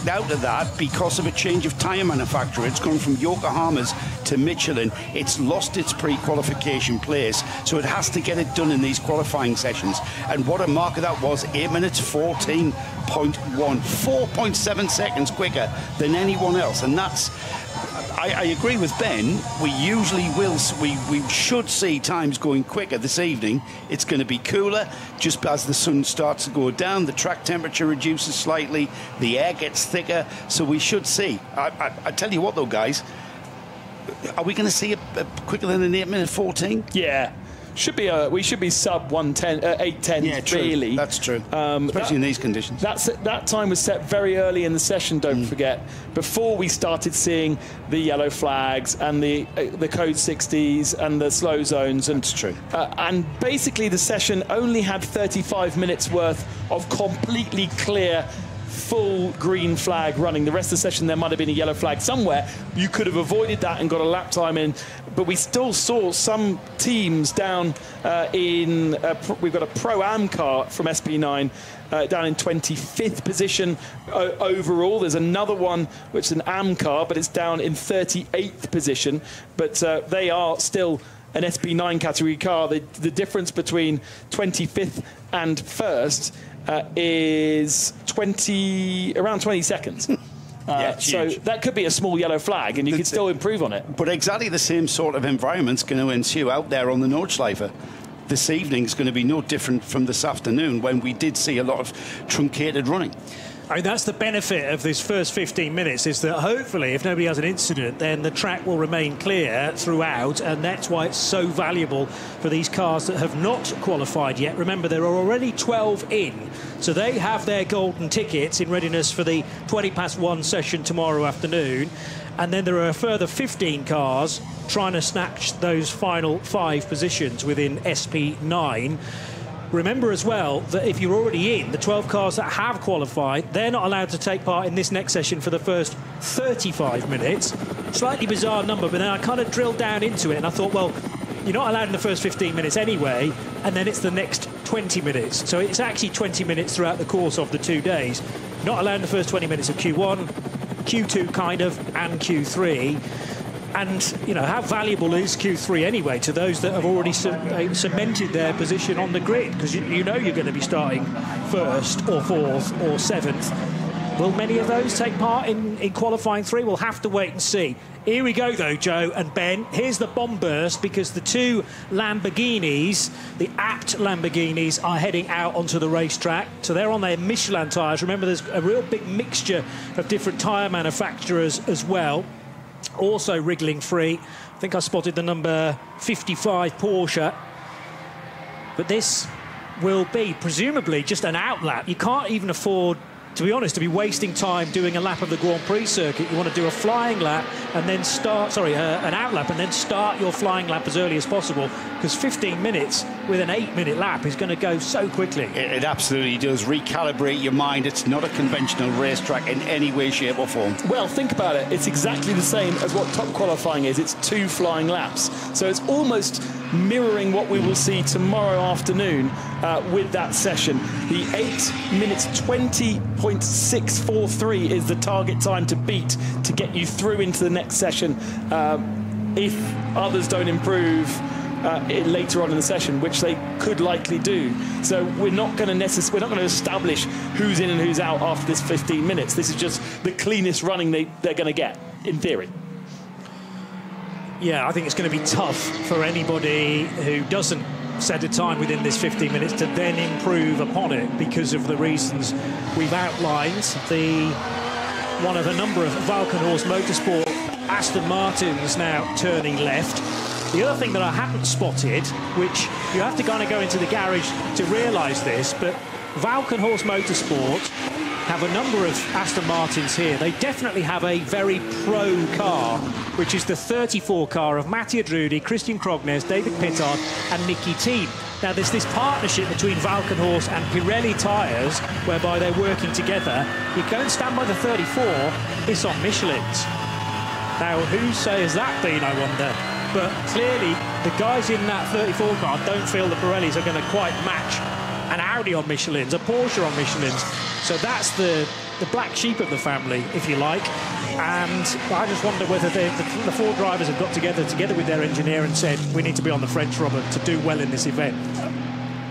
backed out of that because of a change of tyre manufacturer. It's gone from Yokohama's to Michelin. It's lost its pre-qualification place, so it has to get it done in these qualifying sessions. And what a marker that was, 8 minutes 14.1, 4.7 seconds quicker than anyone else. And that's, I agree with Ben, we usually will, we should see times going quicker this evening. It's going to be cooler just as the sun starts to go down, the track temperature reduces slightly, the air gets thicker, so we should see. I tell you what though, guys, are we going to see a quicker than an 8 minute 14? Yeah. We should be sub 110, 8:10. Yeah, true. Really. That's true. Especially in these conditions. That time was set very early in the session. Don't forget, before we started seeing the yellow flags and the code 60s and the slow zones. And that's true. And basically, the session only had 35 minutes worth of completely clear, full green flag running. The rest of the session there might have been a yellow flag somewhere. You could have avoided that and got a lap time in, but we still saw some teams down we've got a Pro-Am car from SP9 down in 25th position overall. There's another one which is an AM car, but it's down in 38th position, but they are still an SP9 category car. The difference between 25th and first is around 20 seconds. Yeah, so that could be a small yellow flag, and you could still improve on it. But exactly the same sort of environment's going to ensue out there on the Nordschleife. This evening's going to be no different from this afternoon when we did see a lot of truncated running. I mean, that's the benefit of this first 15 minutes, is that hopefully, if nobody has an incident, then the track will remain clear throughout, and that's why it's so valuable for these cars that have not qualified yet. Remember, there are already 12 in, so they have their golden tickets in readiness for the 1 session tomorrow afternoon, and then there are a further 15 cars trying to snatch those final 5 positions within SP9. Remember as well that if you're already in, the 12 cars that have qualified, they're not allowed to take part in this next session for the first 35 minutes. Slightly bizarre number, but then I kind of drilled down into it and I thought, well, you're not allowed in the first 15 minutes anyway, and then it's the next 20 minutes. So it's actually 20 minutes throughout the course of the 2 days. Not allowed in the first 20 minutes of Q1, Q2 kind of, and Q3. And, you know, how valuable is Q3 anyway to those that have already cemented their position on the grid? Because you know you're going to be starting first or fourth or seventh. Will many of those take part in qualifying 3? We'll have to wait and see. Here we go, though, Joe and Ben. Here's the bomb burst, because the 2 Lamborghinis, the apt Lamborghinis, are heading out onto the racetrack. So they're on their Michelin tyres. Remember, there's a real big mixture of different tyre manufacturers as well. Also wriggling free. I think I spotted the number 55 Porsche. But this will be presumably just an out lap. You can't even afford, to be honest, to be wasting time doing a lap of the Grand Prix circuit. You want to do a flying lap and then start, an out lap, and then start your flying lap as early as possible, because 15 minutes with an 8-minute lap is going to go so quickly. It absolutely does. Recalibrate your mind. It's not a conventional racetrack in any way, shape or form. Well, think about it. It's exactly the same as what top qualifying is. It's 2 flying laps. So it's almost mirroring what we will see tomorrow afternoon with that session. The 8 minutes 20.643 is the target time to beat to get you through into the next session if others don't improve later on in the session, which they could likely do. So we're not going to establish who's in and who's out after this 15 minutes. This is just the cleanest running they're going to get, in theory. Yeah, I think it's going to be tough for anybody who doesn't set a time within this 15 minutes to then improve upon it, because of the reasons we've outlined. One of a number of Valkenhorst Motorsport Aston Martins now turning left. The other thing that I hadn't spotted, which you have to kind of go into the garage to realise this, but Valkenhorst Motorsport have a number of Aston Martins here. They definitely have a very pro car, which is the 34 car of Mattia Drudi, Christian Krognes, David Pittard and Nicky Thiem. Now, there's this partnership between Valkenhorst and Pirelli tyres, whereby they're working together. You go and stand by the 34, it's on Michelin's. Now, whose say has that been, I wonder? But clearly, the guys in that 34 car don't feel the Pirellis are going to quite match an Audi on Michelin's, a Porsche on Michelin's. So that's the the black sheep of the family, if you like. And I just wonder whether the four drivers have got together with their engineer and said, we need to be on the French rubber to do well in this event.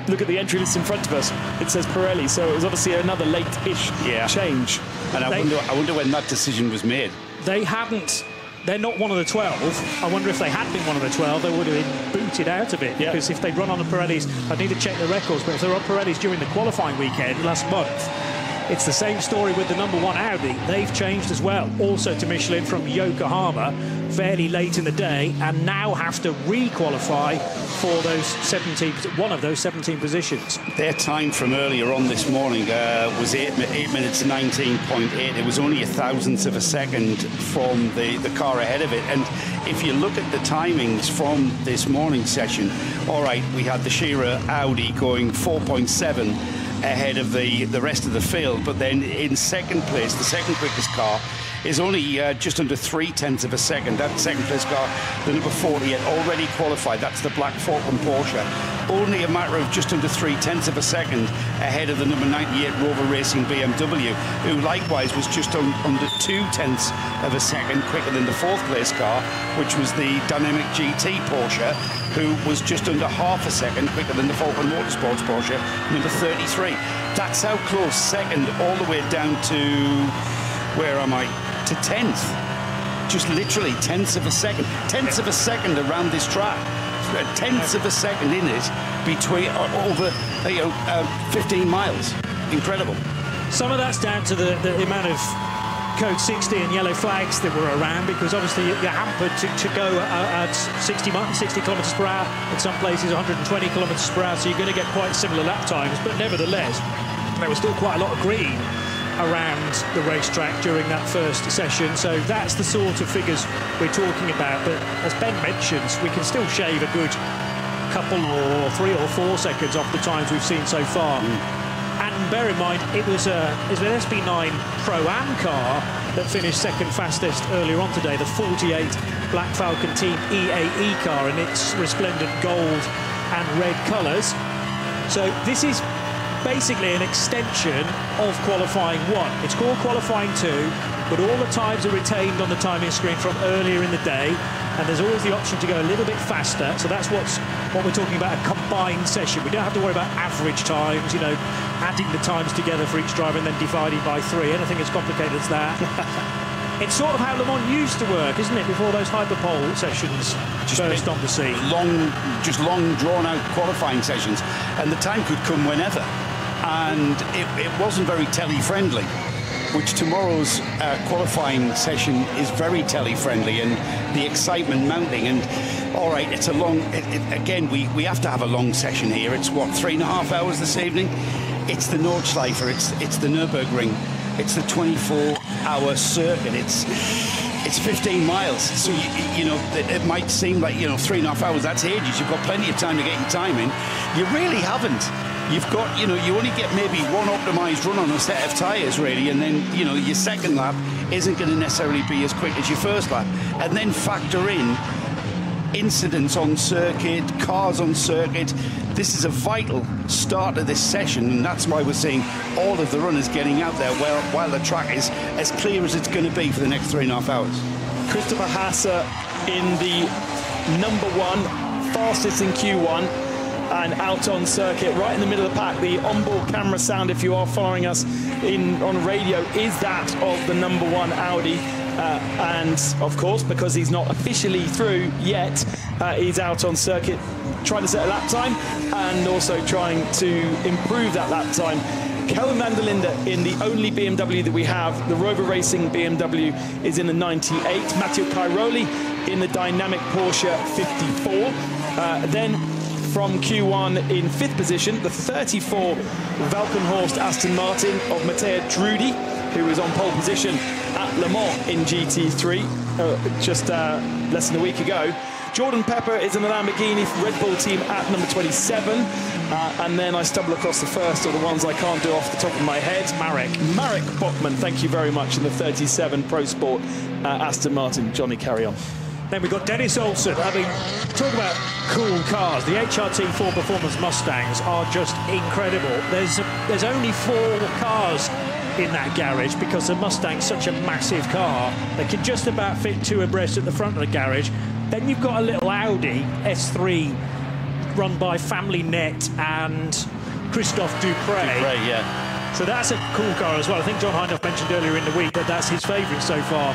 Look at the entry list in front of us. It says Pirelli, so it was obviously another late-ish change. And I wonder when that decision was made. They're not one of the 12. I wonder if they had been one of the 12, they would have been booted out of it. Yeah. Because if they'd run on the Pirellis, I'd need to check the records, but if they're on Pirellis during the qualifying weekend last month, it's the same story with the number 1 Audi. They've changed as well, also to Michelin from Yokohama, fairly late in the day, and now have to re-qualify for one of those 17 positions. Their time from earlier on this morning was 8 minutes 19.8. It was only 1,000th of a second from the car ahead of it. And if you look at the timings from this morning session, all right, we had the Shearer Audi going 4.7 ahead of the rest of the field, but then in second place, the second quickest car is only just under 0.3 of a second. That second place car, the number 48, already qualified. That's the black Falcon Porsche. Only a matter of just under 0.3 of a second ahead of the number 98 Rover Racing BMW, who likewise was just under 0.2 of a second quicker than the fourth place car, which was the Dynamic GT Porsche, who was just under half a second quicker than the Falcon Motorsports Porsche, number 33. That's how close, second all the way down to, where am I, to 10th. Just literally tenths of a second. Tenths of a second around this track. Tenths of a second in it between over 15 miles. Incredible. Some of that's down to the amount of code 60 and yellow flags that were around, because obviously you're hampered to go at 60 kilometres per hour, in some places 120 kilometres per hour, so you're going to get quite similar lap times, but nevertheless there was still quite a lot of green around the racetrack during that first session, so that's the sort of figures we're talking about. But as Ben mentions, we can still shave a good couple or 3 or 4 seconds off the times we've seen so far. And bear in mind, it was an SB9 Pro-Am car that finished second fastest earlier on today, the 48 Black Falcon Team EAE car in its resplendent gold and red colours. So this is basically an extension of qualifying 1. It's called qualifying 2, but all the times are retained on the timing screen from earlier in the day, and there's always the option to go a little bit faster. So that's what we're talking about, a combined session. We don't have to worry about average times, adding the times together for each driver and then dividing by 3. Anything as complicated as that. It's sort of how Le Mans used to work, isn't it, before those hyperpole sessions burst on the scene. Long drawn-out qualifying sessions, and the time could come whenever. And it wasn't very telly-friendly, which tomorrow's qualifying session is very telly-friendly, and the excitement mounting. And all right, it's a long, again, we have to have a long session here. It's what, 3.5 hours this evening? It's the Nordschleife, it's the Nürburgring, it's the 24-hour circuit, it's 15 miles. So it might seem like 3.5 hours, that's ages. You've got plenty of time to get your time in. You really haven't. You've got, you only get maybe one optimised run on a set of tyres, really, and then, your second lap isn't going to necessarily be as quick as your first lap. And then factor in incidents on circuit, cars on circuit. This is a vital start of this session, and that's why we're seeing all of the runners getting out there while the track is as clear as it's going to be for the next 3.5 hours. Christopher Hasse in the number 1, fastest in Q1. And out on circuit, right in the middle of the pack. The onboard camera sound, if you are following us on radio, is that of the number 1 Audi. And of course, because he's not officially through yet, he's out on circuit trying to set a lap time and also trying to improve that lap time. Kelvin van der Linde in the only BMW that we have, the Rover Racing BMW, is in the 98. Matteo Cairoli in the dynamic Porsche 54. Then from Q1 in 5th position, the 34 Valkenhorst Aston Martin of Matteo Drudi, who was on pole position at Le Mans in GT3 just less than a week ago. Jordan Pepper is in the Lamborghini Red Bull team at number 27. And then I stumble across the first of the ones I can't do off the top of my head. Marek Bachmann, thank you very much, in the 37 Pro Sport Aston Martin. Johnny, carry on. Then we've got Dennis Olsen. I mean, talk about cool cars. The HRT 4 Performance Mustangs are just incredible. There's only 4 cars in that garage because the Mustang's such a massive car. They can just about fit 2 abreast at the front of the garage. Then you've got a little Audi S3 run by Family Net and Christophe Dupre. Yeah. So that's a cool car as well. I think John Hindhaugh mentioned earlier in the week that that's his favourite so far.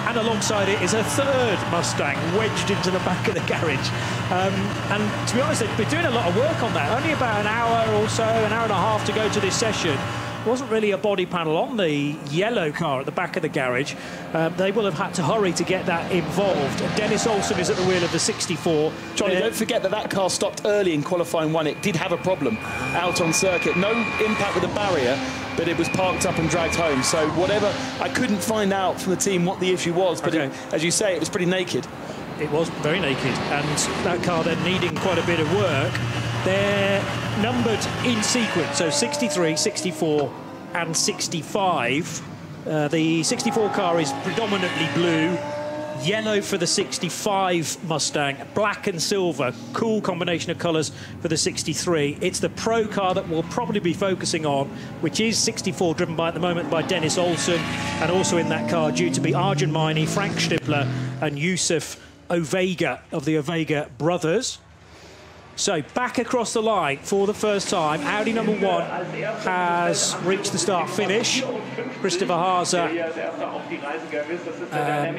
And alongside it is a third Mustang wedged into the back of the garage. And to be honest, they've been doing a lot of work on that. Only about an hour or so, an hour and a half to go to this session. There wasn't really a body panel on the yellow car at the back of the garage. They will have had to hurry to get that involved. Dennis Olsen is at the wheel of the 64. Johnny, don't forget that car stopped early in qualifying 1. It did have a problem out on circuit. No impact with the barrier, but it was parked up and dragged home. So whatever, I couldn't find out from the team what the issue was, but okay. As you say, it was pretty naked. It was very naked, and that car then needing quite a bit of work. They're numbered in sequence, so 63, 64 and 65. The 64 car is predominantly blue, yellow for the 65 Mustang, black and silver, cool combination of colours for the 63. It's the pro car that we'll probably be focusing on, which is 64, driven by at the moment by Dennis Olsen, and also in that car due to be Arjun Maini, Frank Schnippler and Yusuf Ovega of the Ovega brothers. So back across the line for the first time, Audi number 1 has reached the start finish. Christopher Haase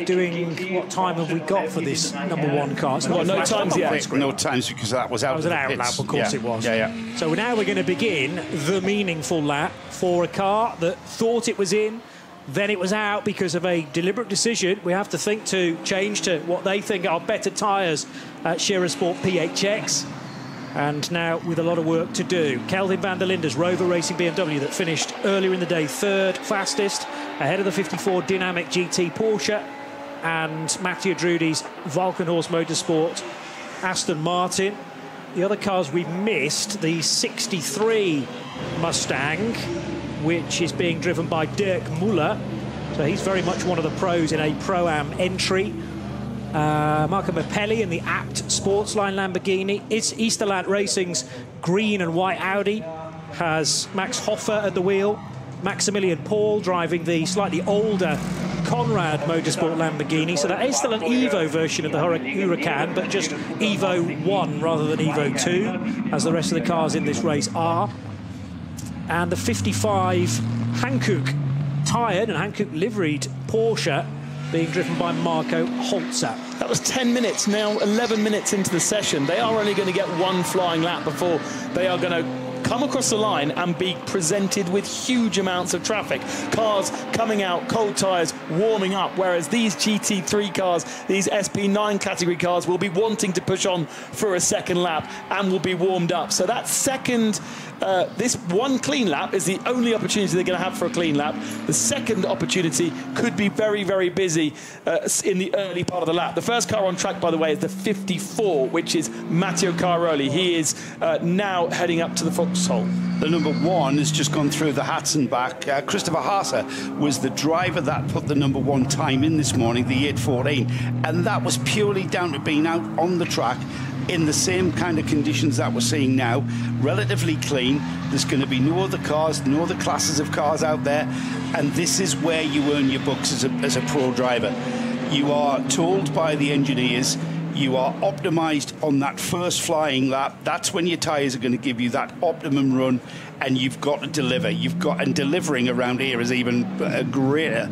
doing, what time have we got for this number 1 car? Well, no times yet. No times because that was out of the out pits. lap, of course it was. Yeah. So now we're going to begin the meaningful lap for a car that thought it was in, then it was out because of a deliberate decision. We have to think to change to what they think are better tyres at Scherer Sport PHX. And now with a lot of work to do. Kelvin van der Linde's Rover Racing BMW that finished earlier in the day 3rd fastest, ahead of the 54 Dynamic GT Porsche, and Mattia Drudi's Valkenhorst Motorsport Aston Martin. The other cars we missed, the 63 Mustang, which is being driven by Dirk Muller. So he's very much one of the pros in a Pro-Am entry. Marco Mappelli in the Apt Sportsline Lamborghini. It's Easterland Racing's green and white Audi. Has Max Hoffer at the wheel. Maximilian Paul driving the slightly older Conrad Motorsport Lamborghini. So that is still an Evo version of the Huracan, but just Evo 1 rather than Evo 2, as the rest of the cars in this race are. And the 55 Hankook tyred and Hankook liveried Porsche being driven by Marco Holzer. That was 10 minutes, now 11 minutes into the session. They are only going to get 1 flying lap before they are going to come across the line and be presented with huge amounts of traffic. Cars coming out, cold tyres, warming up, whereas these GT3 cars, these SP9 category cars, will be wanting to push on for a second lap and will be warmed up. So that second, this 1 clean lap is the only opportunity they're going to have for a clean lap. The second opportunity could be very, very busy in the early part of the lap. The first car on track, by the way, is the 54, which is Matteo Caroli. He is now heading up to the Foxhole. The number 1 has just gone through the hats and back. Christopher Haase was the driver that put the number 1 time in this morning, the 8:14, and that was purely down to being out on the track in the same kind of conditions that we're seeing now, relatively clean. There's going to be no other cars, no other classes of cars out there, and this is where you earn your bucks as a pro driver. You are told by the engineers, you are optimized on that first flying lap. That's when your tyres are going to give you that optimum run, and you've got to deliver. And delivering around here is even a greater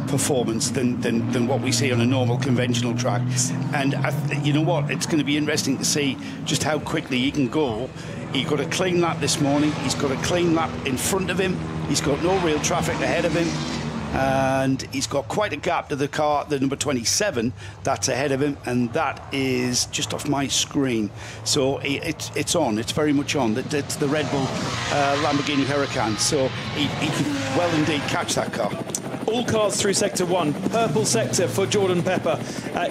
performance than what we see on a normal conventional track. And you know what? It's going to be interesting to see just how quickly he can go. He got a clean lap this morning. He's got a clean lap in front of him. He's got no real traffic ahead of him. And he's got quite a gap to the car, the number 27, that's ahead of him, and that is just off my screen. So it's on, it's very much on. It's the Red Bull Lamborghini Huracan, so he could well indeed catch that car. All cars through Sector 1. Purple sector for Jordan Pepper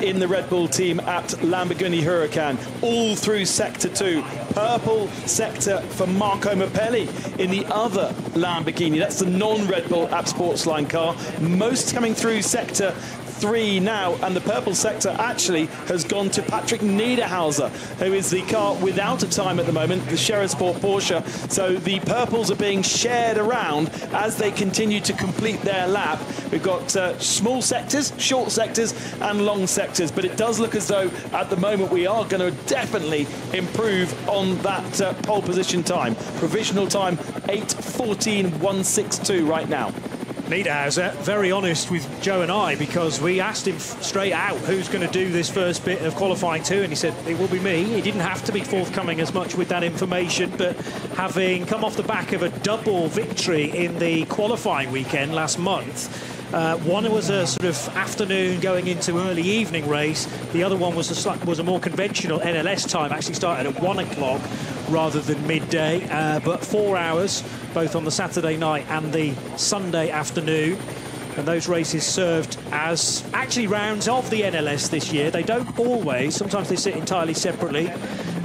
in the Red Bull team at Lamborghini Huracan. All through Sector 2. Purple sector for Marco Mappelli in the other Lamborghini. That's the non-Red Bull App Sportsline car. Most coming through Sector 3 now, and the purple sector actually has gone to Patrick Niederhauser, who is the car without a time at the moment, the Sport Porsche. So the purples are being shared around as they continue to complete their lap. We've got small sectors, short sectors and long sectors, but it does look as though at the moment we are going to definitely improve on that pole position time. Provisional time 8:14.162 right now. Niederhauser, very honest with Joe and I, because we asked him straight out who's going to do this first bit of qualifying too, and he said it will be me. He didn't have to be forthcoming as much with that information, but having come off the back of a double victory in the qualifying weekend last month, one was a sort of afternoon going into early evening race. The other one was a more conventional NLS time, actually started at 1 o'clock rather than midday, but 4 hours, both on the Saturday night and the Sunday afternoon. And those races served as actually rounds of the NLS this year. They don't always, sometimes they sit entirely separately.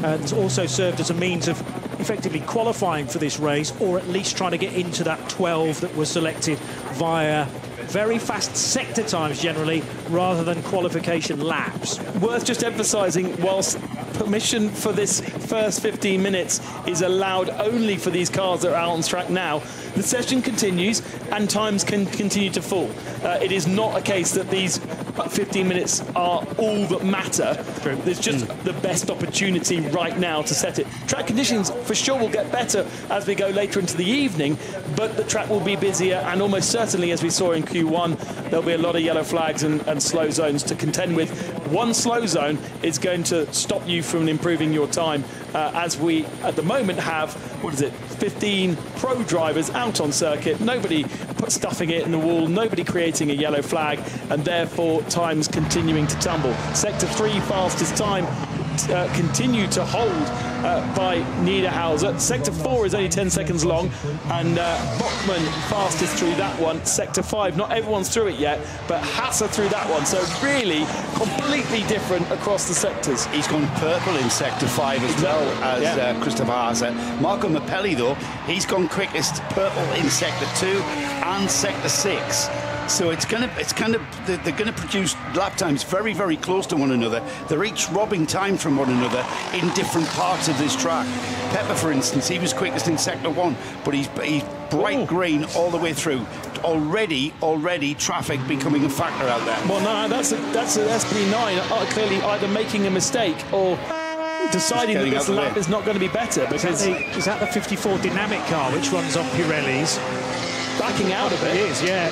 And it's also served as a means of effectively qualifying for this race, or at least trying to get into that 12 that was selected via very fast sector times generally, rather than qualification laps. Worth just emphasising, whilst permission for this first 15 minutes is allowed only for these cars that are out on track now, the session continues and times can continue to fall. It is not a case that these 15 minutes are all that matter. True. There's just the best opportunity right now to set it. Track conditions for sure will get better as we go later into the evening, but the track will be busier, and almost certainly, as we saw in Q1, there'll be a lot of yellow flags and slow zones to contend with. One slow zone is going to stop you from improving your time, as we at the moment have, 15 pro drivers out on circuit, nobody stuffing it in the wall, nobody creating a yellow flag, and therefore times continuing to tumble. Sector 3 fastest time continue to hold by Niederhauser. Sector 4 is only 10 seconds long, and Bockman fastest through that one. Sector 5, not everyone's through it yet, but Hasser through that one. So really completely different across the sectors. He's gone purple in Sector 5 as well as Christopher Hasser. Marco Mappelli, though, he's gone quickest purple in Sector 2 and Sector 6. So they're going to produce lap times very, very close to one another. They're each robbing time from one another in different parts of this track. Pepper, for instance, he was quickest in Sector 1, but he's bright green all the way through. Already traffic becoming a factor out there. Well, no, that's a SP9 clearly either making a mistake or deciding that this lap is not going to be better. Because is that the 54 dynamic car which runs on Pirellis? Backing out of it. It is, yeah.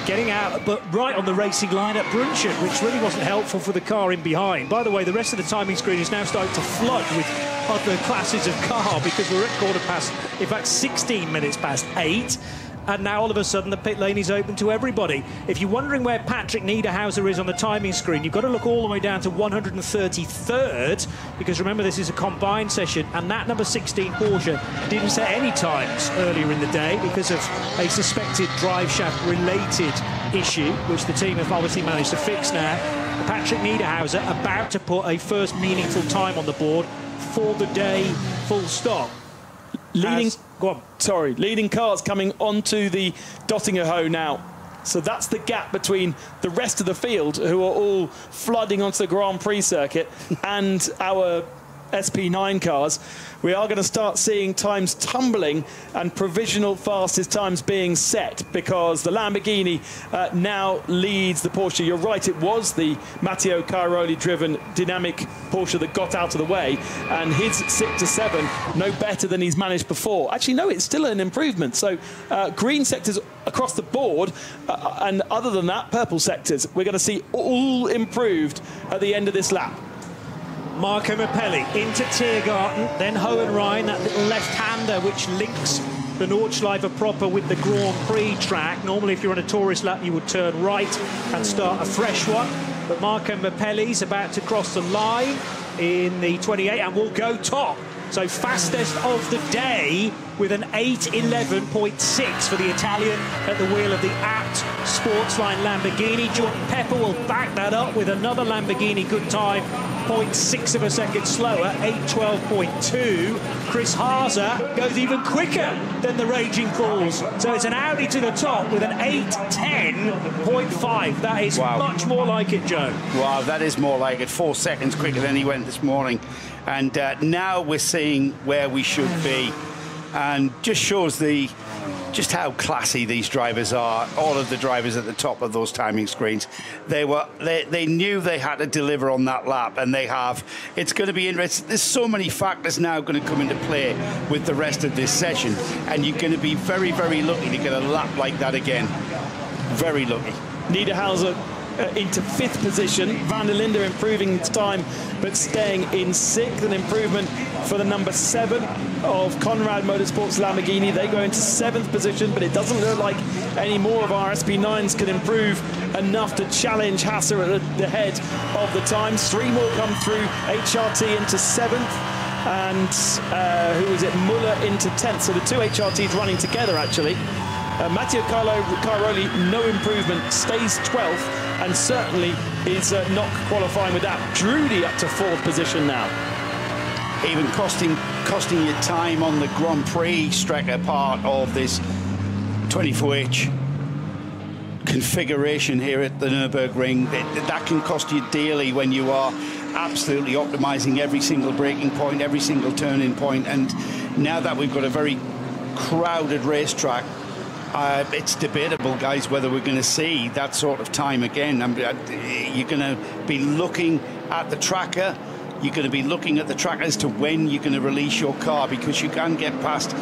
Getting out, but right on the racing line at Brunchen, which really wasn't helpful for the car in behind. By the way, the rest of the timing screen is now starting to flood with other classes of car, because we're at 16 minutes past 8. And now all of a sudden the pit lane is open to everybody. If you're wondering where Patrick Niederhauser is on the timing screen, you've got to look all the way down to 133rd, because remember, this is a combined session, and that number 16 Porsche didn't set any times earlier in the day because of a suspected drive shaft related issue, which the team have obviously managed to fix now. Patrick Niederhauser about to put a first meaningful time on the board for the day, full stop. Leading cars coming onto the Dottingerhoe now. So that's the gap between the rest of the field, who are all flooding onto the Grand Prix circuit, and our SP9 cars. We are going to start seeing times tumbling and provisional fastest times being set, because the Lamborghini now leads the Porsche. You're right, it was the Matteo Cairoli driven dynamic Porsche that got out of the way, and his 6-7 no better than he's managed before. Actually, no, it's still an improvement. So green sectors across the board, and other than that, purple sectors, we're going to see all improved at the end of this lap. Marco Mappelli into Tiergarten, then Hohenrhein, that little left-hander which links the Nordschleife proper with the Grand Prix track. Normally, if you're on a tourist lap, you would turn right and start a fresh one. But Marco Mappelli's about to cross the line in the 28 and will go top. So fastest of the day with an 8:11.6 for the Italian at the wheel of the apt Sportsline Lamborghini. Jordan Pepper will back that up with another Lamborghini good time, 0.6 of a second slower, 8:12.2. Chris Haase goes even quicker than the Raging Bulls. So it's an Audi to the top with an 8:10.5. That is much more like it, Joe. Wow, that is more like it. 4 seconds quicker than he went this morning. And now we're seeing where we should be. And just shows just how classy these drivers are. All of the drivers at the top of those timing screens, they knew they had to deliver on that lap, and they have. It's going to be interesting. There's so many factors now going to come into play with the rest of this session, and you're going to be very, very lucky to get a lap like that again. Very lucky. Niederhauser into 5th position. Van der Linde improving its time, but staying in 6th. An improvement for the number 7 of Conrad Motorsports Lamborghini. They go into 7th position, but it doesn't look like any more of our SP9s can improve enough to challenge Haase at the head of the times. 3 more come through. HRT into 7th. And who is it? Muller into 10th. So the 2 HRTs running together, actually. Matteo Caroli, no improvement, stays 12th, and certainly is not qualifying with that. Drudy up to 4th position now. Even costing you time on the Grand Prix Strecker part of this 24H configuration here at the Nürburgring. That can cost you dearly when you are absolutely optimizing every single braking point, every single turning point. And now that we've got a very crowded racetrack, it's debatable, guys, whether we're going to see that sort of time again. You're going to be looking at the tracker. You're going to be looking at the tracker as to when you're going to release your car, because you can get past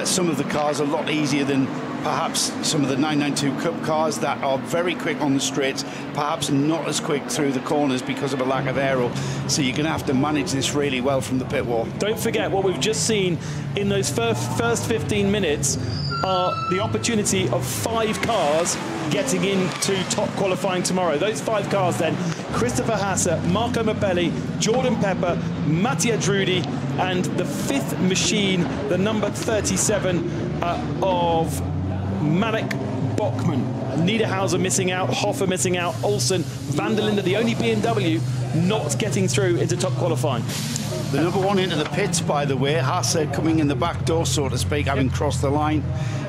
some of the cars a lot easier than perhaps some of the 992 Cup cars that are very quick on the straights, perhaps not as quick through the corners because of a lack of aero. So you're going to have to manage this really well from the pit wall. Don't forget what we've just seen in those first 15 minutes are the opportunity of 5 cars getting into top qualifying tomorrow. Those 5 cars then: Christopher Haase, Marco Mapelli, Jordan Pepper, Mattia Drudy, and the 5th machine, the number 37 of Marek Bachmann. Niederhauser missing out, Hoffer missing out, Olsen, Van der Linde, the only BMW not getting through into top qualifying. The number 1 into the pits, by the way, Haase coming in the back door, so to speak, having crossed the line.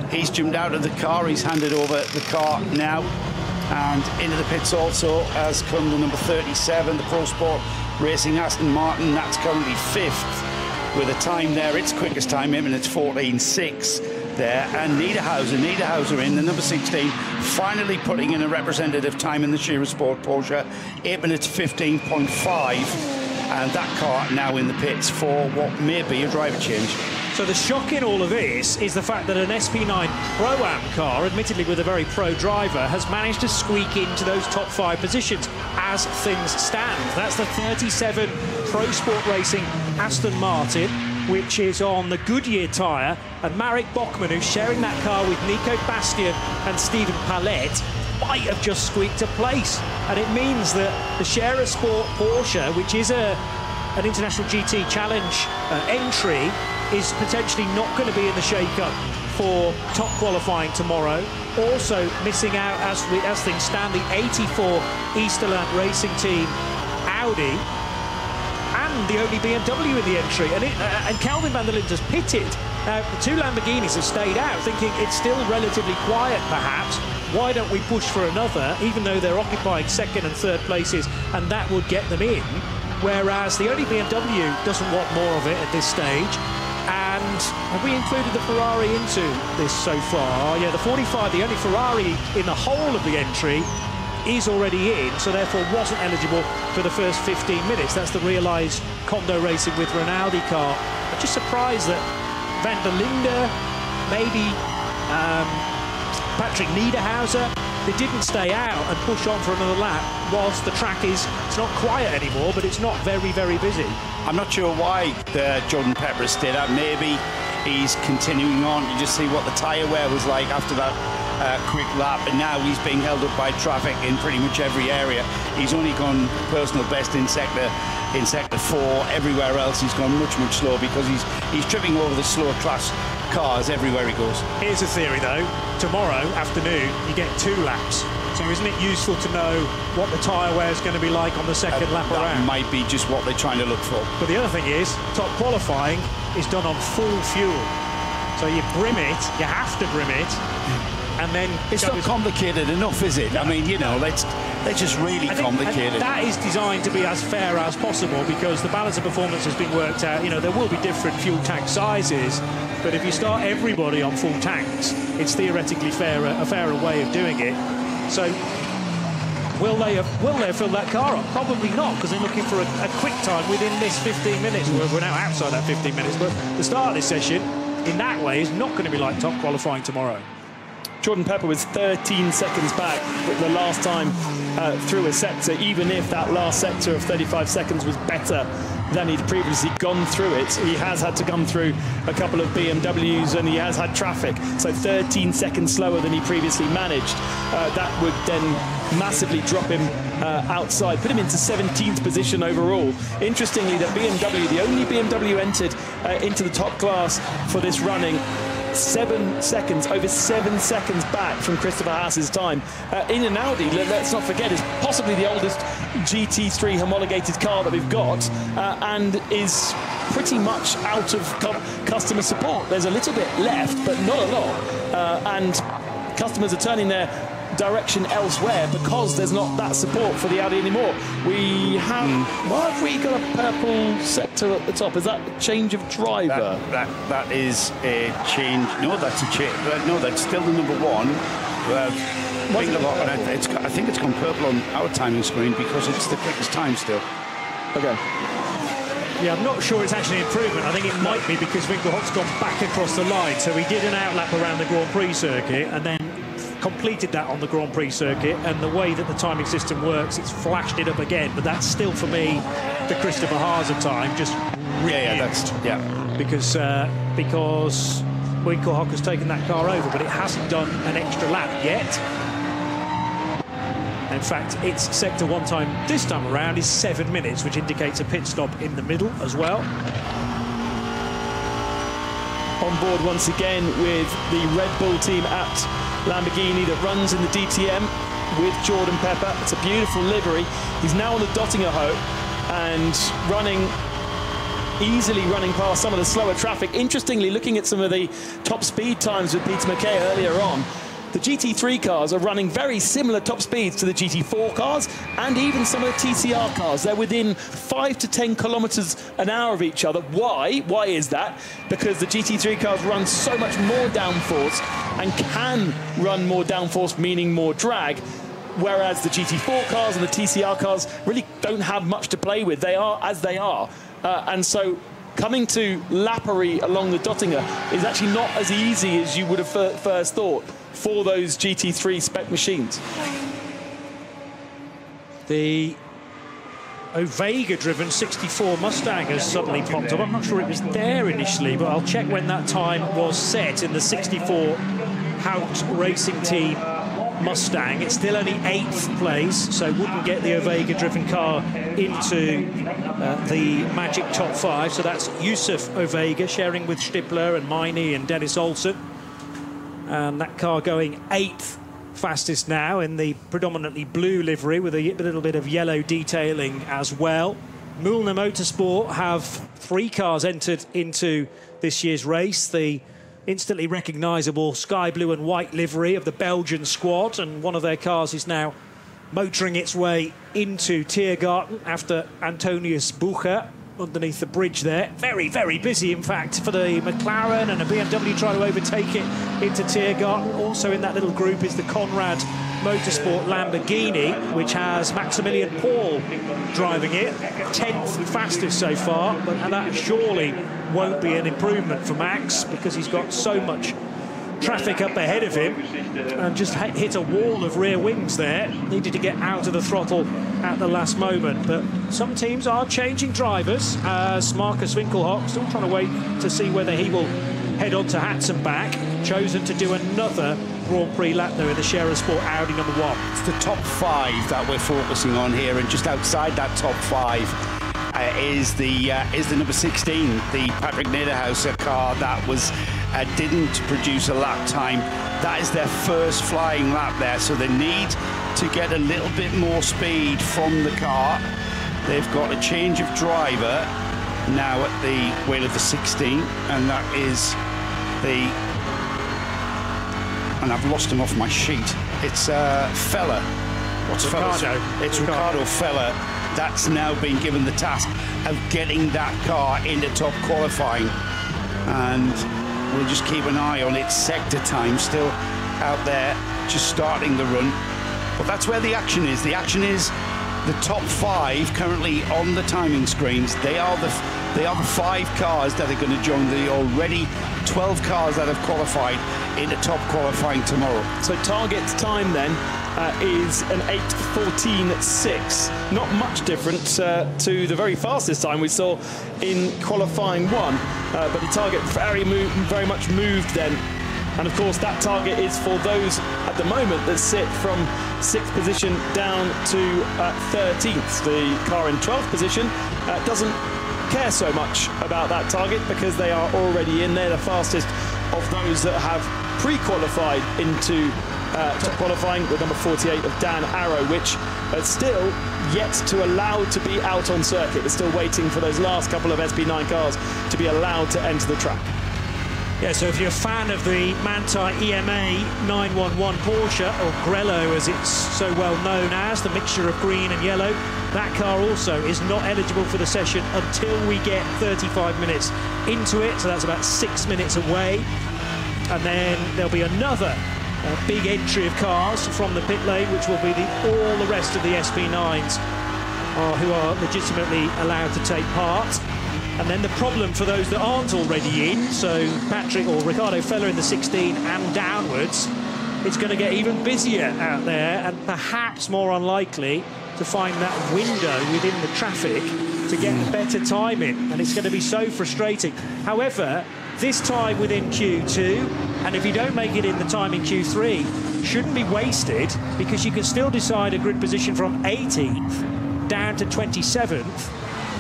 He's jumped out of the car, he's handed over the car now. And into the pits also has come the number 37, the Pro Sport Racing Aston Martin. That's currently 5th with a time there, its quickest time in, and it's 14.6 there. And Niederhauser in, the number 16, finally putting in a representative time in the Shearer Sport Porsche, 8 minutes 15.5. And that car now in the pits for what may be a driver change. So the shock in all of this is the fact that an SP9 Pro-Am car, admittedly with a very pro driver, has managed to squeak into those top 5 positions as things stand. That's the 37 Pro Sport Racing Aston Martin, which is on the Goodyear tyre, and Marek Bachmann, who's sharing that car with Nico Bastian and Stephen Palette, might have just squeaked a place. And it means that the Shearer Sport Porsche, which is an International GT Challenge entry, is potentially not going to be in the shake-up for top qualifying tomorrow. Also missing out, as things stand, the 84 Easterland Racing Team Audi, and the only BMW in the entry. And Kelvin van der Linde has pitted. Now, the 2 Lamborghinis have stayed out, thinking it's still relatively quiet, perhaps. Why don't we push for another, even though they're occupying 2nd and 3rd places, and that would get them in? Whereas the only BMW doesn't want more of it at this stage. And have we included the Ferrari into this so far? Yeah, the 45, the only Ferrari in the whole of the entry, is already in, so therefore wasn't eligible for the first 15 minutes. That's the realised Kondo Racing with Rinaldi car. I'm just surprised that Van der Linde, maybe Patrick Niederhauser, they didn't stay out and push on for another lap, whilst the track it's not quiet anymore, but it's not very, very busy. I'm not sure why Jordan Pepper stayed out. Maybe he's continuing on to just see what the tyre wear was like after that quick lap, and now he's being held up by traffic in pretty much every area. He's only gone personal best in sector 4. Everywhere else he's gone much slower, because he's tripping over the slower class cars everywhere he goes. Here's a theory, though. Tomorrow afternoon, you get 2 laps. So isn't it useful to know what the tyre wear is going to be like on the second lap around? That might be just what they're trying to look for. But the other thing is, top qualifying is done on full fuel. So you brim it, you have to brim it, and then... It's not complicated enough, is it? I mean, you know, they're just really complicated. That is designed to be as fair as possible because the balance of performance has been worked out. You know, there will be different fuel tank sizes, but if you start everybody on full tanks, it's theoretically a fairer way of doing it. So will they fill that car up? Probably not, because they're looking for a quick time within this 15 minutes. We're now outside that 15 minutes, but the start of this session, in that way, is not going to be like top qualifying tomorrow. Jordan Pepper was 13 seconds back the last time through a sector, even if that last sector of 35 seconds was better than he'd previously gone through it. He has had to come through a couple of BMWs and he has had traffic, so 13 seconds slower than he previously managed. That would then massively drop him outside, put him into 17th position overall. Interestingly, that BMW, the only BMW entered into the top class for this running, over 7 seconds back from Christopher Haas's time. In an Audi, let's not forget, is possibly the oldest GT3 homologated car that we've got, and is pretty much out of customer support. There's a little bit left, but not a lot, and customers are turning their direction elsewhere because there's not that support for the Audi anymore. We have, why have we got a purple sector at the top? Is that a change of driver? That is a change. No, that's a change. No, that's still the number 1. I think it's gone purple on our timing screen because it's the quickest time still. Okay. Yeah, I'm not sure it's actually an improvement. I think it might be because Winkelhock's gone back across the line. So he did an outlap around the Grand Prix circuit and then completed that on the Grand Prix circuit, and the way that the timing system works, it's flashed it up again. But that's still, for me, the Christopher Haas time, just because Winkelhock has taken that car over, but it hasn't done an extra lap yet. In fact, its sector 1 time this time around is 7 minutes, which indicates a pit stop in the middle as well. On board once again with the Red Bull team at Lamborghini that runs in the DTM with Jordan Pepper. It's a beautiful livery. He's now on the Dottingerhoe and easily running past some of the slower traffic. Interestingly, looking at some of the top speed times with Peter McKay earlier on, the GT3 cars are running very similar top speeds to the GT4 cars and even some of the TCR cars. They're within 5 to 10 kilometers an hour of each other. Why? Why is that? Because the GT3 cars run so much more downforce and can run more downforce, meaning more drag, whereas the GT4 cars and the TCR cars really don't have much to play with. They are as they are. And so coming to Lappery along the Dottinger is actually not as easy as you would have first thought for those GT3 spec machines. The Ovega-driven 64 Mustang has suddenly popped up. I'm not sure it was there initially, but I'll check when that time was set in the 64 Hout Racing Team Mustang. It's still only 8th place, so wouldn't get the Ovega-driven car into the magic top 5. So that's Yusuf Ovega sharing with Stippler and Miney and Dennis Olsen. And that car going 8th fastest now in the predominantly blue livery with a little bit of yellow detailing as well. Mühlner Motorsport have 3 cars entered into this year's race. The instantly recognisable sky blue and white livery of the Belgian squad, and one of their cars is now motoring its way into Tiergarten after Antonius Bucher underneath the bridge there. Very, very busy, in fact, for the McLaren, and a BMW trying to overtake it into Tiergarten. Also in that little group is the Conrad Motorsport Lamborghini, which has Maximilian Paul driving it. 10th fastest so far, but that surely won't be an improvement for Max because he's got so much traffic up ahead of him and just hit a wall of rear wings there. Needed to get out of the throttle at the last moment. But some teams are changing drivers, as Marcus Winkelhock still trying to wait to see whether he will head on to Hatzenbach. Chosen to do another Grand Prix lap though in the Scherer Sport Audi number 1. It's the top 5 that we're focusing on here, and just outside that top 5 is the number 16, the Patrick Niederhauser car that was didn't produce a lap time. That is their first flying lap there, so they need to get a little bit more speed from the car. They've got a change of driver now at the wheel of the 16, and that is and I've lost him off my sheet. It's Fella. What's Ricardo? It's Ricardo Fella. That's now been given the task of getting that car into top qualifying, and we'll just keep an eye on its sector time, still out there, just starting the run. But that's where the action is. The action is the top 5 currently on the timing screens. They are the 5 cars that are going to join the already 12 cars that have qualified into top qualifying tomorrow. So target time then is an 8:14.6. Not much different to the very fastest time we saw in qualifying 1, but the target very much moved then. And of course that target is for those at the moment that sit from 6th position down to 13th. The car in 12th position doesn't care so much about that target because they are already in there, the fastest of those that have pre-qualified into top qualifying, with number 48 of Dan Arrow, which is still yet to allow to be out on circuit. They're still waiting for those last couple of SP9 cars to be allowed to enter the track. Yeah, so if you're a fan of the Manthey EMA 911 Porsche, or Grello as it's so well known as, the mixture of green and yellow, that car also is not eligible for the session until we get 35 minutes into it, so that's about 6 minutes away. And then there'll be another big entry of cars from the pit lane, which will be all the rest of the SP9s who are legitimately allowed to take part. And then the problem for those that aren't already in, so Patrick or Ricardo Fella in the 16 and downwards, it's going to get even busier out there and perhaps more unlikely to find that window within the traffic to get a better time in, and it's going to be so frustrating. However, this time within Q2, and if you don't make it in the time in Q3, shouldn't be wasted, because you can still decide a grid position from 18th down to 27th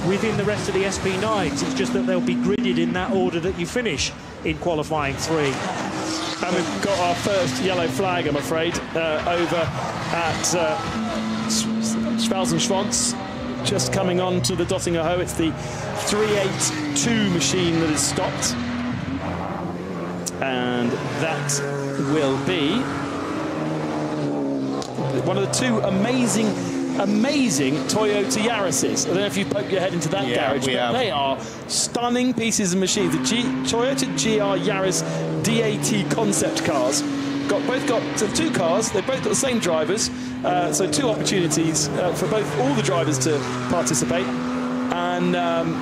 within the rest of the SP9s. It's just that they'll be gridded in that order that you finish in qualifying 3. And we've got our first yellow flag, I'm afraid, over at Schwarzenschwanz, just coming on to the Dottinger Ho. It's the 382 machine that is stopped. And that will be one of the 2 amazing Toyota Yaris's. I don't know if you poked your head into that garage, but they are stunning pieces of machines. The Toyota GR Yaris DAT concept cars. Both got 2 cars. They've both got the same drivers, so 2 opportunities for all the drivers to participate. And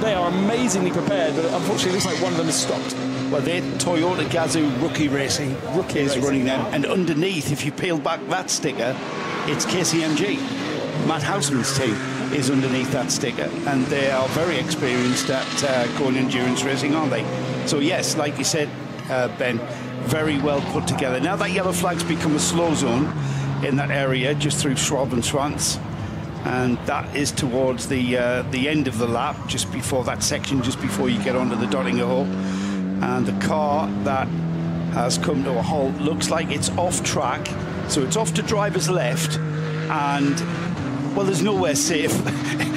they are amazingly prepared, but unfortunately it looks like one of them is stopped. Well, they're Toyota Gazoo Rookie Racing. Rookie is running them. And underneath, if you peel back that sticker, it's KCMG. Matt Houseman's team is underneath that sticker. And they are very experienced at going endurance racing, aren't they? So, yes, like you said, Ben, very well put together. Now that yellow flag's become a slow zone in that area, just through Schwab-and-Schwanz. And that is towards the end of the lap, just before that section, just before you get onto the Dottinger Ho. And the car that has come to a halt looks like it's off track, so it's off to driver's left, and well, there's nowhere safe.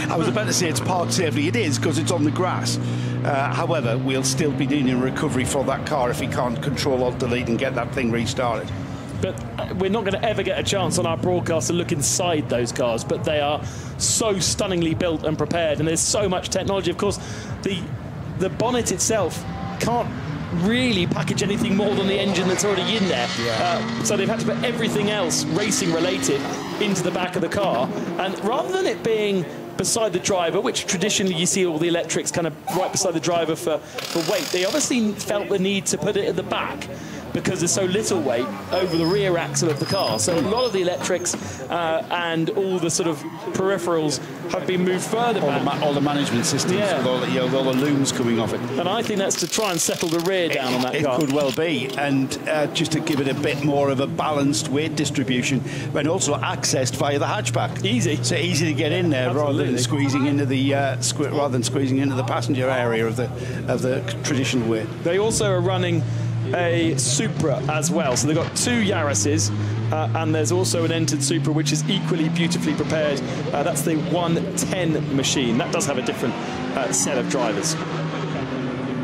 I was about to say it's parked safely. It is, because it's on the grass. However, we'll still be needing recovery for that car if he can't control alt delete and get that thing restarted. But we're not going to ever get a chance on our broadcast to look inside those cars, but they are so stunningly built and prepared, and there's so much technology. Of course, the bonnet itself can't really package anything more than the engine that's already in there. So they've had to put everything else racing related into the back of the car, and rather than it being beside the driver, which traditionally you see all the electrics kind of right beside the driver for weight, they obviously felt the need to put it at the back because there's so little weight over the rear axle of the car. So a lot of the electrics and all the sort of peripherals have been moved further back. All the management systems with all the looms coming off it. And I think that's to try and settle the rear down on that car. It could well be, and just to give it a bit more of a balanced weight distribution, and also accessed via the hatchback. Easy. So easy to get in there. Absolutely. rather than squeezing into the passenger area of the traditional way. They also are running a Supra as well. So they've got 2 Yaris's, and there's also an entered Supra, which is equally beautifully prepared. That's the 110 machine. That does have a different set of drivers.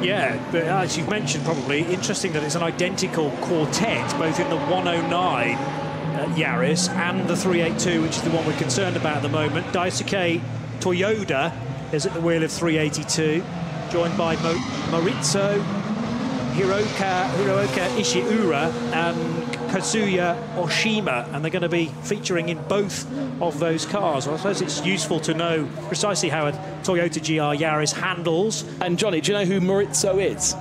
Yeah, but as you've mentioned, probably interesting that it's an identical quartet, both in the 109 Yaris and the 382, which is the one we're concerned about at the moment. Daisuke Toyoda is at the wheel of 382, joined by Maurizio Hiroka Ishiura and Kazuya Oshima, and they're going to be featuring in both of those cars. Well, I suppose it's useful to know precisely how a Toyota GR Yaris handles. And Johnny, do you know who Maurizio is?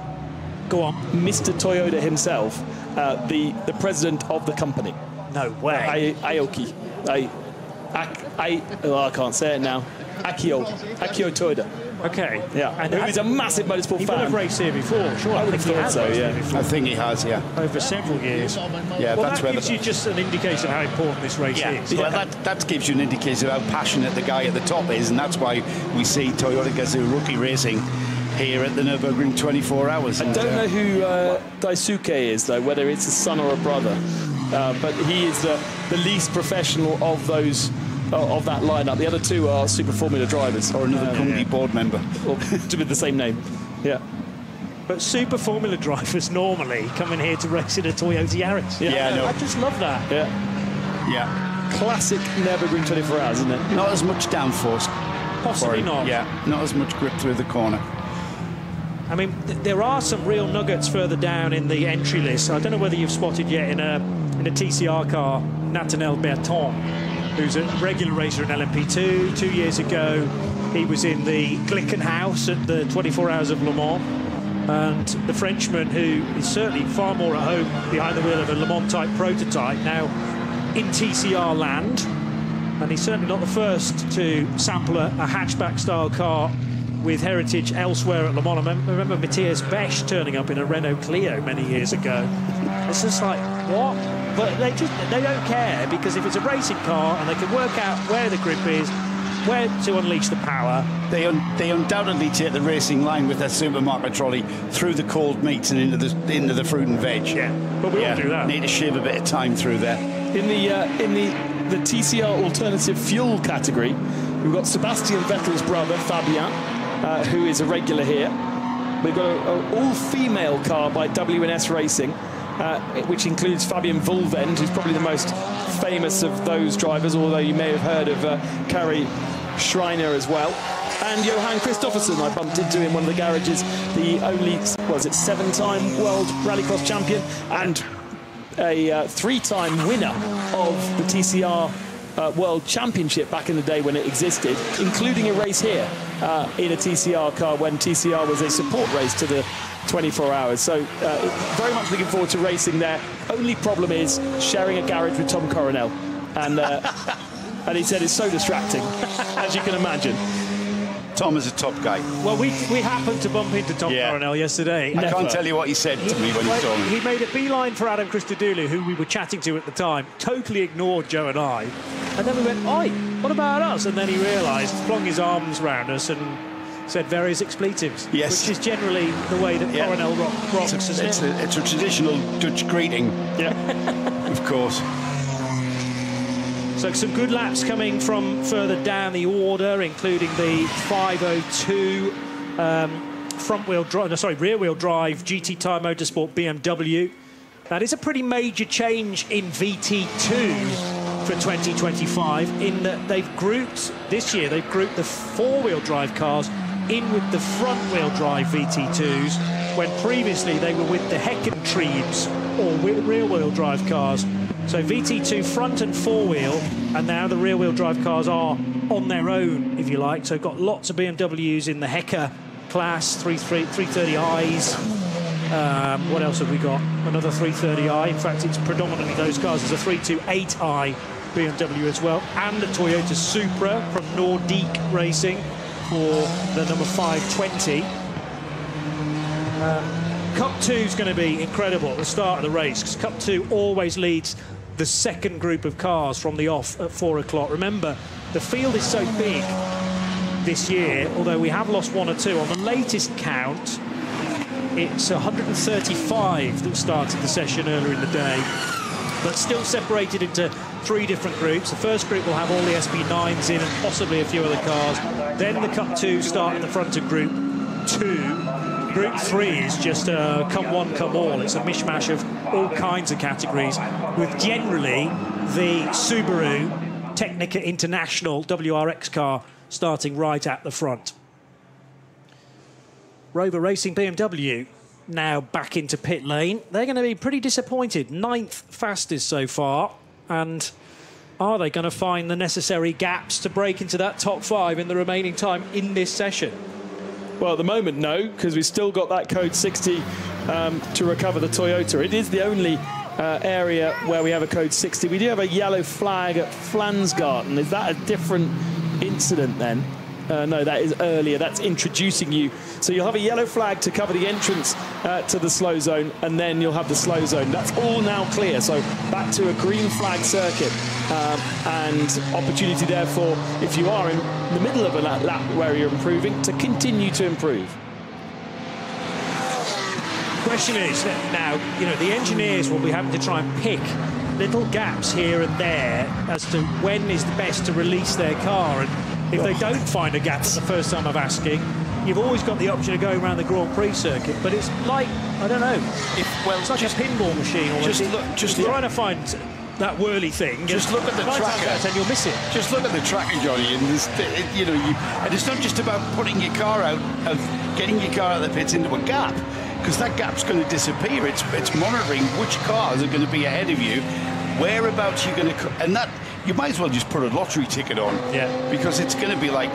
Go on. Mr. Toyota himself, the president of the company. No way. Aoki. I can't say it now. Akio Toyoda. Okay. Yeah. And he's a massive motorsport fan. He will have raced here before, sure. I would have thought so, yeah. I think he has, yeah. Over several years. Yeah, well, that's that gives you just an indication of how important this race is. Well, that gives you an indication of how passionate the guy at the top is, and that's why we see Toyota Gazoo rookie racing here at the Nürburgring 24 hours. I don't know who Daisuke is, though, whether it's a son or a brother. But he is the least professional of those of that lineup. The other 2 are Super Formula drivers. Or another company board member. Or to be the same name. Yeah. But Super Formula drivers normally come in here to race in a Toyota Yaris. Yeah, no. I just love that. Yeah. Yeah. Classic Nürburgring 24 hours, isn't it? Not as much downforce. Possibly not. Yeah, not as much grip through the corner. I mean, there are some real nuggets further down in the entry list. I don't know whether you've spotted yet in a TCR car, Nathaniel Berton, who's a regular racer in LMP2. 2 years ago, he was in the Glickenhaus at the 24 Hours of Le Mans. And the Frenchman, who is certainly far more at home behind the wheel of a Le Mans-type prototype, now in TCR land. And he's certainly not the first to sample a hatchback-style car with heritage elsewhere at Le Mans. I remember Matthias Besch turning up in a Renault Clio many years ago. It's just like, what? But they don't care, because if it's a racing car and they can work out where the grip is, where to unleash the power. They undoubtedly take the racing line with their supermarket trolley through the cold meats and into the fruit and veg. Yeah, but we all do that. Need to shave a bit of time through there. In the TCR alternative fuel category, we've got Sebastian Vettel's brother Fabien, who is a regular here. We've got an all-female car by WNS Racing, which includes Fabian Vulvend, who's probably the most famous of those drivers, although you may have heard of Kari Schreiner as well. And Johan Kristoffersen, I bumped into in one of the garages, the only, was it 7-time World Rallycross champion and a 3-time winner of the TCR World Championship back in the day when it existed, including a race here in a TCR car when TCR was a support race to the 24 hours. So very much looking forward to racing there. Only problem is sharing a garage with Tom Coronel. And he said it's so distracting, as you can imagine. Tom is a top guy. Well, we happened to bump into Tom Coronel yesterday. I can't tell you what he said to me when he saw me. He made a beeline for Adam Christodoulou, who we were chatting to at the time, totally ignored Joe and I. And then we went, oi, what about us? And then he realised, flung his arms round us and said various expletives, which is generally the way that Coronel rocks, isn't it? It's a traditional Dutch greeting. Yeah. Of course. So some good laps coming from further down the order, including the 502 rear-wheel drive GT Tyre Motorsport BMW. That is a pretty major change in VT2 for 2025, in that they've grouped the 4-wheel drive cars in with the front-wheel drive VT2s, when previously they were with the Heckentriebs, or rear-wheel drive cars. So VT2 front and 4-wheel, and now the rear-wheel drive cars are on their own, if you like. So got lots of BMWs in the Hecker class, 330i's. What else have we got? Another 330i. In fact, it's predominantly those cars. There's a 328i BMW as well, and a Toyota Supra from Nordique Racing for the number 520. Cup 2 is going to be incredible at the start of the race, because Cup 2 always leads the second group of cars from the off at 4 o'clock. Remember, the field is so big this year, although we have lost 1 or 2. On the latest count, It's 135 that started the session earlier in the day, but still separated into 3 different groups. The first group will have all the SB9s in and possibly a few other cars. Then the Cup 2 start at the front of Group 2. Group 3 is just come one, come all. It's a mishmash of all kinds of categories, with generally the Subaru Technica International WRX car starting right at the front. Rover Racing BMW now back into pit lane. They're going to be pretty disappointed. 9th fastest so far. And are they going to find the necessary gaps to break into that top 5 in the remaining time in this session? Well, at the moment, no, because we've still got that code 60 to recover the Toyota. It is the only area where we have a code 60. We do have a yellow flag at Flansgarten. Is that a different incident then? No, that is earlier. That's introducing you. So you'll have a yellow flag to cover the entrance to the slow zone, and then you'll have the slow zone. That's all now clear. So back to a green flag circuit, and opportunity therefore, if you are in the middle of a lap where you're improving, to continue to improve. Question is now, you know, the engineers will be having to try and pick little gaps here and there as to when is the best to release their car. And if they don't find a gap at the first time of asking, you've always got the option of going around the Grand Prix circuit. But it's like, I don't know, it's like a pinball machine. Just trying to find that whirly thing. Just look at the tracker, and you'll miss it. Just look at the tracker, Johnny, and you know, and it's not just about putting your car out, of getting your car out of the pits into a gap, because that gap's going to disappear. It's monitoring which cars are going to be ahead of you, whereabouts you're going to, and that. You might as well just put a lottery ticket on, because it's going to be like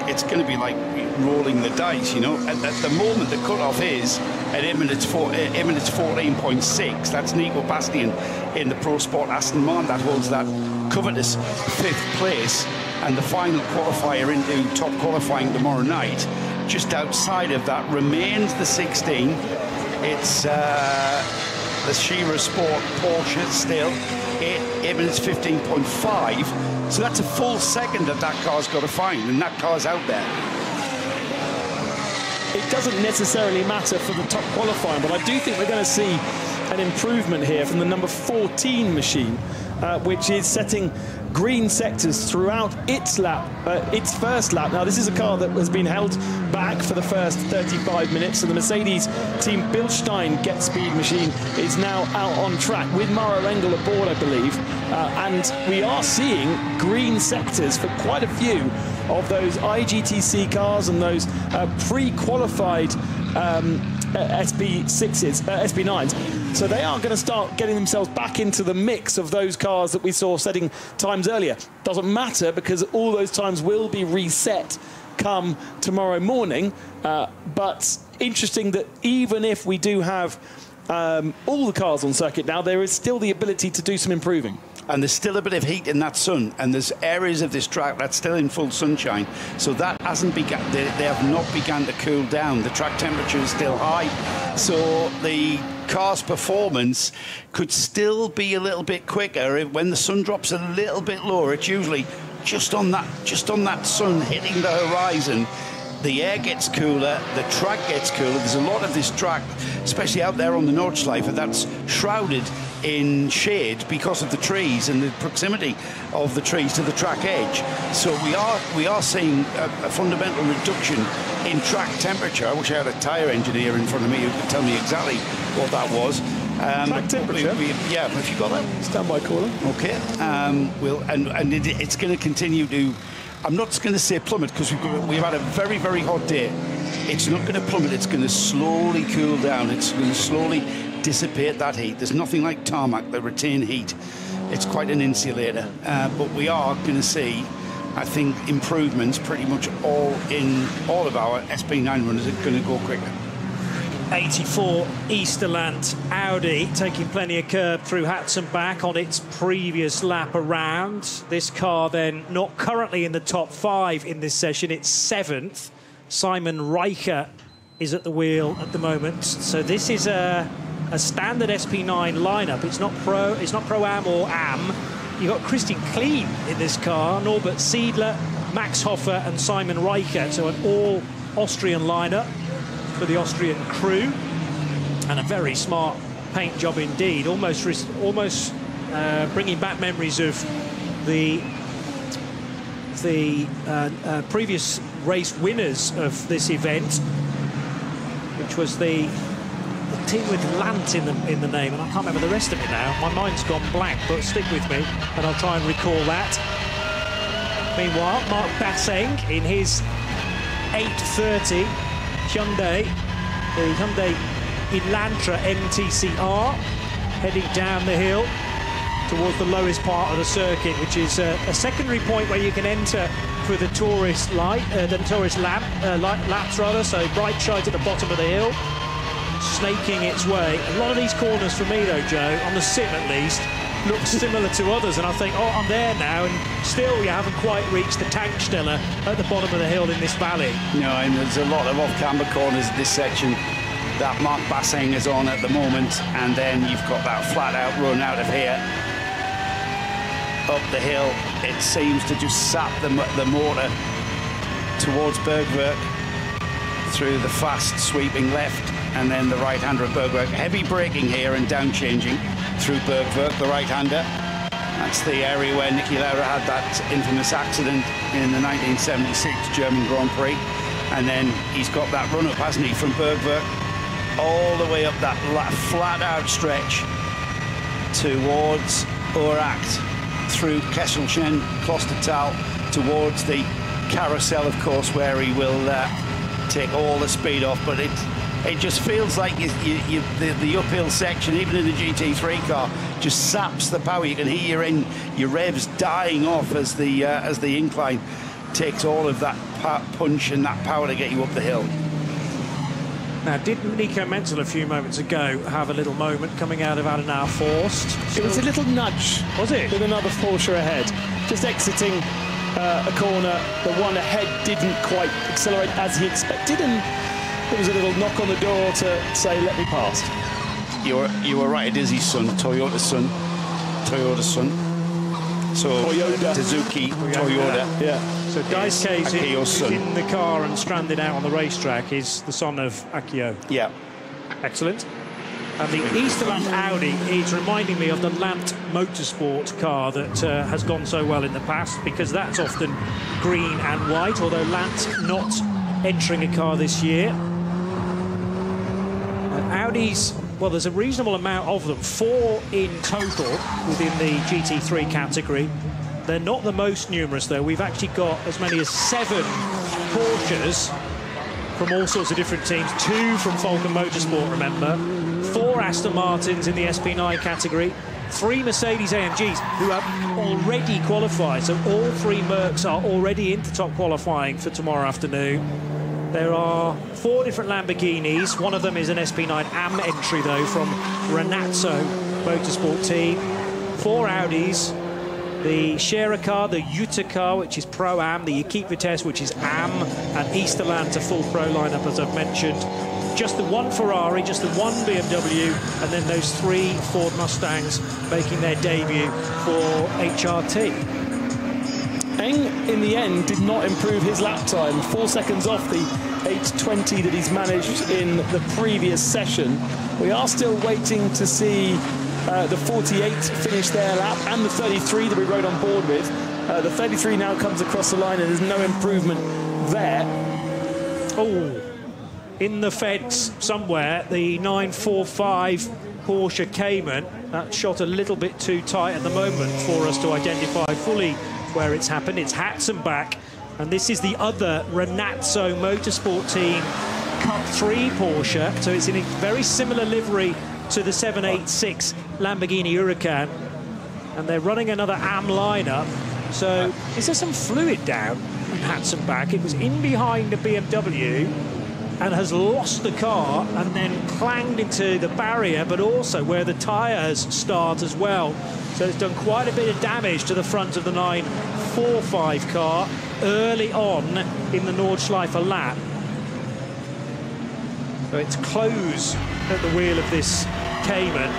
rolling the dice, you know. At the moment, the cutoff is at 8 minutes 14.6. That's Nico Bastian in the Pro Sport Aston Martin that holds that covetous 5th place, and the final qualifier into top qualifying tomorrow night. Just outside of that remains the 16. It's the Shira Sport Porsche still. 8 minutes 15.5, so that's a full second that car's got to find, and that car's out there. It doesn't necessarily matter for the top qualifying, but I do think we're going to see an improvement here from the number 14 machine, which is setting green sectors throughout its lap, its first lap. Now, this is a car that has been held back for the first 35 minutes, so the Mercedes team Bilstein Get Speed machine is now out on track with Maro Engel aboard, I believe, and we are seeing green sectors for quite a few of those IGTC cars and those pre-qualified SB6s, SB9s. So they are going to start getting themselves back into the mix of those cars that we saw setting times earlier. Doesn't matter, because all those times will be reset come tomorrow morning. But interesting that even if we do have all the cars on circuit now, there is still the ability to do some improving. And there's still a bit of heat in that sun, and there's areas of this track that's still in full sunshine, so that hasn't begun. They have not begun to cool down. The track temperature is still high, so the car's performance could still be a little bit quicker when the sun drops a little bit lower. It's usually just on that sun hitting the horizon. The air gets cooler, the track gets cooler. There's a lot of this track, especially out there on the Nordschleife, that's shrouded in shade because of the trees and the proximity of the trees to the track edge. So we are seeing a fundamental reduction in track temperature. I wish I had a tyre engineer in front of me who could tell me exactly what that was. Track temperature? Yeah, have you got that? Stand by caller. Okay. It's going to continue to, I'm not going to say plummet, because we've had a very, very hot day. It's not going to plummet, it's going to slowly cool down. It's going to slowly dissipate that heat. There's nothing like tarmac that retain heat. It's quite an insulator. But we are going to see, I think, improvements pretty much all of our SB9 runners are going to go quicker. 84 Easterland Audi taking plenty of curb through Hatzenbach on its previous lap around. This car then not currently in the top 5 in this session. It's 7th. Simon Reicher is at the wheel at the moment. So this is a standard SP9 lineup. It's not Pro-Am or Am. You've got Christian Kleen in this car, Norbert Siedler, Max Hoffer and Simon Reicher. So an all-Austrian lineup for the Austrian crew. And a very smart paint job indeed, almost bringing back memories of the previous race winners of this event, which was the team with Lant in the name, and I can't remember the rest of it now. My mind's gone blank, but stick with me and I'll try and recall that. Meanwhile, Mark Basseng in his 830 Hyundai, the Hyundai Elantra MTCR, heading down the hill towards the lowest part of the circuit, which is a secondary point where you can enter for the tourist light, the tourist laps rather. So bright shite at the bottom of the hill, snaking its way. A lot of these corners for me though, Joe, on the sim at least, look similar to others, and I think, oh, I'm there now, and still you haven't quite reached the Tankstelle at the bottom of the hill in this valley. No, and there's a lot of off-camber corners in this section that Mark Basseng is on at the moment, and then you've got that flat-out run out of here up the hill. It seems to just sap the motor towards Bergwerk through the fast sweeping left, and then the right-hander of Bergwerk. Heavy braking here and down changing through Bergwerk, the right-hander. That's the area where Niki Lauda had that infamous accident in the 1976 German Grand Prix. And then he's got that run-up, hasn't he, from Bergwerk all the way up that flat-out stretch towards Uracht, through Kesselchen, Klostertal, towards the carousel, of course, where he will take all the speed off. But it just feels like the uphill section, even in the GT3 car, just saps the power. You can hear your revs dying off as the incline takes all of that punch and that power to get you up the hill. Now, didn't Nico Menzel a few moments ago have a little moment coming out of Adenauer Forst? It was a little nudge. Was it? With another Porsche ahead. Just exiting a corner, the one ahead didn't quite accelerate as he expected, and there was a little knock on the door to say, let me past. You were right, it is his son, Toyota's son. So Toyota. Suzuki, Toyota. Yeah. So Daisuke Akio's is son. in the car and stranded out on the racetrack is the son of Akio. Yeah. Excellent. And the Easterland Audi is reminding me of the Lant Motorsport car that has gone so well in the past, because that's often green and white, although Lant not entering a car this year. Audis, well, there's a reasonable amount of them, 4 in total within the GT3 category. They're not the most numerous, though. We've actually got as many as 7 Porsches from all sorts of different teams, 2 from Falcon Motorsport, remember, 4 Aston Martins in the SP9 category, 3 Mercedes AMGs who have already qualified. So all 3 Mercs are already into top qualifying for tomorrow afternoon. There are 4 different Lamborghinis. One of them is an SP9 AM entry, though, from Renazzo Motorsport team. 4 Audis. The Scherer car, the Jutta car, which is Pro-Am, the Equipe Vitesse, which is AM, and Easterland, a full Pro lineup, as I've mentioned. Just the 1 Ferrari, just the 1 BMW, and then those 3 Ford Mustangs making their debut for HRT. Eng, in the end, did not improve his lap time. 4 seconds off the 8:20 that he's managed in the previous session. We are still waiting to see the 48 finish their lap, and the 33 that we rode on board with. The 33 now comes across the line, and there's no improvement there. Oh, in the fence somewhere, the 945 Porsche Cayman. That shot a little bit too tight at the moment for us to identify fully where it's happened. It's Hatzenbach, and this is the other Renazzo Motorsport team Cup 3 Porsche, so it's in a very similar livery to the 786 Lamborghini Huracan, and they're running another AM lineup. So is there some fluid down in Hatzenbach? It was in behind the BMW and has lost the car and then clanged into the barrier, but also where the tyres start as well. So it's done quite a bit of damage to the front of the 945 car early on in the Nordschleife lap. So it's close at the wheel of this Cayman,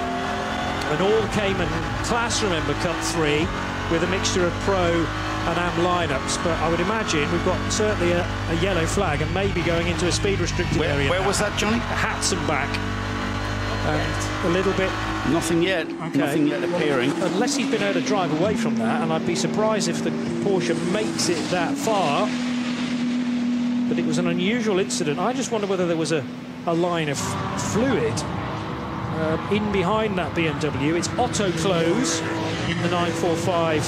an all-Cayman class, remember, Cup 3, with a mixture of Pro and AM lineups. But I would imagine we've got certainly a yellow flag and maybe going into a speed restricted area. Where was that, Johnny? Hatzenbach. And a little bit... Nothing yet. Okay. Nothing yet appearing. Unless he's been able to drive away from that, and I'd be surprised if the Porsche makes it that far. But it was an unusual incident. I just wonder whether there was a line of fluid in behind that BMW. It's auto close in the 945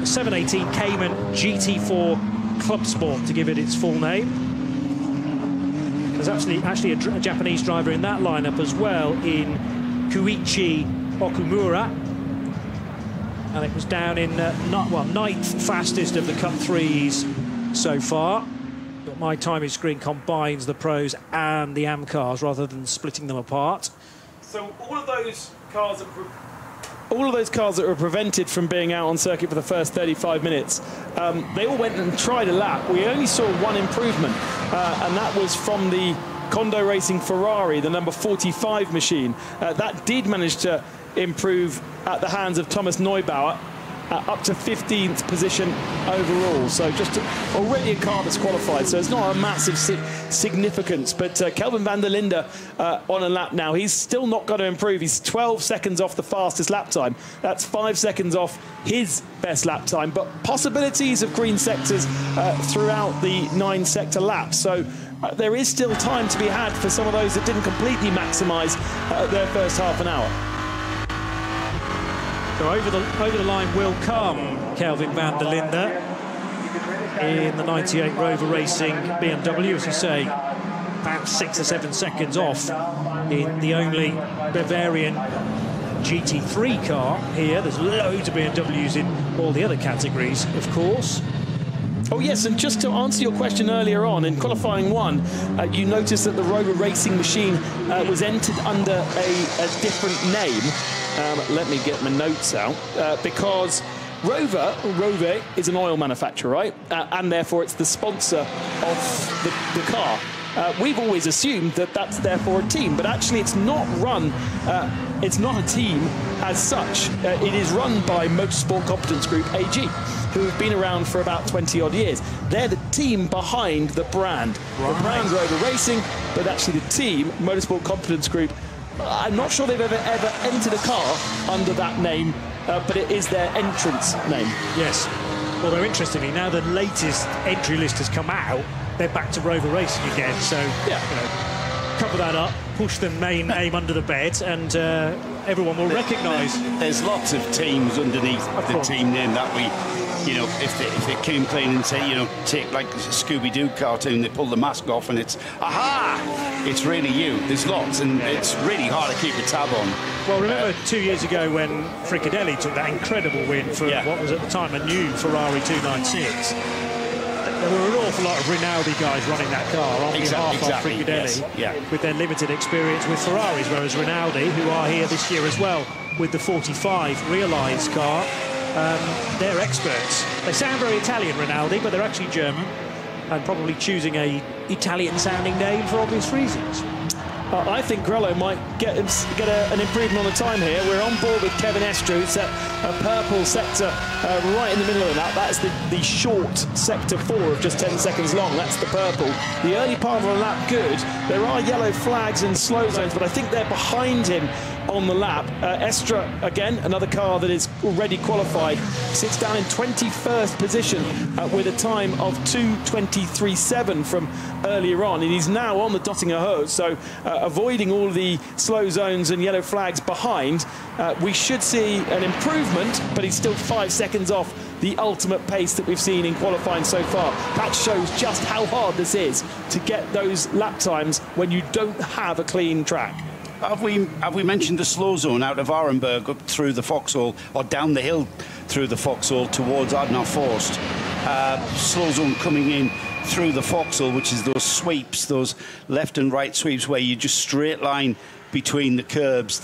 718 Cayman GT4 Club Sport, to give it its full name. There's actually a Japanese driver in that lineup as well, in Koichi Okumura, and it was down in ninth fastest of the Cup 3s so far. But my timing screen combines the pros and the AM cars rather than splitting them apart. So all of those cars that were prevented from being out on circuit for the first 35 minutes, they all went and tried a lap. We only saw one improvement, and that was from the Kondo Racing Ferrari, the number 45 machine. That did manage to improve at the hands of Thomas Neubauer, up to 15th position overall. So just already a car that's qualified, so it's not a massive significance. But Kelvin van der Linde on a lap now. He's still not got to improve. He's 12 seconds off the fastest lap time. That's 5 seconds off his best lap time. But possibilities of green sectors throughout the 9-sector laps. So there is still time to be had for some of those that didn't completely maximise their first half an hour. So over the line will come Kelvin van der Linde in the 98 Rover Racing BMW, as you say, about 6 or 7 seconds off in the only Bavarian GT3 car here. There's loads of BMWs in all the other categories, of course. Oh yes, and just to answer your question earlier on, in qualifying 1, you noticed that the Rover Racing machine was entered under a different name. Let me get my notes out, because Rover is an oil manufacturer, right? And therefore it's the sponsor of the car. We've always assumed that that's therefore a team, but actually it's not run, it's not a team as such. It is run by Motorsport Competence Group AG, who have been around for about 20-odd years. They're the team behind the brand. Right. The brand Rover Racing, but actually the team, Motorsport Competence Group, I'm not sure they've ever entered a car under that name, but it is their entrance name. Yes. Although, interestingly, now the latest entry list has come out, they're back to Rover Racing again. So, yeah, you know, cover that up, push the main name under the bed, and everyone will recognise. There's lots of teams underneath the team name that we, you know, if they came clean and say, you know, take like a Scooby-Doo cartoon, they pull the mask off and it's, aha, it's really you. There's lots, and it's really hard to keep a tab on. Well, remember 2 years ago when Fricadelli took that incredible win for what was at the time a new Ferrari 296. There were an awful lot of Rinaldi guys running that car on behalf of Fricadelli, with their limited experience with Ferraris, whereas Rinaldi, who are here this year as well with the 45 Realised car, they're experts. They sound very Italian, Rinaldi, but they're actually German, and probably choosing a Italian-sounding name for obvious reasons. I think Grello might get an improvement on the time here. We're on board with Kevin Estre. It's a purple sector right in the middle of that. That's the short sector 4 of just 10 seconds long. That's the purple. The early part of the lap, good. There are yellow flags and slow zones, but I think they're behind him on the lap. Estre, again, another car that is already qualified, sits down in 21st position with a time of 2:23.7 from earlier on, and he's now on the Dottinger Hose, so avoiding all the slow zones and yellow flags behind. We should see an improvement, but he's still 5 seconds off the ultimate pace that we've seen in qualifying so far. That shows just how hard this is to get those lap times when you don't have a clean track. Have we mentioned the slow zone out of Arenberg up through the Foxhole, or down the hill through the Foxhole towards Adnar Forst? Slow zone coming in through the Foxhole, which is those sweeps, those left and right sweeps where you just straight line between the curbs.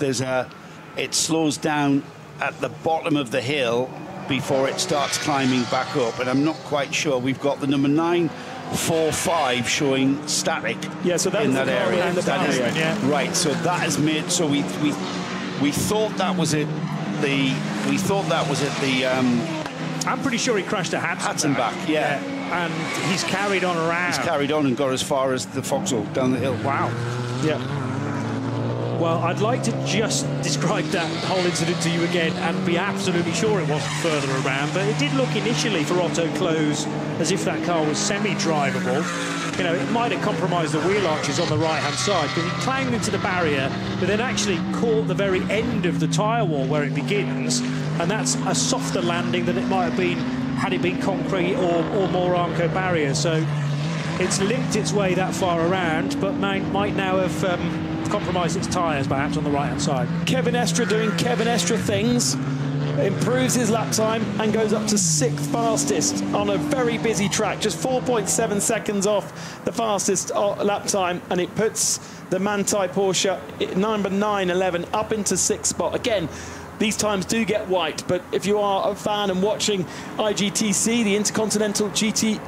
It slows down at the bottom of the hill before it starts climbing back up, and I'm not quite sure. We've got the number 945 showing static in that area. Right, so that has made, so we thought that was it. I'm pretty sure he crashed at Hatzenbach. And he's carried on around. He's carried on and got as far as the Foxhole down the hill. Wow. Yeah. Well, I'd like to just describe that whole incident to you again and be absolutely sure it wasn't further around, but it did look initially for Otto Close as if that car was semi-drivable. You know, it might have compromised the wheel arches on the right-hand side because he clanged into the barrier, but then actually caught the very end of the tyre wall where it begins, and that's a softer landing than it might have been had it been concrete or more Armco barrier. So it's limped its way that far around, but might now have compromised its tyres perhaps on the right-hand side. Kevin Estre doing Kevin Estre things, improves his lap time and goes up to 6th fastest on a very busy track, just 4.7 seconds off the fastest lap time, and it puts the Manthey Porsche number 911 up into 6th spot. Again, these times do get wiped, but if you are a fan and watching IGTC, the Intercontinental GT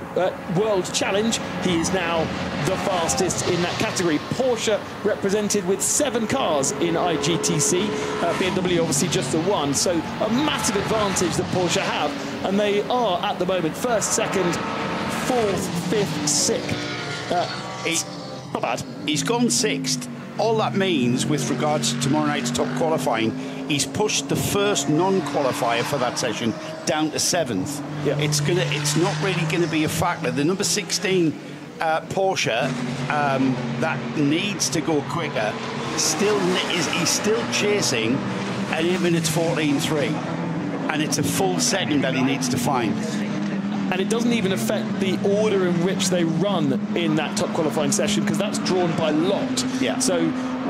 World Challenge, he is now the fastest in that category. Porsche represented with 7 cars in IGTC, BMW obviously just the 1, so a massive advantage that Porsche have, and they are at the moment 1st, 2nd, 4th, 5th, 6th. Not bad. He's gone 6th. All that means with regards to tomorrow night's top qualifying, he's pushed the first non-qualifier for that session down to 7th. Yeah. It's not really going to be a factor. The number 16 Porsche that needs to go quicker he's still chasing at 8 minutes 14.3, and it's a full second that he needs to find. And it doesn't even affect the order in which they run in that top qualifying session, because that's drawn by lot. Yeah. So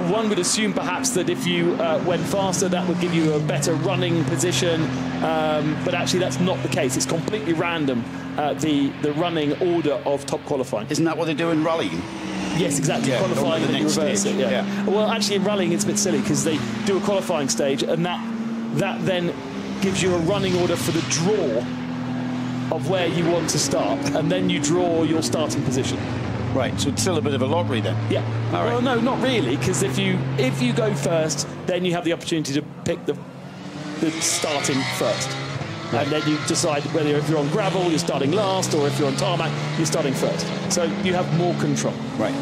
one would assume perhaps that if you went faster, that would give you a better running position, but actually that's not the case. It's completely random, the running order of top qualifying. Isn't that what they do in rallying? Yes, exactly. Yeah, qualifying and then you reverse stage. it. Yeah. Yeah. Well, actually, in rallying, it's a bit silly because they do a qualifying stage, and that then gives you a running order for the draw of where you want to start, and then you draw your starting position. Right, so it's still a bit of a lottery then. Yeah. All right. Well, no, not really, because if you go first, then you have the opportunity to pick the starting first. Right. And then you decide whether if you're on gravel, you're starting last, or if you're on tarmac, you're starting first. So you have more control. Right.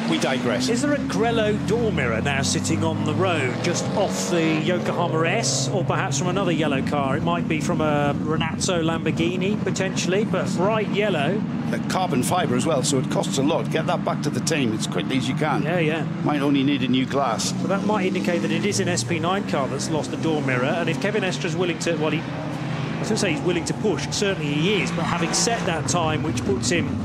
We digress. Is there a Grello door mirror now sitting on the road just off the Yokohama S, or perhaps from another yellow car? It might be from a Renazzo Lamborghini potentially, but bright yellow. Carbon fibre as well, so it costs a lot. Get that back to the team as quickly as you can. Yeah, yeah. Might only need a new glass. So that might indicate that it is an SP9 car that's lost the door mirror, and if Kevin Estre's willing to, well, I was going to say he's willing to push, certainly he is, but having set that time, which puts him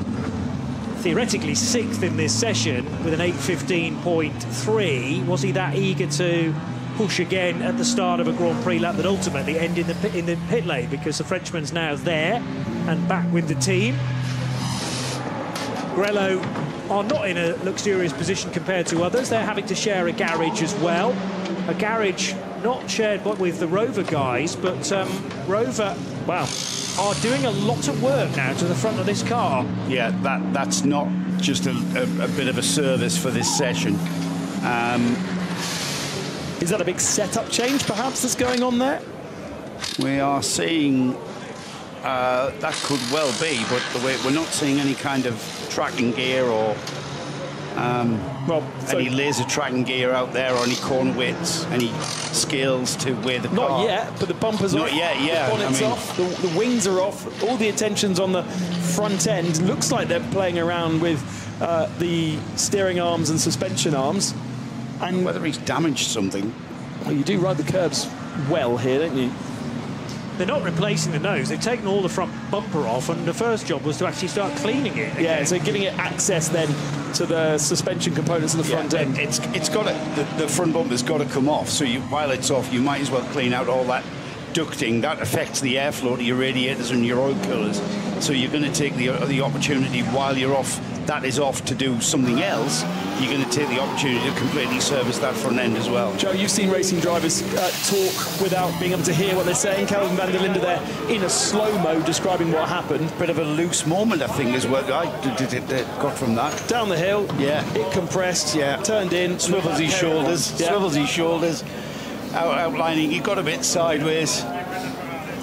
theoretically 6th in this session with an 8:15.3, was he that eager to push again at the start of a Grand Prix lap that ultimately ended in the pit lane, because the Frenchman's now there and back with the team? Grello are not in a luxurious position compared to others. They're having to share a garage as well. A garage not shared with the Rover guys, but Rover, wow, are doing a lot of work now to the front of this car. Yeah, that's not just a bit of a service for this session. Is that a big setup change, perhaps, that's going on there? We are seeing that could well be, but we're not seeing any kind of tracking gear or any laser tracking gear out there, or any corner widths, any scales to where the car... Not yet, but the bumper's off. Not yet, yeah. The bonnet's off, the wings are off, all the attention's on the front end. Looks like they're playing around with the steering arms and suspension arms. And whether he's damaged something. Well, you do ride the curbs well here, don't you? They're not replacing the nose. They've taken all the front bumper off, and the first job was to actually start cleaning it again. Yeah, so giving it access then to the suspension components on the front end. It's got to, the front bumper's got to come off. So while it's off, you might as well clean out all that ducting. That affects the airflow to your radiators and your oil coolers. So you're going to take the opportunity while you're off, that is off, to do something else. You're going to take the opportunity to completely service that front end as well. Joe, you've seen racing drivers talk without being able to hear what they're saying. Kelvin van der Linde there in a slow-mo describing what happened. Bit of a loose moment, I think, is what I got from that. Down the hill, yeah, it compressed, turned in, swivels his shoulders, swivels his shoulders, outlining. He got a bit sideways.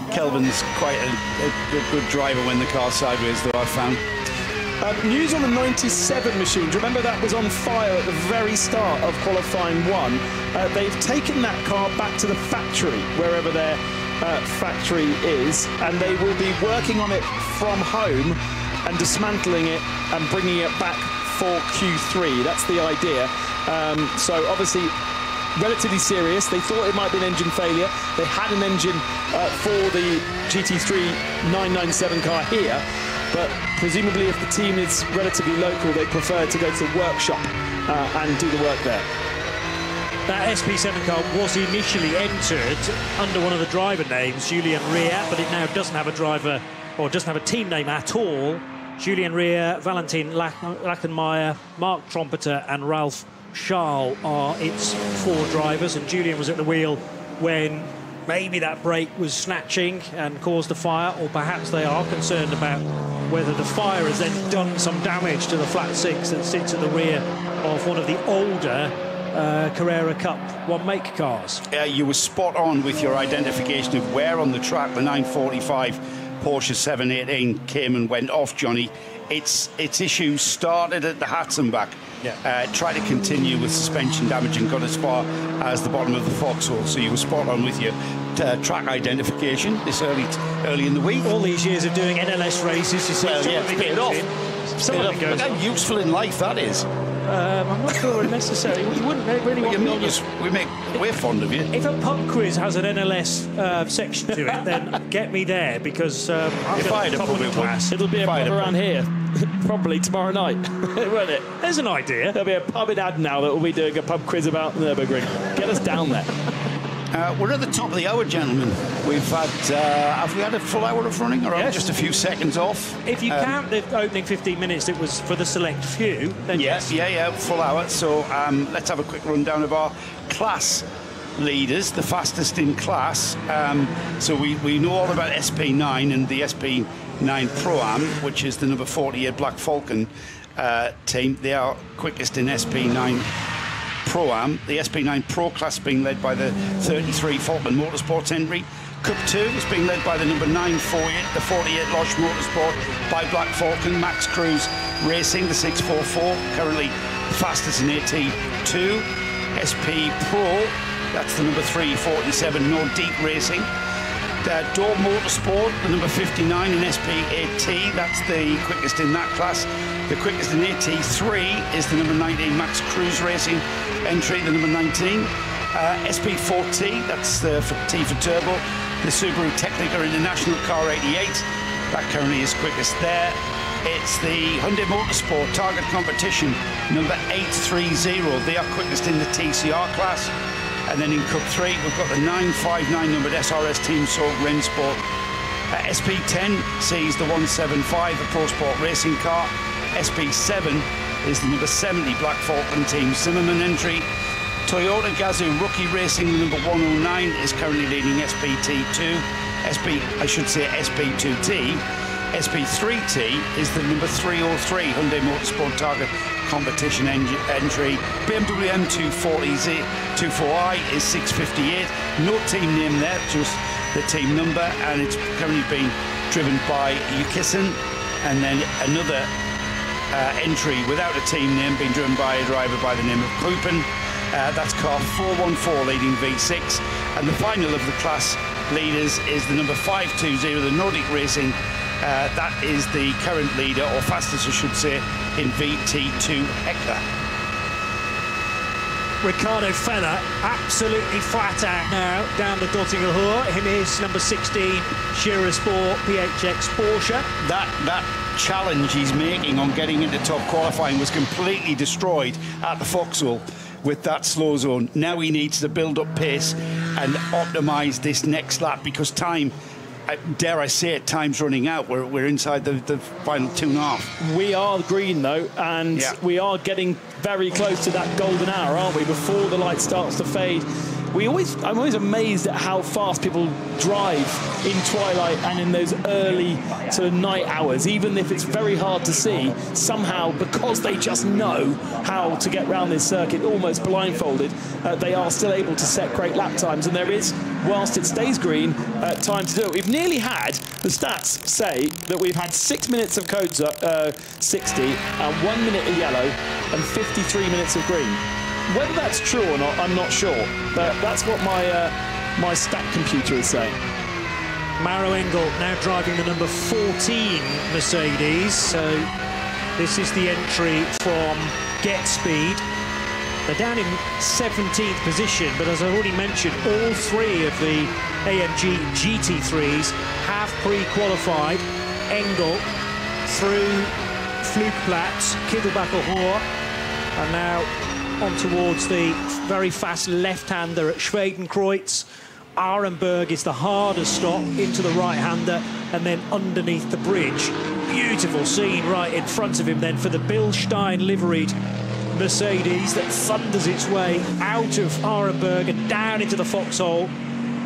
Kelvin's quite a good driver when the car's sideways, though, I found. News on the 97 machine. Do you remember that was on fire at the very start of qualifying 1? They've taken that car back to the factory, wherever their factory is, and they will be working on it from home and dismantling it and bringing it back for Q3. That's the idea. So obviously relatively serious. They thought it might be an engine failure. They had an engine for the GT3 997 car here, but presumably if the team is relatively local, they prefer to go to the workshop and do the work there. That SP7 car was initially entered under one of the driver names, Julian Rea, but it now doesn't have a driver, or doesn't have a team name at all. Julian Rea, Valentin Lachenmeyer, Mark Trompeter and Ralph Schall are its 4 drivers, and Julian was at the wheel when maybe that brake was snatching and caused a fire, or perhaps they are concerned about whether the fire has then done some damage to the flat 6 that sits at the rear of one of the older Carrera Cup 1 make cars. You were spot on with your identification of where on the track the 945 Porsche 718 came and went off, Johnny. Its issues started at the Hatzenbach. Yeah. Tried to continue with suspension damage and got as far as the bottom of the foxhole. So you were spot on with your track identification this early in the week. All these years of doing NLS races, you see, paid off. Look how useful in life that is. I'm not sure necessarily. You wouldn't really want me on we're fond of you. If a pub quiz has an NLS section to it, then get me there, because I'm going to top of the class. It'll be a pub around here, probably tomorrow night, won't it? There's an idea. There'll be a pub in Adenau that will be doing a pub quiz about Nürburgring. Get us down there. We're at the top of the hour, gentlemen. We've had, have we had a full hour of running, or are we just a few seconds off? If you count the opening 15 minutes, it was for the select few. Then yes. Yeah, full hour. So let's have a quick rundown of our class leaders, the fastest in class. So we know all about SP9 and the SP9 Pro-Am, which is the number 48 Black Falcon team. They are quickest in SP9 Pro-Am. The SP9 Pro class being led by the 33 Falcon Motorsports entry. Cup 2 is being led by the number 9 48, the 48 Losch Motorsport by Black Falcon. Max Cruz Racing, the 644, currently fastest in AT2. SP Pro, that's the number 347 Nordique Racing. Door Motorsport, the number 59 in SP8T, that's the quickest in that class. The quickest in AT3 is the number 19 Max Cruz Racing entry, the number 19. SP4T, that's the T for Turbo. The Subaru Technica International Car 88, that currently is quickest there. It's the Hyundai Motorsport Target Competition, number 830. They are quickest in the TCR class. And then in Cup 3, we've got the 959 numbered SRS Team Sorg Rennsport. SP10 sees the 175, the Pro Sport racing car. SP7 is the number 70 Black Falcon Team Zimmerman entry. Toyota Gazoo Rookie Racing, the number 109, is currently leading SP2T. SP3T is the number 303 Hyundai Motorsport Target Competition entry. BMW M240i is 658. No team name there, just the team number, and it's currently being driven by Yukisen. And then another entry without a team name being driven by a driver by the name of Kruppen. That's car 414 leading V6. And the final of the class leaders is the number 520, the Nordic Racing. That is the current leader, or fastest I should say, in VT2 Hector. Ricardo Feller absolutely flat out now down the Dottinger Hoor in his number 16 Scherer Sport PHX Porsche. That challenge he's making on getting into top qualifying was completely destroyed at the Foxhole with that slow zone. Now he needs to build up pace and optimise this next lap, because time, dare I say it, time's running out. We're inside the final 2.5. We are green though, and we are getting very close to that golden hour, aren't we? Before the light starts to fade. I'm always amazed at how fast people drive in twilight and in those early sort of night hours, even if it's very hard to see. Somehow, because they just know how to get around this circuit, almost blindfolded, they are still able to set great lap times. And there is whilst it stays green, time to do it. We've nearly had, the stats say that we've had 6 minutes of codes 60, 1 minute of yellow, and 53 minutes of green. Whether that's true or not, I'm not sure, but that's what my stat computer is saying. Maro Engel now driving the number 14 Mercedes. So this is the entry from Get Speed. They're down in 17th position, but as I've already mentioned, all three of the AMG GT3s have pre-qualified. Engel through Flugplatz, Kittelbacher Hohe, and now on towards the very fast left-hander at Schwedenkreuz. Arenberg is the hardest stop into the right-hander, and then underneath the bridge. Beautiful scene right in front of him then for the Bilstein liveried Mercedes that thunders its way out of Arenberg and down into the foxhole.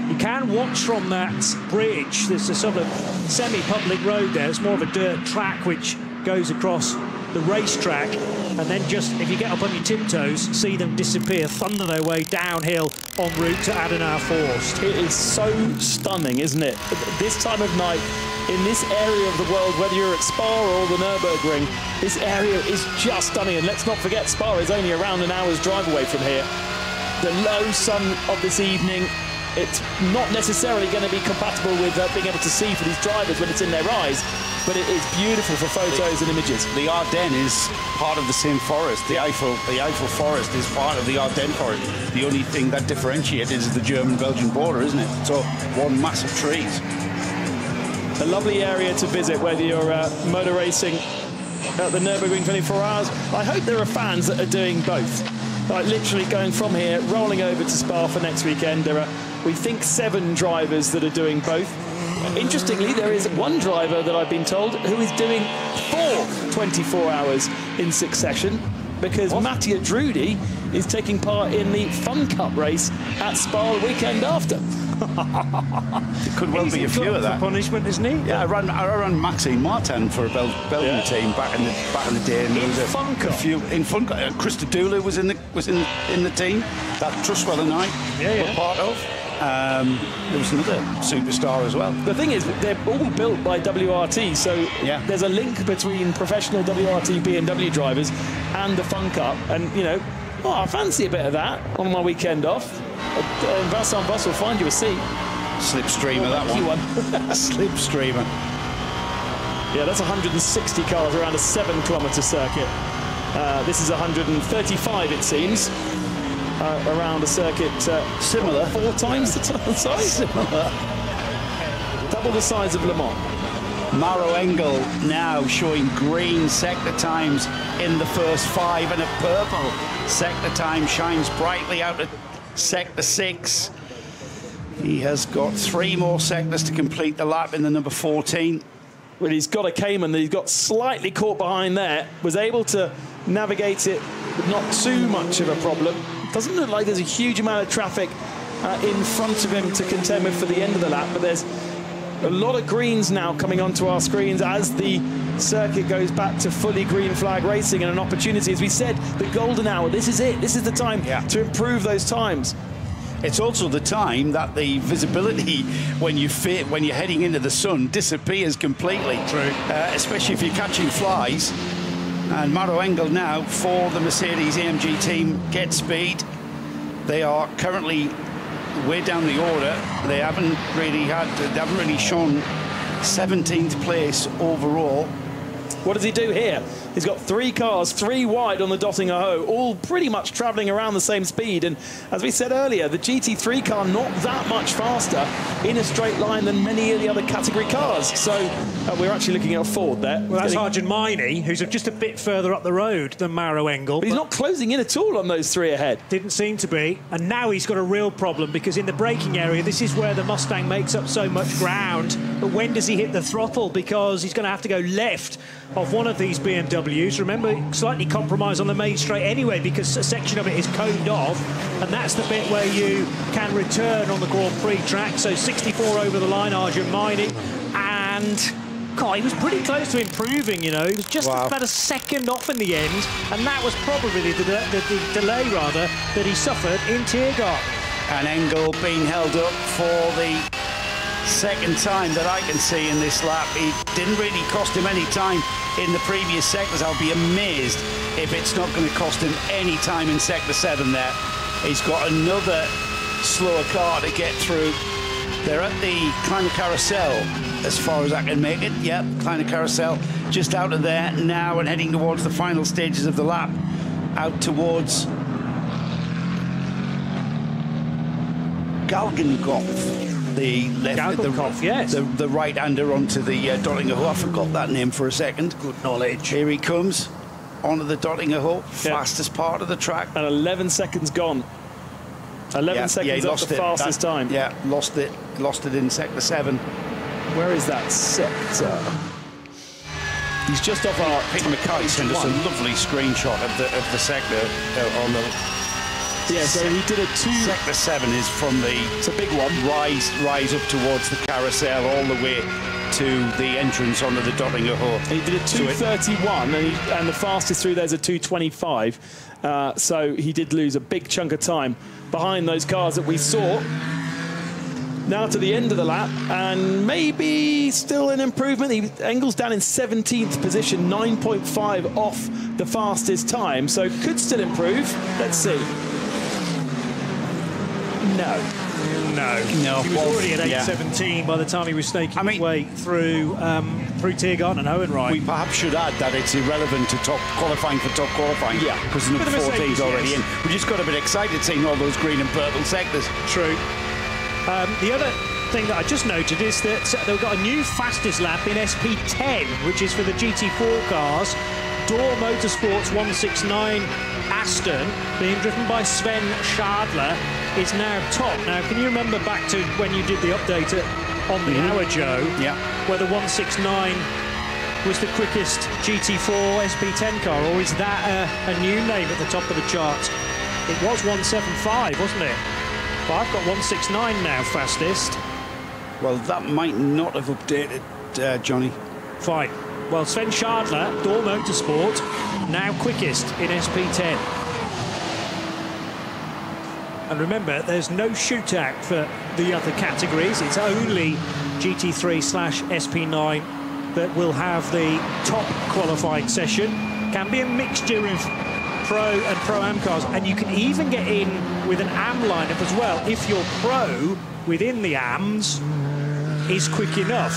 You can watch from that bridge. There's a sort of semi-public road there. It's more of a dirt track which goes across the racetrack, and then just, if you get up on your tiptoes, see them disappear, thunder their way downhill en route to Adenauer Forst. It is so stunning, isn't it? This time of night, in this area of the world, whether you're at Spa or the Nürburgring, this area is just stunning. And let's not forget, Spa is only around an hour's drive away from here. The low sun of this evening, it's not necessarily going to be compatible with being able to see for these drivers when it's in their eyes, but it is beautiful for photos and images. The Ardennes is part of the same forest. The Eiffel forest is part of the Ardennes forest. The only thing that differentiates is the German-Belgian border, isn't it? So one mass of trees. A lovely area to visit, whether you're motor racing at the Nürburgring 24 hours. I hope there are fans that are doing both. Like literally going from here, rolling over to Spa for next weekend. There are, we think, 7 drivers that are doing both. Interestingly, there is one driver that I've been told who is doing 4 24 hours in succession, because Mattia Drudi is taking part in the Fun Cup race at Spa the weekend after. There could well be a few of that. Punishment, isn't he? Yeah, I ran Maxime Martin for a Belgian team back in the day. And in Fun Cup. In Fun Cup. Christa Dula was in the team that Trustwell and I were part of. There was another superstar as well. The thing is, they're all built by WRT, so there's a link between professional WRT BMW drivers and the Fun Cup. And, you know, I fancy a bit of that on my weekend off. Vincent Voss will find you a seat. Slipstreamer, that one. Slipstreamer. Yeah, that's 160 cars around a 7-kilometre circuit. This is 135, it seems. Around a circuit similar, 4 times the size, similar, double the size of Le Mans. Maro Engel now showing green sector times in the first 5, and a purple sector time shines brightly out at sector 6. He has got 3 more sectors to complete the lap in the number 14. Well, he's got a Cayman that he's got slightly caught behind there, was able to navigate it with not too much of a problem. Doesn't look like there's a huge amount of traffic in front of him to contend with for the end of the lap, but there's a lot of greens now coming onto our screens as the circuit goes back to fully green flag racing, and an opportunity, as we said, the golden hour. This is it. This is the time to improve those times. It's also the time that the visibility when you're heading into the sun disappears completely. True. Especially if you're catching flies. And Maro Engel now for the Mercedes AMG team Get Speed. They are currently way down the order. They haven't really shown 17th place overall. What does he do here? He's got 3 cars, 3 wide on the Dottinger Ho, all pretty much travelling around the same speed. And as we said earlier, the GT3 car not that much faster in a straight line than many of the other category cars. So we're actually looking at a Ford there. Well, that's Arjun Maini, who's just a bit further up the road than Maro Engel. But he's not closing in at all on those 3 ahead. Didn't seem to be. And now he's got a real problem, because in the braking area, this is where the Mustang makes up so much ground. But when does he hit the throttle? Because he's going to have to go left of one of these BMWs. Remember, slightly compromised on the main straight anyway, because a section of it is coned off, and that's the bit where you can return on the Grand Prix track. So 64 over the line, Arjun Maini, and God, he was pretty close to improving, you know. He was just about a second off in the end, and that was probably the delay, rather, that he suffered in Tiergarten. And Engel being held up for the second time that I can see in this lap. It didn't really cost him any time in the previous sectors. I'll be amazed if it's not going to cost him any time in sector 7 there. He's got another slower car to get through. They're at the Kleiner Carousel, as far as I can make it. Yep, Kleiner Carousel, just out of there now and heading towards the final stages of the lap, out towards Galgenkopf, the left, the right-hander onto the Dottinger Hohe. I forgot that name for a second. Good knowledge. Here he comes onto the Dottinger Hohe, fastest part of the track. And 11 seconds gone. 11 seconds up the fastest time. Yeah, lost it in sector 7. Where is that sector? He's just off our... Peter McKay sent us a lovely screenshot of the sector on the... Yeah, so he did a 2... Sector 7 is from the... It's a big one. Rise up towards the carousel all the way to the entrance onto the Dottinger Hohe. And he did a 2:31, and the fastest through there's a 2:25. So he did lose a big chunk of time behind those cars that we saw. Now to the end of the lap, and maybe still an improvement. Engel's down in 17th position, 9.5 off the fastest time, so could still improve. Let's see. No. He was already at 8:17 by the time he was snaking his way through Tiergarten and Hohenreich. We perhaps should add that it's irrelevant to qualifying for top qualifying. Yeah, because the number 14 is already in. We just got a bit excited seeing all those green and purple sectors. True. The other thing that I just noted is that they've got a new fastest lap in SP10, which is for the GT4 cars. Door Motorsports 169 Aston, being driven by Sven Schadler, is now top. Now, can you remember back to when you did the update on the hour, Joe? Yeah. Where the 169 was the quickest GT4 SP10 car, or is that a new name at the top of the chart? It was 175, wasn't it? But I've got 169 now, fastest. Well, that might not have updated, Johnny. Fine. Well, Sven Schadler, Door Motorsport, now quickest in SP10. And remember, there's no shootout for the other categories. It's only GT3/SP9 that will have the top qualifying session. Can be a mixture of Pro and Pro-Am cars, and you can even get in with an AM lineup as well if your Pro within the AMs is quick enough.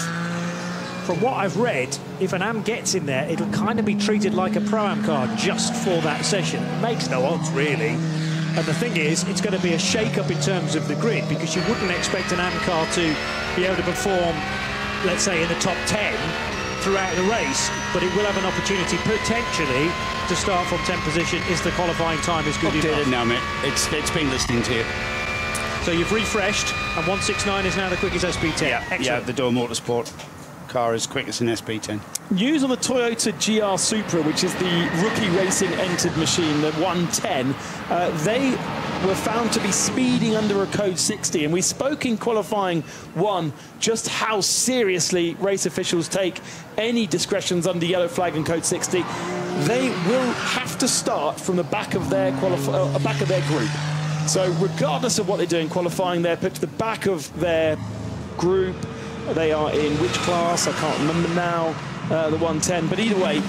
From what I've read, if an AM gets in there, it'll kind of be treated like a Pro-Am car just for that session. It makes no odds, really. And the thing is, it's going to be a shake-up in terms of the grid, because you wouldn't expect an AM car to be able to perform, let's say, in the top 10 throughout the race, but it will have an opportunity potentially to start from 10th position if the qualifying time is good enough. Now, mate. It's been listening to you. So you've refreshed, and 169 is now the quickest SP10. Yeah, excellent. Yeah, the Door Motorsport car is quickest in SP10. News on the Toyota GR Supra, which is the rookie racing entered machine, the 110. They were found to be speeding under a code 60, and we spoke in qualifying 1 just how seriously race officials take any discretions under yellow flag and code 60. They will have to start from the back of their group. So regardless of what they do in qualifying, they're put to the back of their group. They are in which class? I can't remember now, the 110. But either way,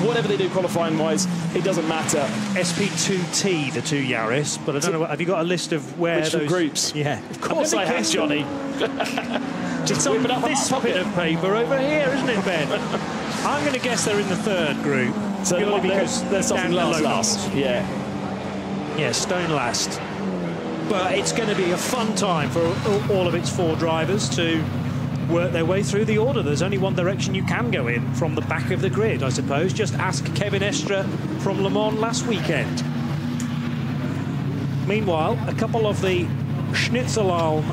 whatever they do qualifying-wise, it doesn't matter. SP2T, the 2 Yaris, but I don't know. Have you got a list of where which those groups? Yeah, of course I have, Johnny. Just whip it up this bit of paper over here, isn't it, Ben? I'm going to guess they're in the 3rd group. So because they're something last. Yeah, stone last. But it's going to be a fun time for all of its 4 drivers to work their way through the order. There's only one direction you can go in, from the back of the grid, I suppose. Just ask Kevin Estre from Le Mans last weekend. Meanwhile, a couple of the Schnitzelalm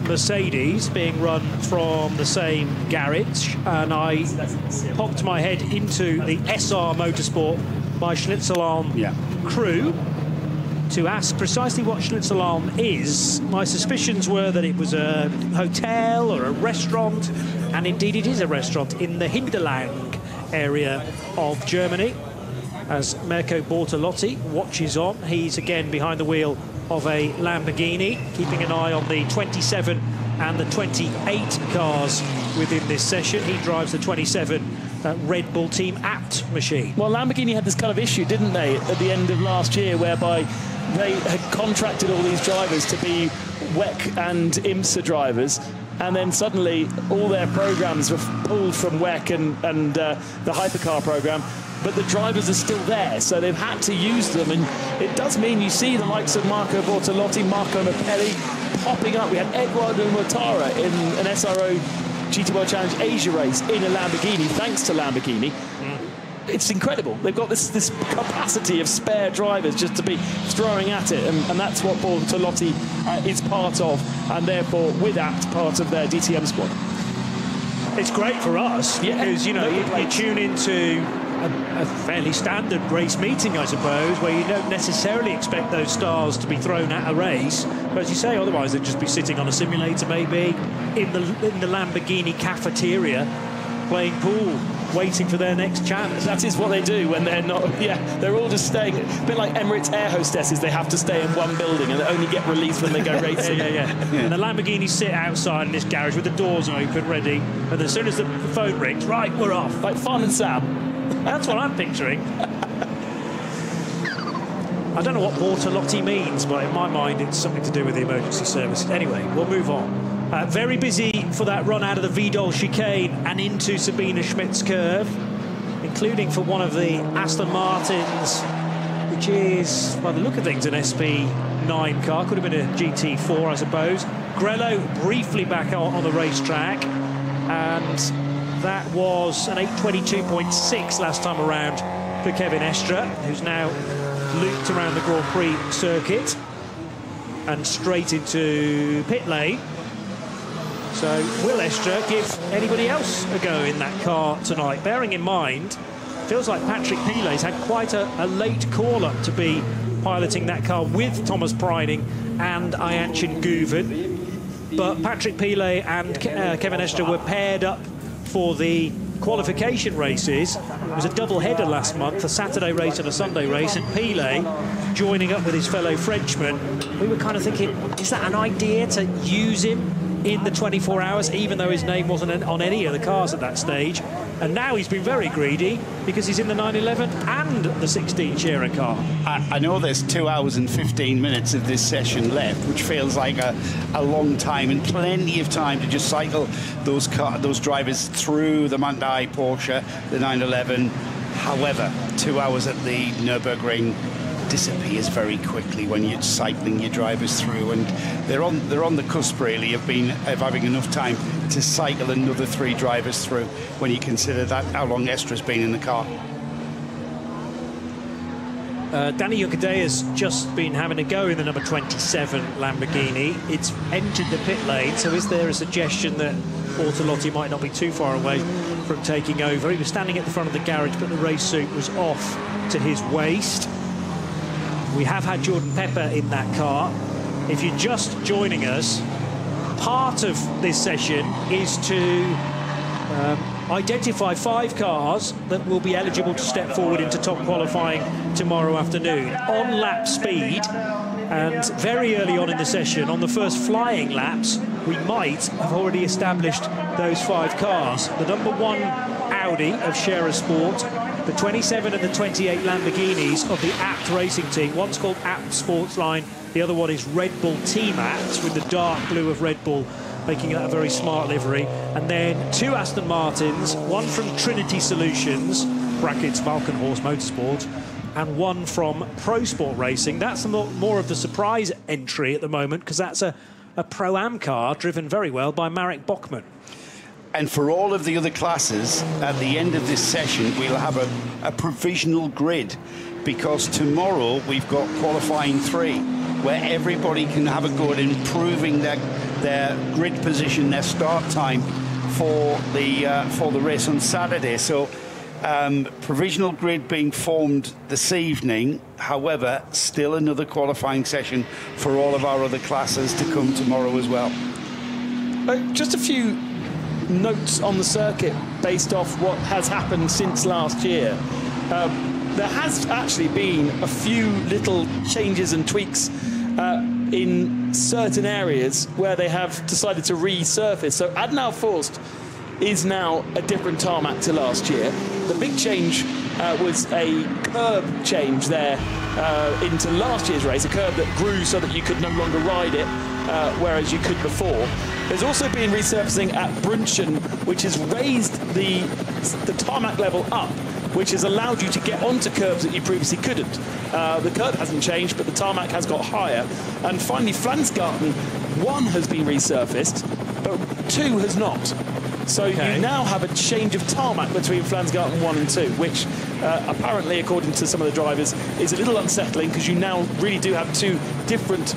Mercedes being run from the same garage, and I popped my head into the SR Motorsport by Schnitzelalm crew to ask precisely what Schnitzelalm is. My suspicions were that it was a hotel or a restaurant, and indeed it is a restaurant in the Hinterland area of Germany. As Mirko Bortolotti watches on, he's again behind the wheel of a Lamborghini, keeping an eye on the 27 and the 28 cars within this session. He drives the 27 Red Bull Team Apt machine. Well, Lamborghini had this kind of issue, didn't they, at the end of last year, whereby they had contracted all these drivers to be WEC and IMSA drivers, and then suddenly all their programs were pulled from WEC and the hypercar program, but the drivers are still there, so they've had to use them, and it does mean you see the likes of Marco Bortolotti, Marco Mapelli popping up. We had Eduardo Mortara in an SRO GT World Challenge Asia race in a Lamborghini, thanks to Lamborghini. It's incredible. They've got this capacity of spare drivers just to be throwing at it, and that's what Bortolotti is part of, and therefore, with APT, part of their DTM squad. It's great for us, because, you know, you tune into a fairly standard race meeting, I suppose, where you don't necessarily expect those stars to be thrown at a race. But as you say, otherwise they'd just be sitting on a simulator, maybe, in the Lamborghini cafeteria, playing pool, waiting for their next chance. That is what they do when they're not, they're all just staying, a bit like Emirates air hostesses, they have to stay in one building and they only get released when they go racing. And the Lamborghinis sit outside in this garage with the doors open, ready, and as soon as the phone rings, right, we're off. Like Fun and Sam. That's what I'm picturing. I don't know what Bortolotti means, but in my mind it's something to do with the emergency services. Anyway, we'll move on. Very busy for that run out of the Vidal chicane and into Sabine Schmidt's curve, including for one of the Aston Martins, which is, by the look of things, an SP9 car. Could have been a GT4, I suppose. Grello briefly back on the racetrack, and that was an 8:22.6 last time around for Kevin Estre, who's now looped around the Grand Prix circuit and straight into pit lane. So will Estre give anybody else a go in that car tonight? Bearing in mind, feels like Patrick Pilet's had quite a late call-up to be piloting that car with Thomas Preining and Ayanchin Guven. But Patrick Pilet and Kevin Estre were paired up for the qualification races. It was a double-header last month, a Saturday race and a Sunday race, and Pilet joining up with his fellow Frenchman. We were kind of thinking, is that an idea to use him in the 24 hours, even though his name wasn't on any of the cars at that stage? And now he's been very greedy because he's in the 911 and the 16 Scherer car. I know there's 2 hours and 15 minutes of this session left, which feels like a long time, and plenty of time to just cycle those drivers through the Hyundai, Porsche, the 911. However, 2 hours at the Nürburgring disappears very quickly when you're cycling your drivers through, and they're on the cusp really of having enough time to cycle another 3 drivers through when you consider that how long Estre's been in the car. Danny Yucadea's just been having a go in the number 27 Lamborghini. It's entered the pit lane, so is there a suggestion that Bortolotti might not be too far away from taking over? He was standing at the front of the garage, but the race suit was off to his waist. We have had Jordan Pepper in that car. If you're just joining us, part of this session is to identify 5 cars that will be eligible to step forward into top qualifying tomorrow afternoon on lap speed. And very early on in the session, on the first flying laps, we might have already established those 5 cars. The number 1 Audi of Scherer Sport, the 27 and the 28 Lamborghinis of the APT racing team. One's called APT Sportsline, the other one is Red Bull Team APT, with the dark blue of Red Bull, making that a very smart livery. And then 2 Aston Martins, one from Trinity Solutions, brackets Valkenhorst Motorsport, and one from Pro Sport Racing. That's more of the surprise entry at the moment, because that's a Pro-Am car driven very well by Marek Bachmann. And for all of the other classes, at the end of this session, we'll have a provisional grid, because tomorrow we've got qualifying 3, where everybody can have a go at improving their grid position, their start time for the race on Saturday. So provisional grid being formed this evening. However, still another qualifying session for all of our other classes to come tomorrow as well. Just a few notes on the circuit based off what has happened since last year. There has actually been a few little changes and tweaks in certain areas where they have decided to resurface. So Adenauer Forst is now a different tarmac to last year. The big change was a curb change there into last year's race, a curb that grew so that you could no longer ride it, whereas you could before. There's also been resurfacing at Brunchen, which has raised the tarmac level up, which has allowed you to get onto curbs that you previously couldn't. The curb hasn't changed, but the tarmac has got higher. And finally, Flansgarten 1 has been resurfaced, but 2 has not. So you now have a change of tarmac between Flansgarten 1 and 2, which apparently, according to some of the drivers, is a little unsettling because you now really do have 2 different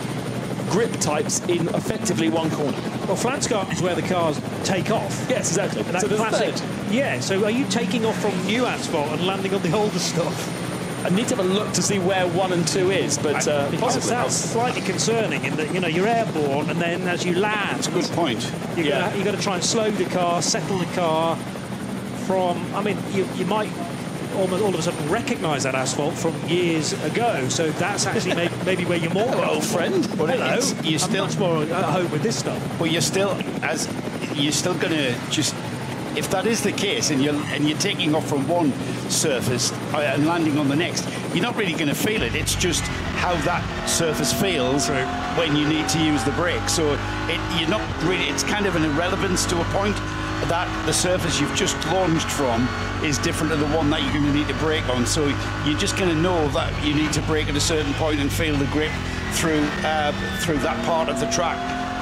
grip types in effectively one corner. Well, Flansgarten is where the cars take off. Yes, exactly. And so classic. Yeah, so are you taking off from new asphalt and landing on the older stuff? I need to have a look to see where 1 and 2 is, but possibly. That's slightly concerning in that, you know, you're airborne and then as you land... That's a good point. You've got to try and slow the car, settle the car from... I mean, you might almost all of a sudden recognise that asphalt from years ago, so that's actually maybe where you're more... Hello, old friend. Well, hello. You're still much more at home with this stuff. Well, you're still going to just... If that is the case, and you're taking off from one surface and landing on the next, you're not really going to feel it. It's just how that surface feels when you need to use the brake. So you're not really. It's kind of an irrelevance to a point that the surface you've just launched from is different to the one that you're going to need to brake on. So you're just going to know that you need to brake at a certain point and feel the grip through that part of the track.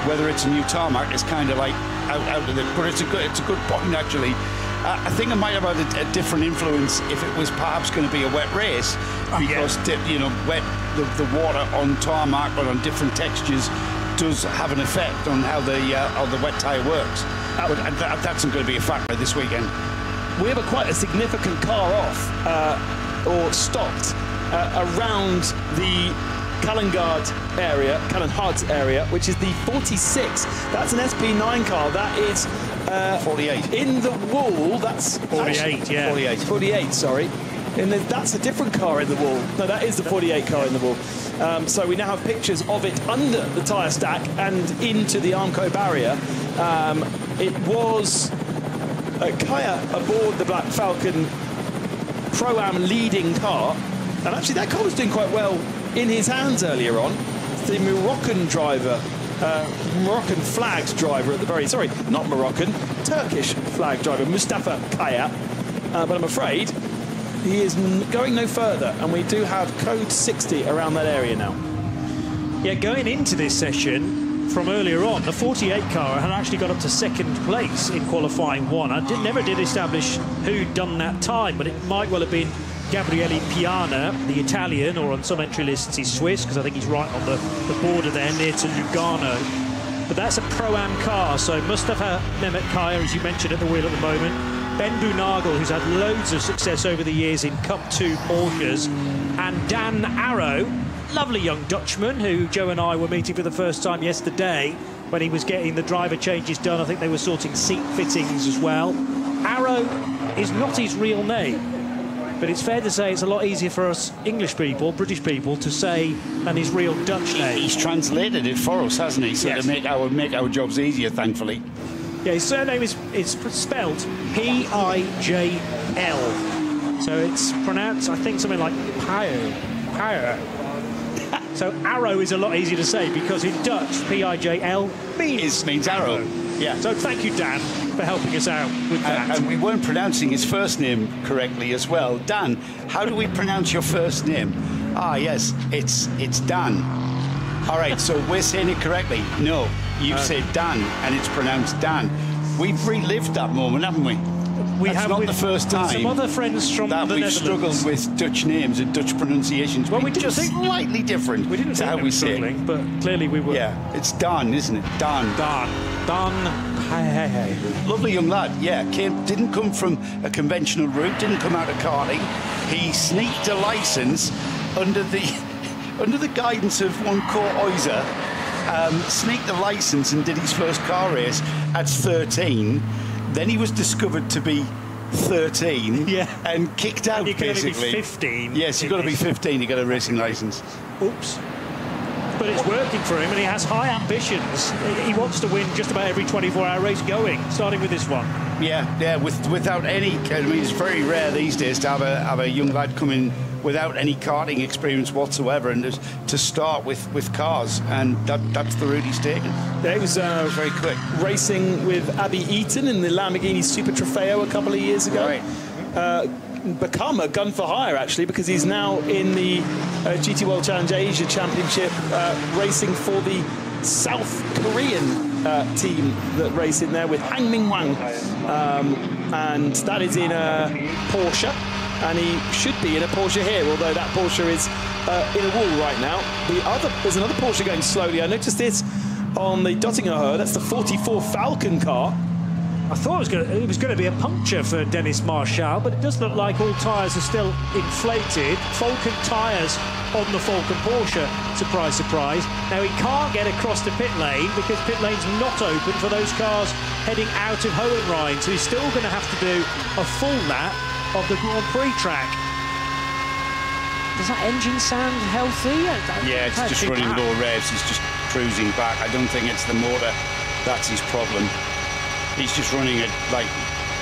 Whether it's a new tarmac is kind of like out of it, but it's a good point actually. I think it might have had a different influence if it was perhaps going to be a wet race, because you know, the water on tarmac or on different textures does have an effect on how the wet tyre works. But that's not going to be a factor this weekend. We have quite a significant car off or stopped around the Kallenhard area, which is the 46. That's an SP9 car. That is 48. In the wall, that's 48, yeah. 48, sorry. And that's a different car in the wall. No, that is the 48 car in the wall. So we now have pictures of it under the tyre stack and into the Armco barrier. It was Kaya aboard the Black Falcon Pro-Am leading car. And actually that car was doing quite well in his hands earlier on. The Moroccan driver, Moroccan flagged driver at the very, sorry, not Moroccan, Turkish flag driver, Mustafa Kaya. But I'm afraid he is going no further, and we do have code 60 around that area now. Yeah, going into this session from earlier on, the 48 car had actually got up to second place in qualifying 1. I never did establish who'd done that time, but it might well have been Gabriele Piana, the Italian, or on some entry lists he's Swiss, because I think he's right on the border there near to Lugano. But that's a Pro-Am car, so Mustafa Mehmet Kaya, as you mentioned, at the wheel at the moment. Ben Boonagel, who's had loads of success over the years in Cup 2 Porsches, and Dan Arrow, lovely young Dutchman, who Joe and I were meeting for the first time yesterday when he was getting the driver changes done. I think they were sorting seat fittings as well. Arrow is not his real name, but it's fair to say it's a lot easier for us English people, British people, to say than his real Dutch name. He's translated it for us, hasn't he? So yes. To make our jobs easier, thankfully. Yeah, his surname is spelled P-I-J-L. So it's pronounced, I think, something like Pio. So Arrow is a lot easier to say because in Dutch, P-I-J-L means arrow. Yeah. So thank you, Dan, for helping us out with that. And we weren't pronouncing his first name correctly as well. Dan, how do we pronounce your first name? Ah, yes, it's Dan. All right, so we're saying it correctly. No, you've said Dan, and it's pronounced Dan. We've relived that moment, haven't we? That's not the first time some other friends from that the we've Netherlands struggled with Dutch names and Dutch pronunciations. Well, we didn't just think slightly different. We didn't to think how we say it. But clearly we were. Yeah, it's Dan, isn't it? Dan. Hey. Lovely young lad. Yeah, didn't come from a conventional route. Didn't come out of karting. He sneaked a license under the guidance of one Cor Oyser. Sneaked a license and did his first car race at 13. Then he was discovered to be 13 and kicked out, and basically. Be 15. Yes, you've got to be 15 to get a racing license. Oops. but it's working for him, and he has high ambitions. He wants to win just about every 24-hour race going, starting with this one. Yeah, without any, I mean, it's very rare these days to have a young lad come in without any karting experience whatsoever, and to start with cars, and that's the route he's taken. Yeah, he was very quick. Racing with Abby Eaton in the Lamborghini Super Trofeo a couple of years ago. Right. Become a gun for hire, actually, because he's now in the GT World Challenge Asia Championship, racing for the South Korean team that race in there with Hang Ming Wang, and that is in a Porsche, and he should be in a Porsche here, although that Porsche is in a wall right now. There's another Porsche going slowly. I noticed this on the Dottinger. That's the 44 Falcon car. I thought it was going to be a puncture for Dennis Marshall, but it does look like all tyres are still inflated. Falcon tyres on the Falcon Porsche, surprise, surprise. Now, he can't get across the pit lane because pit lane's not open for those cars heading out of Hohenrhein, so he's still going to have to do a full lap of the Grand Prix track. Does that engine sound healthy? Yeah, it's just running low revs. He's just cruising back. I don't think it's the motor that's his problem. He's just running it like...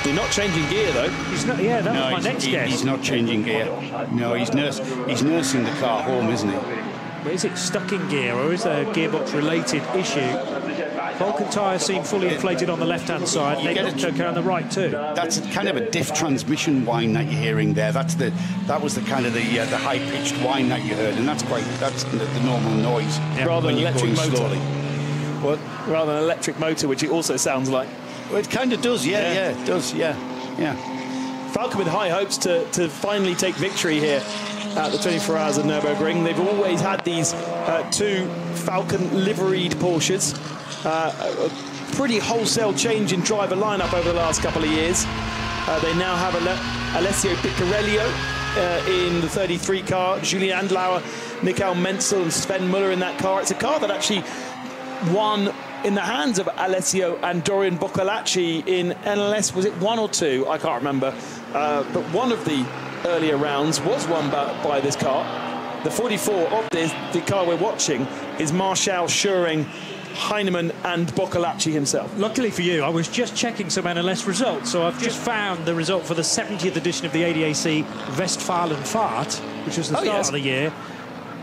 They're not changing gear, though. He's not, yeah, that was my next guess. He's not changing gear. No, he's nursing the car home, isn't he? But is it stuck in gear, or is there a gearbox-related issue? Falcon tyres seem fully inflated on the left-hand side. They got okay on the right too. That's kind of a diff transmission whine that you're hearing there. That was the kind of the high-pitched whine that you heard, and that's the normal noise. Yeah. Rather than electric motor. Slowly. What? Rather than an electric motor, which it also sounds like. Well, it kind of does, yeah, it does, yeah. Falcon with high hopes to finally take victory here at the 24 Hours of Nürburgring. They've always had these two Falcon liveried Porsches. A pretty wholesale change in driver lineup over the last couple of years. They now have Alessio Piccarello in the 33 car, Julian Andlauer, Michael Menzel and Sven Muller in that car. It's a car that actually won in the hands of Alessio and Dorian Boccolacci in NLS, was it 1 or 2? I can't remember. But one of the earlier rounds was won by this car. The 44 of the car we're watching is Marshall, Schuring, Heinemann and Boccolacci himself. Luckily for you, I was just checking some NLS results, so I've just found the result for the 70th edition of the ADAC Westfalenfahrt, which was the start of the year.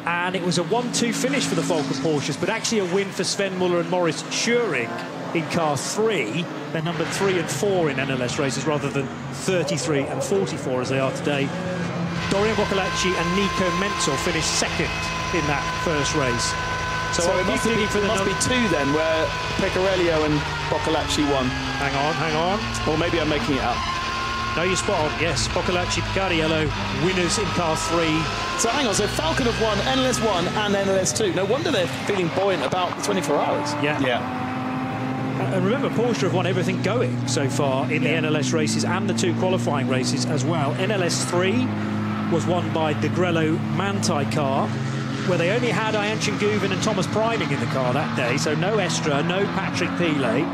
And it was a 1-2 finish for the Falcon Porsches, but actually a win for Sven Muller and Maurice Schuring in car 3. They're numbered 3 and 4 in NLS races rather than 33 and 44 as they are today. Dorian Boccolacci and Nico Menzel finished second in that first race. So it must be 2 then, where Piccarello and Boccolacci won. Hang on. Or maybe I'm making it up. No, you're spot on. Yes, Boccolacci, Piccarello, winners in car 3. So hang on, so Falcon have won NLS 1 and NLS 2. No wonder they're feeling buoyant about the 24 hours. Yeah. And remember, Porsche have won everything going so far in the NLS races and the 2 qualifying races as well. NLS 3 was won by the Grello Manthey car, where they only had Ianchin Guven and Thomas Priming in the car that day, so no Estra, no Patrick Pilet.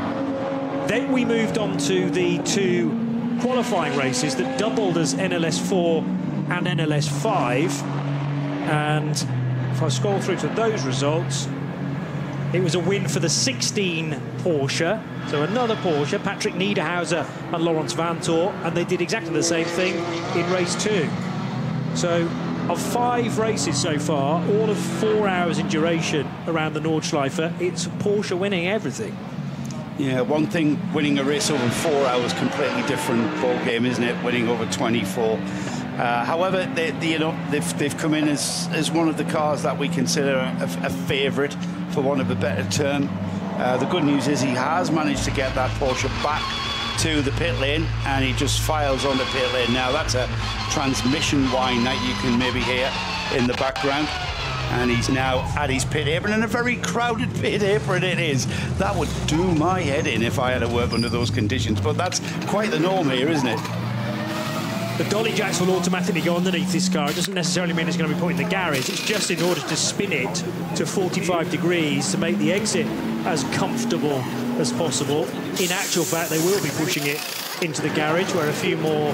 Then we moved on to the 2 qualifying races that doubled as NLS 4 and NLS 5. And if I scroll through to those results, it was a win for the 16 Porsche. So another Porsche, Patrick Niederhauser and Laurens Vanthoor, and they did exactly the same thing in race 2. So of 5 races so far, all of 4 hours in duration around the Nordschleife, it's Porsche winning everything. Yeah, one thing, winning a race over 4 hours, completely different ball game, isn't it? Winning over 24. However, they've come in as one of the cars that we consider a favourite, for want of a better term. The good news is he has managed to get that Porsche back to the pit lane, and he just files on the pit lane now. That's a transmission whine that you can maybe hear in the background. And he's now at his pit apron, and a very crowded pit apron it is. That would do my head in if I had to work under those conditions, but that's quite the norm here, isn't it? The dolly jacks will automatically go underneath this car. It doesn't necessarily mean it's going to be put in the garage. It's just in order to spin it to 45 degrees to make the exit as comfortable as possible. In actual fact, they will be pushing it into the garage where a few more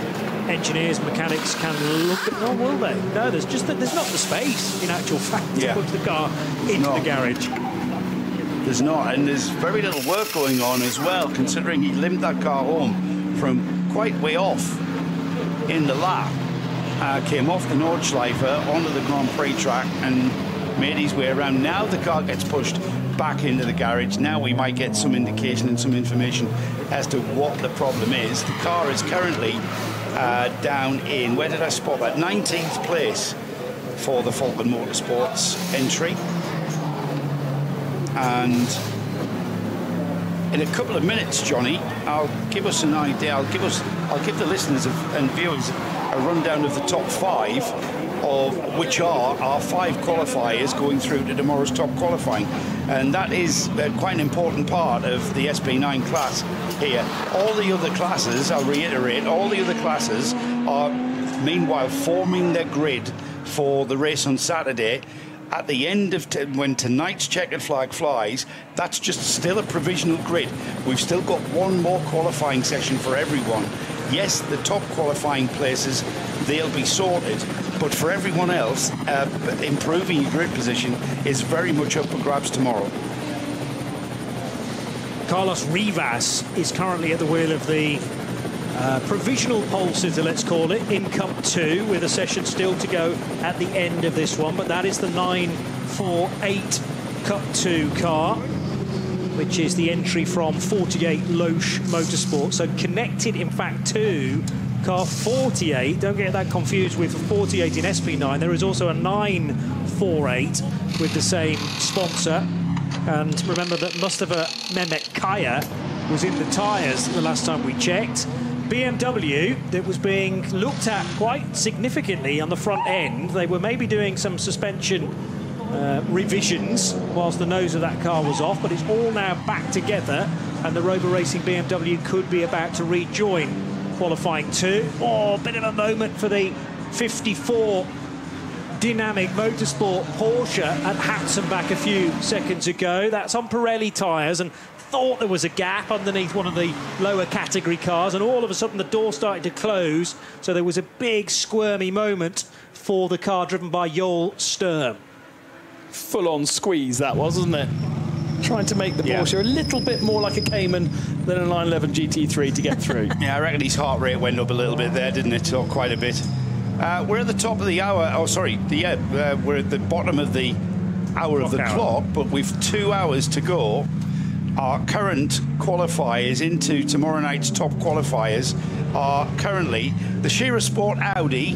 engineers, mechanics can look at. Oh, will they? No, there's not the space in actual fact to put the car into the garage. There's not, and there's very little work going on as well, considering he limped that car home from quite way off in the lap. Came off the Nordschleife onto the Grand Prix track and made his way around. Now the car gets pushed back into the garage. Now we might get some indication and some information as to what the problem is. The car is currently down in, where did I spot that? 19th place for the Falcon Motorsports entry. And in a couple of minutes, Johnny, I'll give us an idea. I'll give the listeners and viewers a rundown of the top 5 of which are our 5 qualifiers going through to tomorrow's top qualifying. And that is quite an important part of the SP9 class here. All the other classes, I'll reiterate, all the other classes are meanwhile forming their grid for the race on Saturday. At the end of when tonight's checkered flag flies, that's just still a provisional grid. We've still got one more qualifying session for everyone. Yes, the top qualifying places, they'll be sorted, but for everyone else, improving your grid position is very much up for grabs tomorrow. Carlos Rivas is currently at the wheel of the provisional pole sitter, let's call it, in Cup 2, with a session still to go at the end of this one. But that is the 948 Cup 2 car, which is the entry from 48 Loesch Motorsport. So connected, in fact, to car 48. Don't get that confused with 48 in SP9. There is also a 948 with the same sponsor. And remember that Mustafa Mehmet Kaya was in the tyres the last time we checked. BMW, that was being looked at quite significantly on the front end. They were maybe doing some suspension revisions whilst the nose of that car was off, but it's all now back together, and the Rover Racing BMW could be about to rejoin qualifying 2. Oh, bit of a moment for the 54 Dynamic Motorsport Porsche at Hatzenbach a few seconds ago. That's on Pirelli tyres, and thought there was a gap underneath one of the lower category cars, and all of a sudden the door started to close, so there was a big squirmy moment for the car driven by Joel Sturm. Full-on squeeze that was, wasn't it? Trying to make the Porsche a little bit more like a Cayman than a 911 GT3 to get through. Yeah, I reckon his heart rate went up a little bit there, didn't it? Or quite a bit. We're at the top of the hour. Oh, sorry. We're at the bottom of the hour of the clock, but we've 2 hours to go. Our current qualifiers into tomorrow night's top qualifiers are currently the Shearer Sport Audi.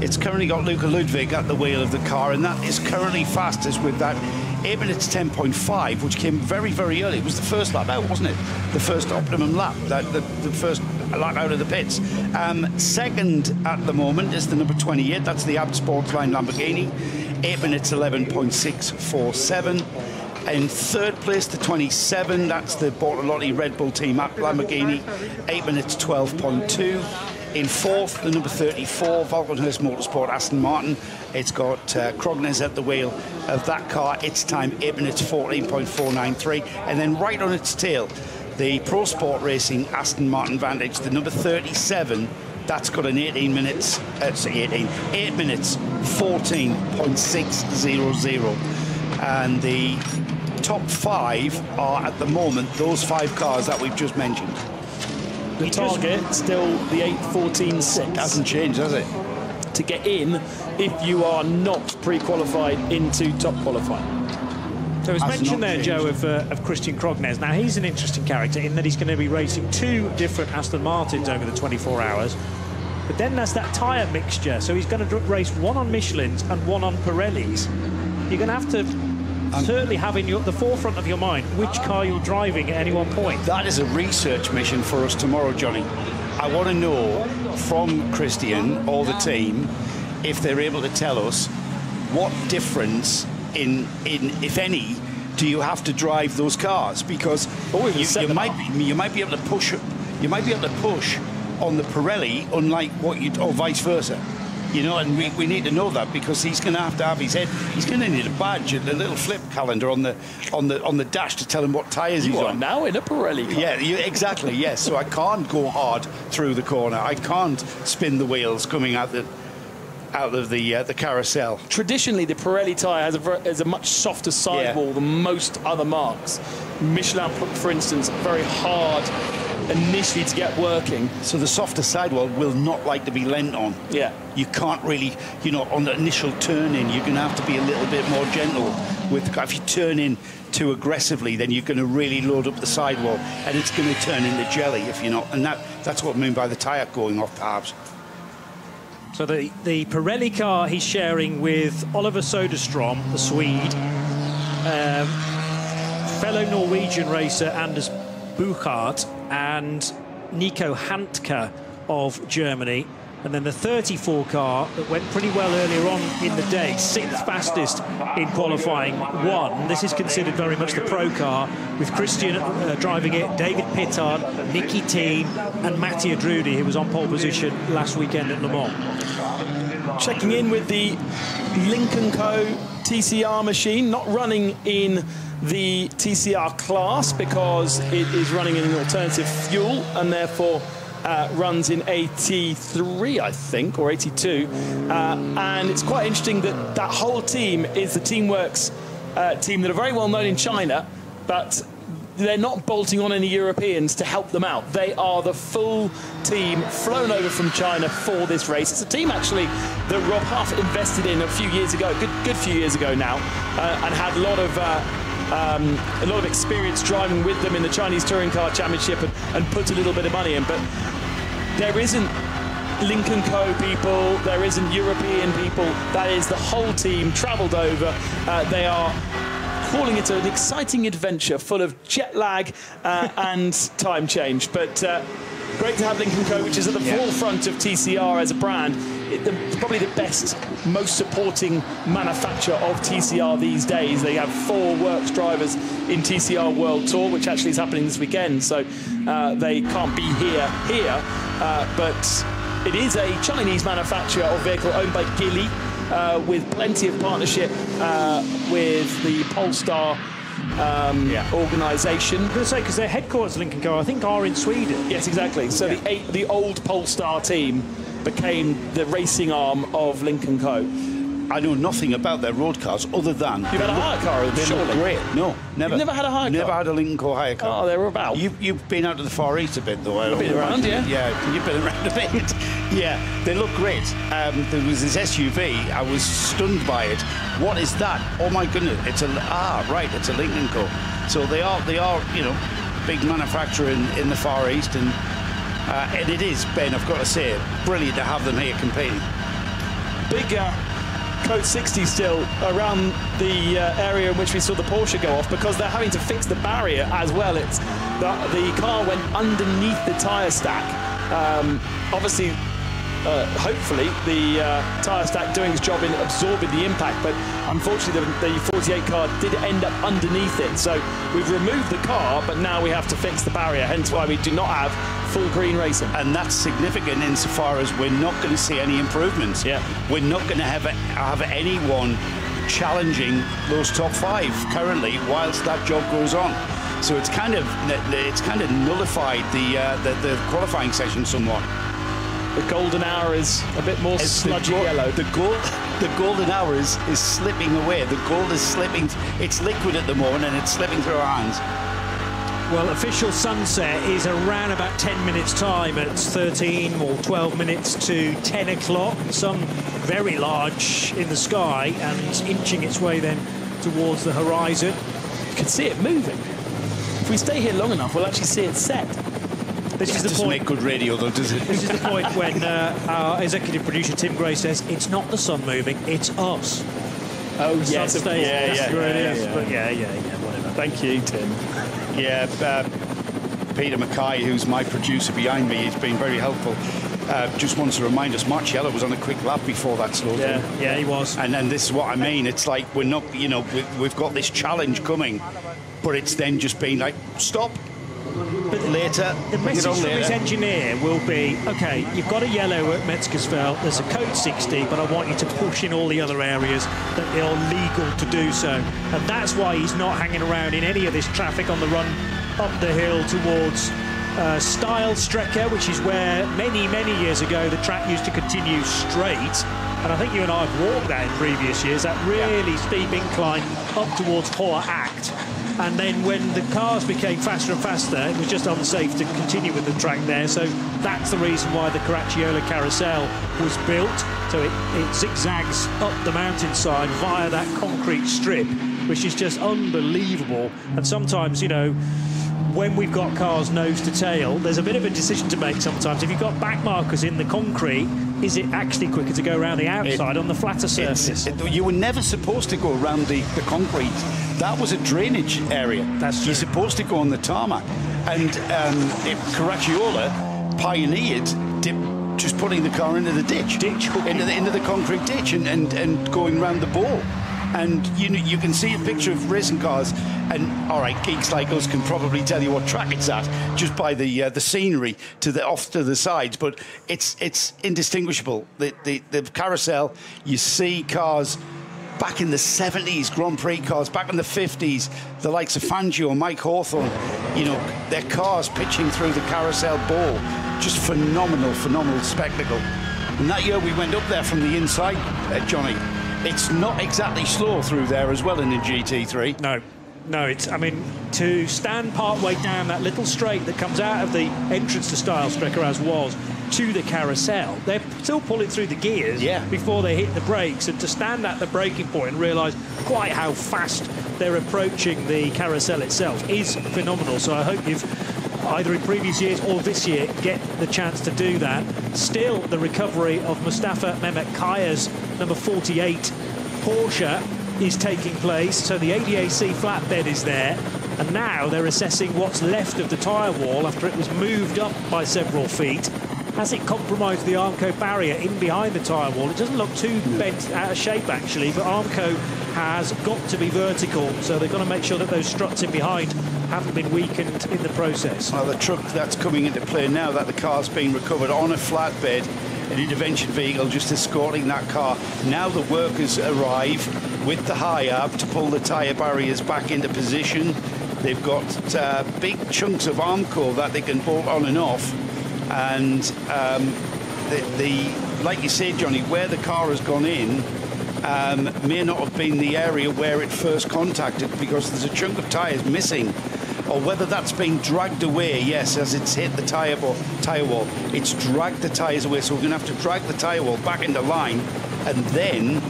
It's currently got Luca Ludwig at the wheel of the car, and that is currently fastest with that 8 minutes 10.5, which came very, very early. It was the first lap out, wasn't it? The first optimum lap, the first lap out of the pits. Second at the moment is the number 28. That's the Abt Sportsline Lamborghini, 8 minutes 11.647. In third place, the 27, that's the Bortolotti Red Bull Team Abt Lamborghini, 8 minutes 12.2. In fourth, the number 34, Valkenhurst Motorsport Aston Martin. It's got Krognes at the wheel of that car. Its time, 8 minutes 14.493. And then right on its tail, the Pro Sport Racing Aston Martin Vantage, the number 37. That's got an 8 minutes 14.600. And the top 5 are at the moment those 5 cars that we've just mentioned. The target still the 8.14.6. Hasn't changed, has it? To get in if you are not pre-qualified into top qualifying. There was mention there, Joe, of Christian Krognes. Now, he's an interesting character in that he's going to be racing 2 different Aston Martins over the 24 hours. But then there's that tyre mixture. So he's going to race 1 on Michelin's and 1 on Pirelli's. You're going to have to certainly have in the forefront of your mind which car you're driving at any one point. That is a research mission for us tomorrow, Johnny. I want to know from Christian or the team if they're able to tell us what difference in if any do you have to drive those cars, because you might be able to push on the Pirelli, unlike what you, or vice versa. You know, and we need to know that, because he's going to have his head. He's going to need a badge and a little flip calendar on the dash to tell him what tyres he's on. Now in a Pirelli car. Yeah, exactly. Yes. So I can't go hard through the corner. I can't spin the wheels coming out of the carousel. Traditionally, the Pirelli tyre has a much softer sidewall than most other marques. Michelin, for instance, very hard initially to get working. So the softer sidewall will not like to be lent on. Yeah. You can't really, you know, on the initial turn in, you're going to have to be a little bit more gentle. If you turn in too aggressively, then you're going to really load up the sidewall, and it's going to turn into jelly if you're not. And that's what I mean by the tyre going off, perhaps. So the Pirelli car he's sharing with Oliver Soderstrom, the Swede, fellow Norwegian racer Anders Buchart, and Nico Handke of Germany. And then the 34 car that went pretty well earlier on in the day, 6th fastest in qualifying, won. This is considered very much the pro car, with Christian driving it, David Pittard, Nicky Teen, and Mattia Drudi, who was on pole position last weekend at Le Mans. Checking in with the Lincoln Co. TCR machine, not running in the TCR class because it is running in an alternative fuel, and therefore runs in 83, I think, or 82. And it's quite interesting that that whole team is the Teamworks team that are very well known in China, but they're not bolting on any Europeans to help them out. They are the full team flown over from China for this race. It's a team, actually, that Rob Huff invested in a few years ago, good few years ago now, and had a lot of experience driving with them in the Chinese Touring Car Championship, and put a little bit of money in. But there isn't Lincoln Co. people, there isn't European people. That is the whole team travelled over. They are calling it an exciting adventure full of jet lag and time change. But great to have Lincoln Co., which is at the forefront of TCR as a brand. Probably the best, most supporting manufacturer of TCR these days. They have 4 works drivers in TCR World Tour, which actually is happening this weekend, so they can't be here. But it is a Chinese manufacturer of vehicle owned by Geely, with plenty of partnership with the Polestar organisation. I'm going to say, because their headquarters, Lincoln Co., I think, are in Sweden. Yes, exactly. So the old Polestar team became the racing arm of Lincoln Co. I know nothing about their road cars other than... You've had a hire car, they look great. No, never. You've never had a hire car? Never had a Lincoln Co. hire car. Oh, they were about. You've been out to the Far East a bit, though. I've been around, yeah. Yeah, you've been around a bit. Yeah, they look great. There was this SUV. I was stunned by it. What is that? Oh, my goodness. It's a Lincoln Co. So they are, you know, big manufacturer in the Far East, and it is, Ben, I've got to say, brilliant to have them here competing. Big Code 60 still around the area in which we saw the Porsche go off, because they're having to fix the barrier as well. It's the car went underneath the tyre stack. Obviously, hopefully, the tyre stack doing its job in absorbing the impact, but unfortunately the 48 car did end up underneath it. So we've removed the car, but now we have to fix the barrier, hence why we do not have full green racing. And that's significant insofar as we're not going to see any improvements. Yeah. We're not going to have anyone challenging those top 5 currently whilst that job goes on. So it's kind of nullified the qualifying session somewhat. The golden hour is a bit more sludgy yellow. The golden hour is slipping away. The gold is slipping. It's liquid at the moment, and it's slipping through our hands. Well, official sunset is around about 10 minutes' time. It's 13 or 12 minutes to 10 o'clock. Sun very large in the sky and inching its way then towards the horizon. You can see it moving. If we stay here long enough, we'll actually see it set. This is the doesn't make good radio, though, does it? This is the point when our executive producer Tim Gray says it's not the sun moving, it's us. Oh yes, But whatever. Thank you, Tim. Yeah, Peter Mackay, who's my producer behind me, has been very helpful. Just wants to remind us, Marcello was on a quick lap before that slowed down. Yeah, he was. And then this is what I mean. It's like we're not, you know, we've got this challenge coming, but it's then just been like, stop. later. The message from his engineer will be, OK, you've got a yellow at Metzgersfeld, there's a code 60, but I want you to push in all the other areas that are legal to do so. And that's why he's not hanging around in any of this traffic on the run up the hill towards Style-Strecke, which is where many years ago the track used to continue straight. And I think you and I have walked that in previous years, that really steep incline up towards Hoher Acht. And then when the cars became faster and faster, it was just unsafe to continue with the track there. So that's the reason why the Caracciolo Carousel was built. So it zigzags up the mountainside via that concrete strip, which is just unbelievable. And sometimes, you know, when we've got cars nose to tail, there's a bit of a decision to make sometimes. If you've got back markers in the concrete, is it actually quicker to go around the outside on the flatter surface? You were never supposed to go around the concrete. That was a drainage area. That's true. You're supposed to go on the tarmac. And Caracciolo pioneered just putting the car into the ditch. Into the concrete ditch and going round the ball. And you can see a picture of racing cars, and all right, geeks like us can probably tell you what track it's at just by the scenery off to the sides, but it's indistinguishable. The carousel, you see cars back in the 70s, Grand Prix cars, back in the 50s, the likes of Fangio and Mike Hawthorne, you know, their cars pitching through the carousel ball, just phenomenal spectacle. And that year we went up there from the inside, Johnny. It's not exactly slow through there as well in the GT3. No, it's, I mean, to stand partway down that little straight that comes out of the entrance to Style-Strecke as was to the carousel, they're still pulling through the gears before they hit the brakes, and to stand at the braking point and realise quite how fast they're approaching the carousel itself is phenomenal. So I hope you've either in previous years or this year get the chance to do that. Still, the recovery of Mustafa Mehmet Kaya's number 48 Porsche is taking place, so the ADAC flatbed is there, and now they're assessing what's left of the tyre wall after it was moved up by several feet. Has it compromised the Armco barrier in behind the tyre wall? It doesn't look too bent out of shape actually, but Armco has got to be vertical, so they've got to make sure that those struts in behind haven't been weakened in the process. Well, the truck that's coming into play now that the car's being recovered on a flatbed, an intervention vehicle just escorting that car. Now the workers arrive with the HIAB to pull the tyre barriers back into position. They've got big chunks of Armco that they can bolt on and off. And like you said, Johnny, where the car has gone in may not have been the area where it first contacted, because there's a chunk of tyres missing. Or whether that's been dragged away, yes, as it's hit the tyre wall. It's dragged the tyres away, so we're going to have to drag the tyre wall back into line and then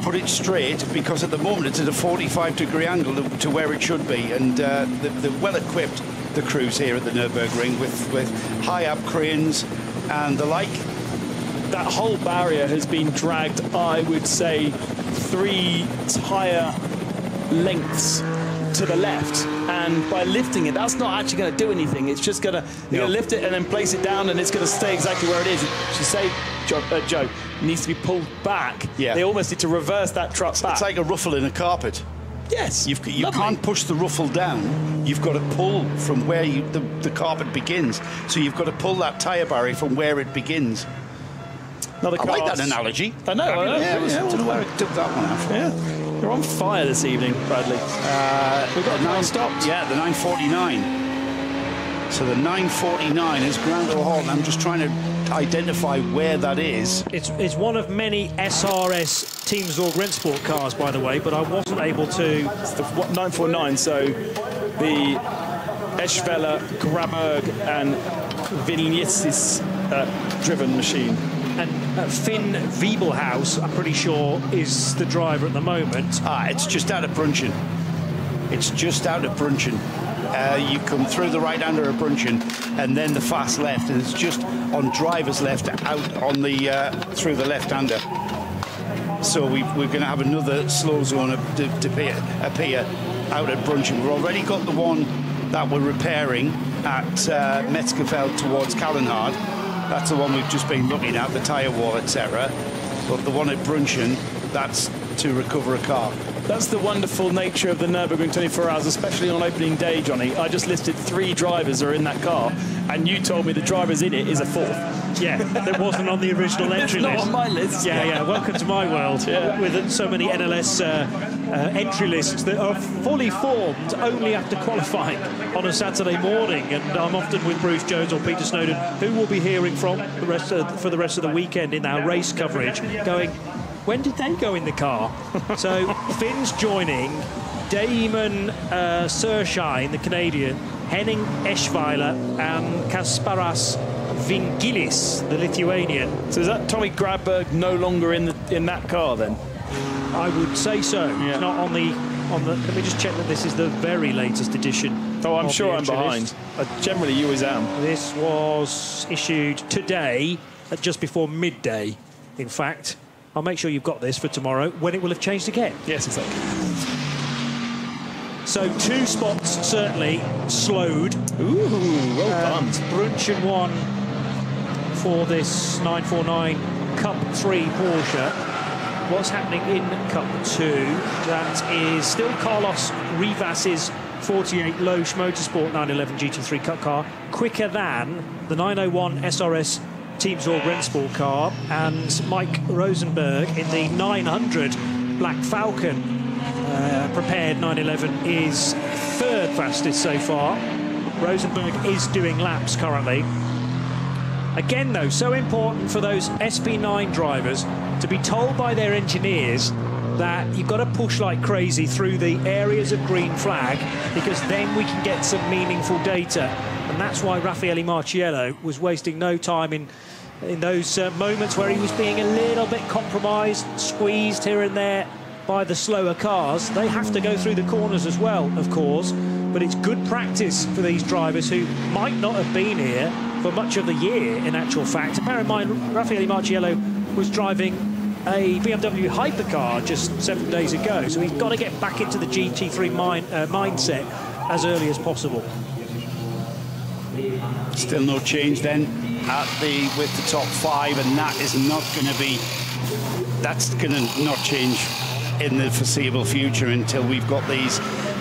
put it straight, because at the moment it's at a 45-degree angle to where it should be. And they're well-equipped, the crews here at the Nürburgring, with high-up cranes and the like. That whole barrier has been dragged, I would say, 3 tyre lengths to the left, and by lifting it, that's not actually going to do anything. It's just going to, you're going to lift it and then place it down, and it's going to stay exactly where it is. She say, Joe, it needs to be pulled back. Yeah. They almost need to reverse that truck back. It's like a ruffle in a carpet. Yes. You can't push the ruffle down. You've got to pull from where the carpet begins. So you've got to pull that tyre barrier from where it begins. I like that analogy. I know. I don't know where I took that one out from. Yeah. You're on fire this evening, Bradley. We've got 9 stopped. Yeah, the 949. So the 949 is ground to a halt. I'm just trying to identify where that is. It's one of many SRS Team Zorg Rennsport cars, by the way, but I wasn't able to. It's the 949, so the Eschweiler, Graberg and Vilnius driven machine. And Finn Wiebelhaus, I'm pretty sure, is the driver at the moment. It's just out of Brunchen. It's just out of Brunchen. You come through the right-hander of Brunchen, and then the fast left, and it's just on driver's left out on the through the left-hander. So we're going to have another slow zone appear out at Brunchen. We've already got the one that we're repairing at Metzgerfeld towards Kallenhard. That's the one we've just been looking at, the tyre wall, etc. But the one at Brunchen that's to recover a car. That's the wonderful nature of the Nürburgring 24 hours, especially on opening day, Johnny. I just listed 3 drivers are in that car, and you told me the drivers in it is a 4th. Yeah, that wasn't on the original entry list. Not on my list. Yeah. Welcome to my world, with so many NLS entry lists that are fully formed only after qualifying on a Saturday morning. And I'm often with Bruce Jones or Peter Snowden, who we'll be hearing from for the rest of the weekend in our race coverage, going, when did they go in the car? So Finn's joining, Damon Surshine, the Canadian, Henning Eschweiler and Kasparas Vingilis, the Lithuanian. So is that Tommy Grabberg no longer in that car then? I would say so. Yeah. It's not on the. Let me just check that this is the very latest edition. Oh, I'm sure I'm behind. Generally, you always am. This was issued today at just before midday. In fact, I'll make sure you've got this for tomorrow when it will have changed again. Yes, exactly. So 2 spots certainly slowed. Ooh, well done. Brunchen won for this 949 Cup 3 Porsche. What's happening in Cup 2? That is still Carlos Rivas's 48 Loesch Motorsport 911 GT3 Cup car, quicker than the 901 SRS Team Zorg Rennsport car, and Mike Rosenberg in the 900 Black Falcon prepared 911 is 3rd fastest so far. Rosenberg is doing laps currently. Again, though, so important for those SP9 drivers to be told by their engineers that you've got to push like crazy through the areas of green flag, because then we can get some meaningful data. And that's why Raffaele Marciello was wasting no time in those moments where he was being a little bit compromised, squeezed here and there by the slower cars. They have to go through the corners as well, of course, but it's good practice for these drivers who might not have been here for much of the year, in actual fact. And bear in mind, Raffaele Marciello was driving a BMW hypercar just 7 days ago, so he's got to get back into the GT3 mindset as early as possible. Still no change then with the top 5, and that is not going to be, that's going to not change in the foreseeable future until we've got these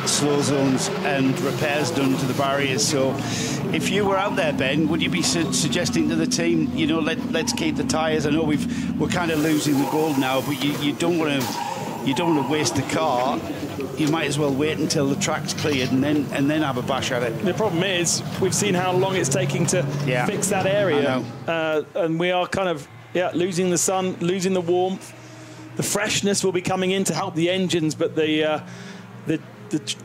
slow zones and repairs done to the barriers. So if you were out there, Ben, would you be suggesting to the team, you know, let's keep the tyres? I know we're kind of losing the gold now, but you don't want to waste the car. You might as well wait until the track's cleared and then have a bash at it. The problem is we've seen how long it's taking to fix that area, and we are kind of losing the sun, losing the warmth. The freshness will be coming in to help the engines, but the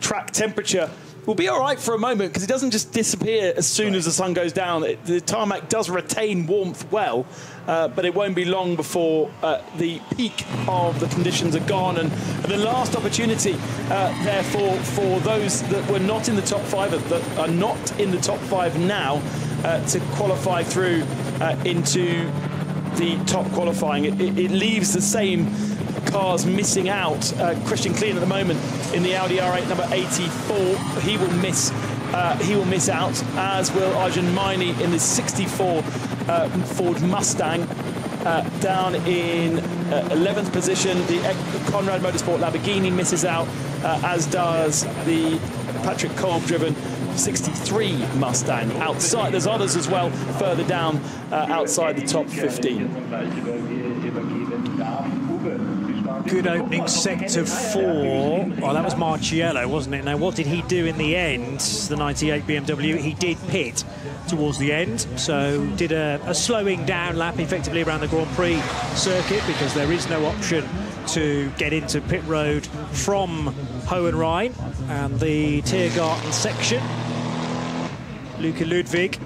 track temperature will be all right for a moment, because it doesn't just disappear as soon as the sun goes down. The tarmac does retain warmth well, but it won't be long before the peak of the conditions are gone. And the last opportunity, therefore, for those that were not in the top 5, that are not in the top 5 now, to qualify through into the top qualifying. It leaves the same cars missing out. Christian Klein at the moment in the Audi R8 number 84, he will miss out, as will Arjun Maini in the 64 Ford Mustang, down in 11th position. The Conrad Motorsport Lamborghini misses out, as does the Patrick Kolb driven 63 Mustang. Outside, there's others as well further down outside the top 15. Good opening sector 4. Well, that was Marciello, wasn't it? Now, what did he do in the end? The 98 BMW, he did pit towards the end, so did a slowing down lap effectively around the Grand Prix circuit, because there is no option to get into pit road from Hohenrhein and the Tiergarten section. Luca Ludwig,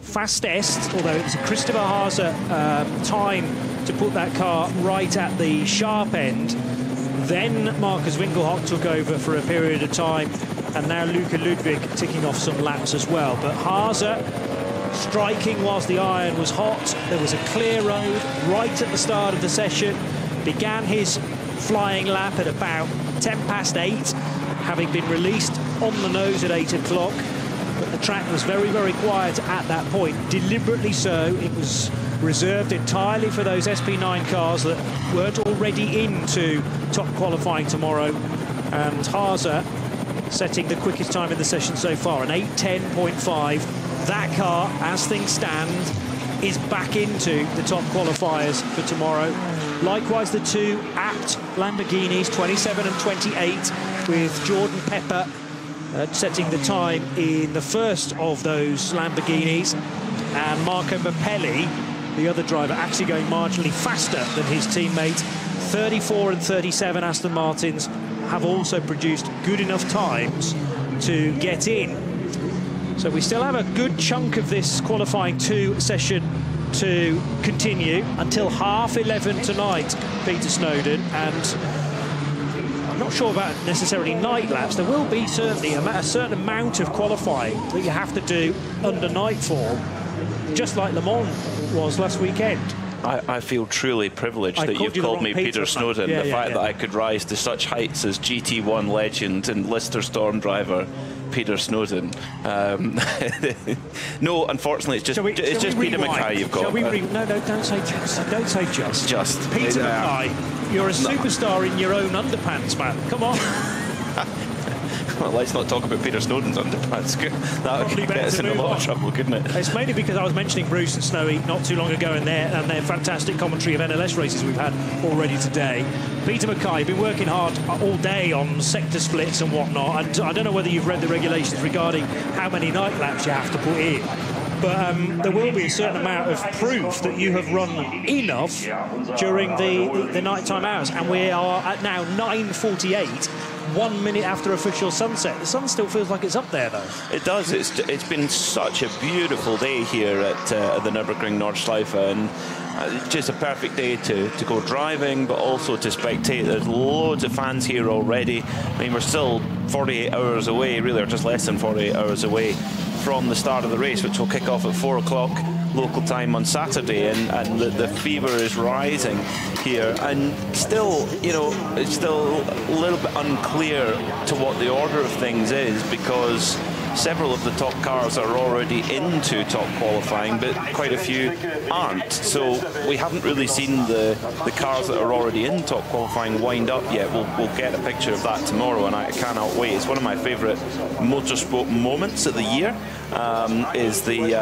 fastest, although it was a Christopher Haase time to put that car right at the sharp end. Then Marcus Winkelhock took over for a period of time, and now Luca Ludwig ticking off some laps as well. But Haase striking whilst the iron was hot. There was a clear road right at the start of the session. Began his flying lap at about 8:10, having been released on the nose at 8 o'clock. But the track was very, very quiet at that point, deliberately so. It was reserved entirely for those SP9 cars that weren't already into top qualifying tomorrow. And Haase setting the quickest time in the session so far, an 8:10.5. That car, as things stand, is back into the top qualifiers for tomorrow. Likewise, the two apt Lamborghinis, 27 and 28, with Jordan Pepper setting the time in the first of those Lamborghinis, and Marco Mappelli, the other driver, actually going marginally faster than his teammate. 34 and 37 Aston Martins have also produced good enough times to get in. So we still have a good chunk of this qualifying 2 session to continue until 11:30 tonight, Peter Snowden, and I'm not sure about necessarily night laps. There will be certainly a certain amount of qualifying that you have to do under nightfall, just like Le Mans was last weekend. I feel truly privileged that you've called me Peter Snowden. Yeah, the fact that I could rise to such heights as GT1 legend and Lister Storm driver Peter Snowden. No, unfortunately, it's just Peter Mackay you've got. Shall we no, don't say just. Don't say just. Just. Peter Mackay, you're a superstar in your own underpants, man. Come on. Well, let's not talk about Peter Snowden's underpants. That would get us in a lot of trouble, couldn't it? It's mainly because I was mentioning Bruce and Snowy not too long ago and their fantastic commentary of NLS races we've had already today. Peter Mackay, been working hard all day on sector splits and whatnot, and I don't know whether you've read the regulations regarding how many night laps you have to put in. But there will be a certain amount of proof that you have run enough during the nighttime hours, and we are at now 9:48. 1 minute after official sunset. The sun still feels like it's up there, though. It does. It's been such a beautiful day here at the Nürburgring Nordschleife, and just a perfect day to go driving, but also to spectate. There's loads of fans here already. I mean, we're still 48 hours away, really, or just less than 48 hours away from the start of the race, which will kick off at 4 o'clock local time on Saturday, and the fever is rising here, and still, you know, it's still a little bit unclear to what the order of things is, because several of the top cars are already into top qualifying, but quite a few aren't. So we haven't really seen the cars that are already in top qualifying wind up yet. We'll get a picture of that tomorrow, and I cannot wait. It's one of my favourite motorsport moments of the year. Is the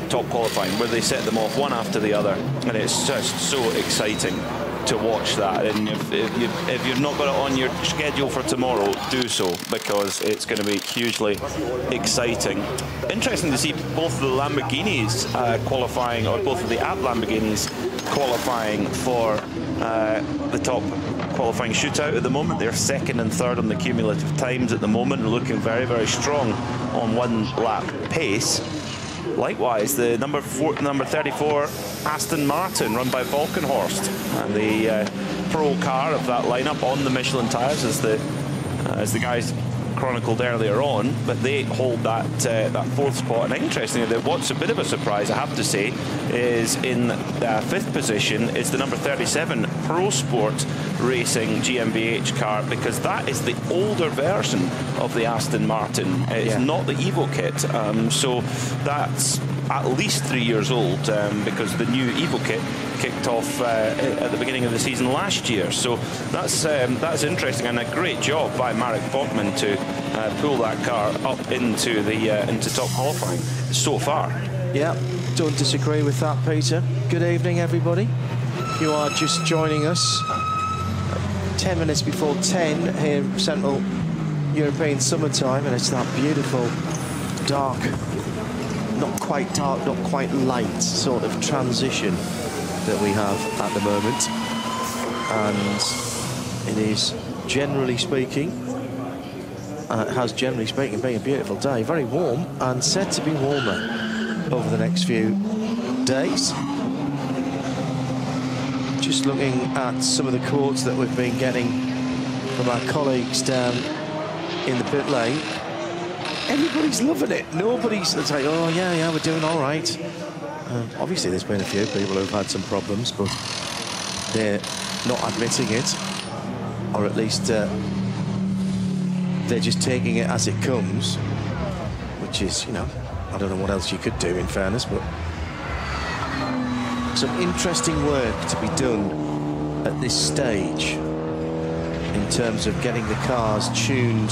top qualifying, where they set them off one after the other, and it's just so exciting to watch that. And if you've not got it on your schedule for tomorrow, do so, because it's going to be hugely exciting. Interesting to see both of the Lamborghinis qualifying, or both of the app Lamborghinis qualifying for the top qualifying shootout at the moment. They're second and third on the cumulative times at the moment, and looking very, very strong on 1 lap pace. Likewise, the number 34 Aston Martin, run by Valkenhorst, and the pro car of that lineup on the Michelin tyres, as the guys chronicled earlier on, but they hold that 4th spot. And interestingly, what's a bit of a surprise, I have to say, is in the 5th position is the number 37 Pro Sport Racing GmbH car, because that is the older version of the Aston Martin. It's not the Evo kit, so that's at least 3 years old, because the new Evo kit kicked off at the beginning of the season last year. So that's interesting, and a great job by Marek Bogman to pull that car up into top qualifying so far. Yeah, don't disagree with that, Peter. Good evening, everybody. If you are just joining us, 10 minutes before 10 here in Central European summertime, and it's that beautiful dark, not quite dark, not quite light sort of transition that we have at the moment. And it is, generally speaking, it has generally speaking been a beautiful day, very warm, and said to be warmer over the next few days. Just looking at some of the quotes that we've been getting from our colleagues down in the pit lane. Everybody's loving it. Nobody's like, oh yeah, we're doing all right. Obviously, there's been a few people who've had some problems, but they're not admitting it, or at least they're just taking it as it comes, which is, you know, I don't know what else you could do, in fairness, but some interesting work to be done at this stage in terms of getting the cars tuned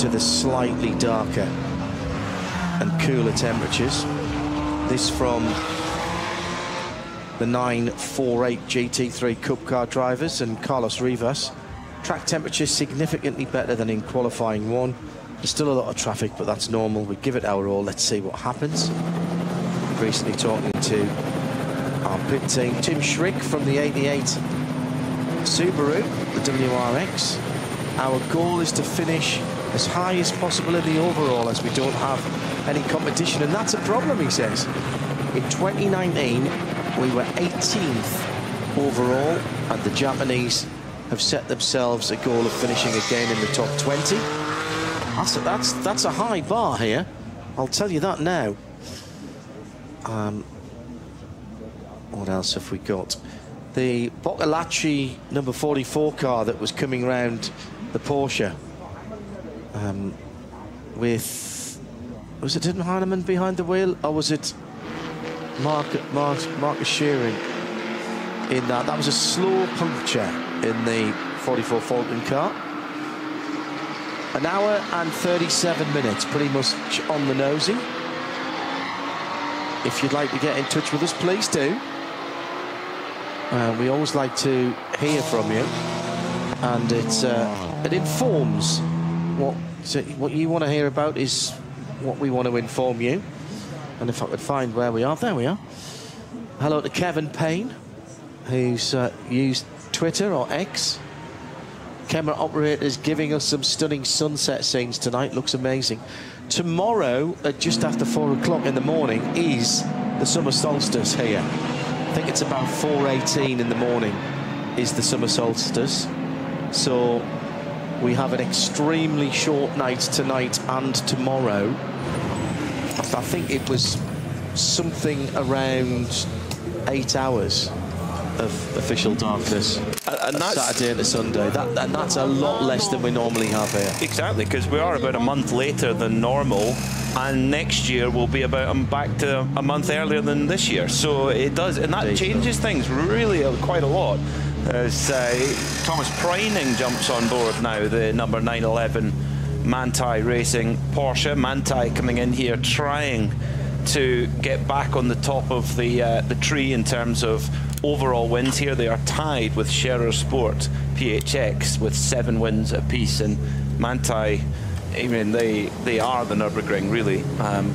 to the slightly darker and cooler temperatures. This from the 948 GT3 Cup car drivers and Carlos Rivas. Track temperature significantly better than in qualifying 1. There's still a lot of traffic, but that's normal. We give it our all. Let's see what happens. Recently talking to our pit team, Tim Schrick from the 88 Subaru, the WRX. Our goal is to finish as high as possible in the overall, as we don't have any competition, and that's a problem, he says. In 2019, we were 18th overall, and the Japanese have set themselves a goal of finishing again in the top 20. That's a high bar here, I'll tell you that now. What else have we got? The Boccolacci number 44 car that was coming round the Porsche with, was it Tim Heinemann behind the wheel, or was it Marcus Shearing in that? That was a slow puncture in the 44 Falcon car. An hour and 37 minutes, pretty much on the nosy. If you'd like to get in touch with us, please do. We always like to hear from you, and it informs what you want to hear about is what we want to inform you. And if I could find where we are, there we are. Hello to Kevin Payne, who's used Twitter or X. Camera operators giving us some stunning sunset scenes tonight. Looks amazing. Tomorrow, at just after 4 o'clock in the morning, is the summer solstice here. I think it's about 4:18 in the morning is the summer solstice. So we have an extremely short night tonight and tomorrow. I think it was something around 8 hours of official darkness, and that's Saturday to Sunday. And that's a lot less than we normally have here. Exactly, because we are about a month later than normal, and next year will be about back to a month earlier than this year. So it does, and that changes things really quite a lot. As Thomas Preining jumps on board now, the number 911 Manthey Racing Porsche. Manthey coming in here trying to get back on the top of the tree in terms of overall wins here. They are tied with Scherer Sport PHX with 7 wins apiece, and Manthey, I mean, they are the Nürburgring really,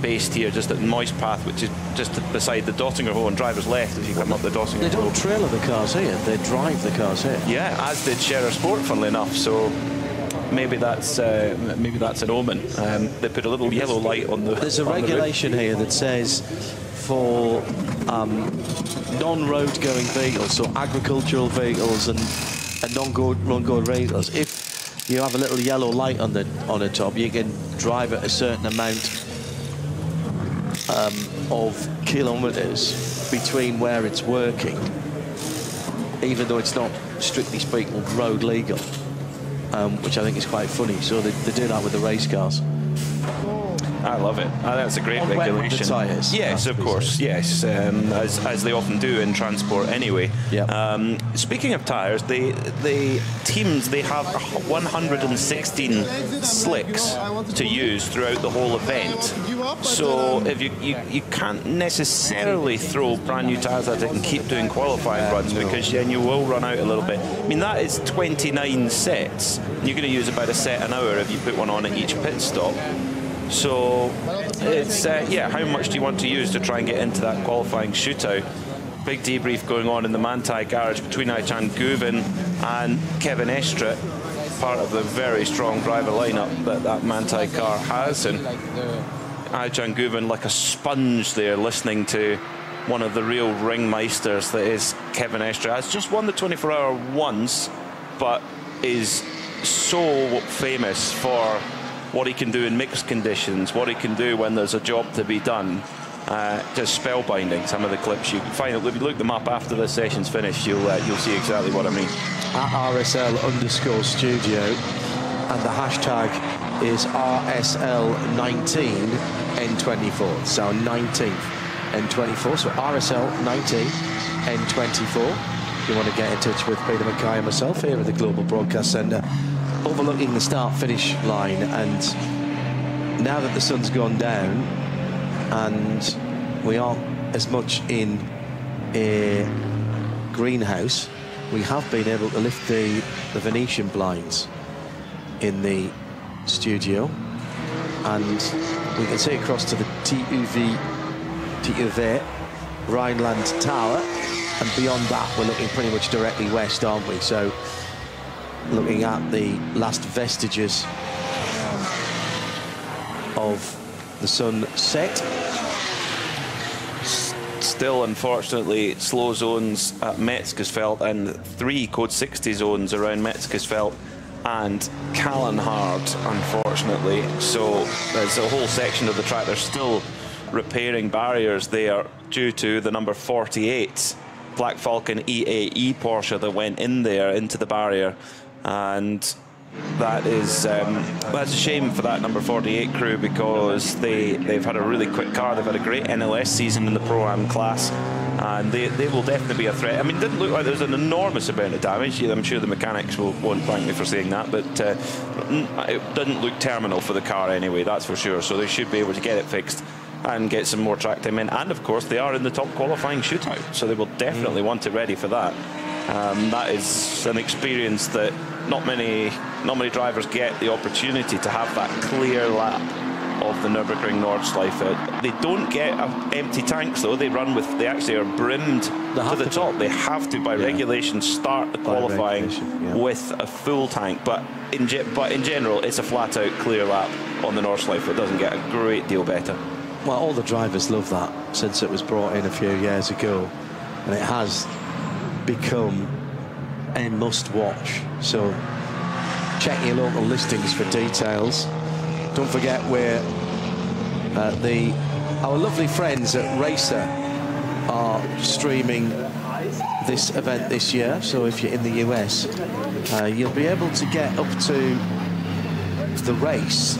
based here just at Moist Path, which is just beside the Dottingerhohen driver's left as you come up the Dottingerhohen. They don't trailer the cars here, they drive the cars here. Yeah, as did Scherer Sport, funnily enough. So maybe that's an omen. They put a little yellow light on the. There's a regulation here that says for non-road going vehicles, so agricultural vehicles and non-road vehicles, if you have a little yellow light on the top, you can drive at a certain amount of kilometres between where it's working, even though it's not strictly speaking road legal, which I think is quite funny. So they do that with the race cars. I love it. That's a great regulation. The tyres. Yes, of course. Yes, as they often do in transport anyway. Yep. Speaking of tyres, the teams, they have 116 slicks to use throughout the whole event. So if you can't necessarily throw brand new tyres at it and keep doing qualifying runs, because then you will run out a little bit. I mean, that is 29 sets. You're going to use about a set an hour if you put one on at each pit stop. So it's yeah, how much do you want to use to try and get into that qualifying shootout? Big debrief going on in the Manthey garage between Aycan Guven and Kevin Estret, part of the very strong driver lineup that Manthey car has. And Aycan Guven like a sponge there, listening to one of the real ringmeisters that is Kevin Estret. Has just won the 24-hour once, but is so famous for what he can do in mixed conditions, what he can do when there's a job to be done. Just spellbinding, some of the clips. You can find it, if you look them up after the session's finished, you'll see exactly what I mean. At RSL_studio, and the hashtag is RSL19, N24. So 19th N24. So RSL 19, N24. If you want to get in touch with Peter Mackay and myself here at the Global Broadcast Centre, overlooking the start-finish line. And now that the sun's gone down and we aren't as much in a greenhouse, we have been able to lift the Venetian blinds in the studio, and we can see across to the TUV Rhineland Tower, and beyond that we're looking pretty much directly west, aren't we? So looking at the last vestiges of the sunset. Still, unfortunately, slow zones at Metzgesfeld and 3 code 60 zones around Metzgesfeld and Kallenhard, unfortunately. So there's a whole section of the track. They're still repairing barriers there due to the number 48 Black Falcon EAE Porsche that went in there into the barrier, and that is that's a shame for that number 48 crew, because they've had a really quick car. They've had a great NLS season in the Pro-Am class, and they will definitely be a threat. I mean, it didn't look like there was an enormous amount of damage. I'm sure the mechanics won't thank me for saying that, but it didn't look terminal for the car anyway, that's for sure. So they should be able to get it fixed and get some more track time in. And of course they are in the top qualifying shootout, so they will definitely want it ready for that. That is an experience that not many drivers get the opportunity to have, that clear lap of the Nürburgring Nordschleife. They don't get empty tanks though. They actually are brimmed to the top. They have to, by regulation, start the qualifying with a full tank. But in general, it's a flat out clear lap on the Nordschleife. It doesn't get a great deal better. Well, all the drivers love that since it was brought in a few years ago, and it has become a must-watch. So check your local listings for details. Don't forget we're our lovely friends at Racer are streaming this event this year. So if you're in the US, you'll be able to get up to the race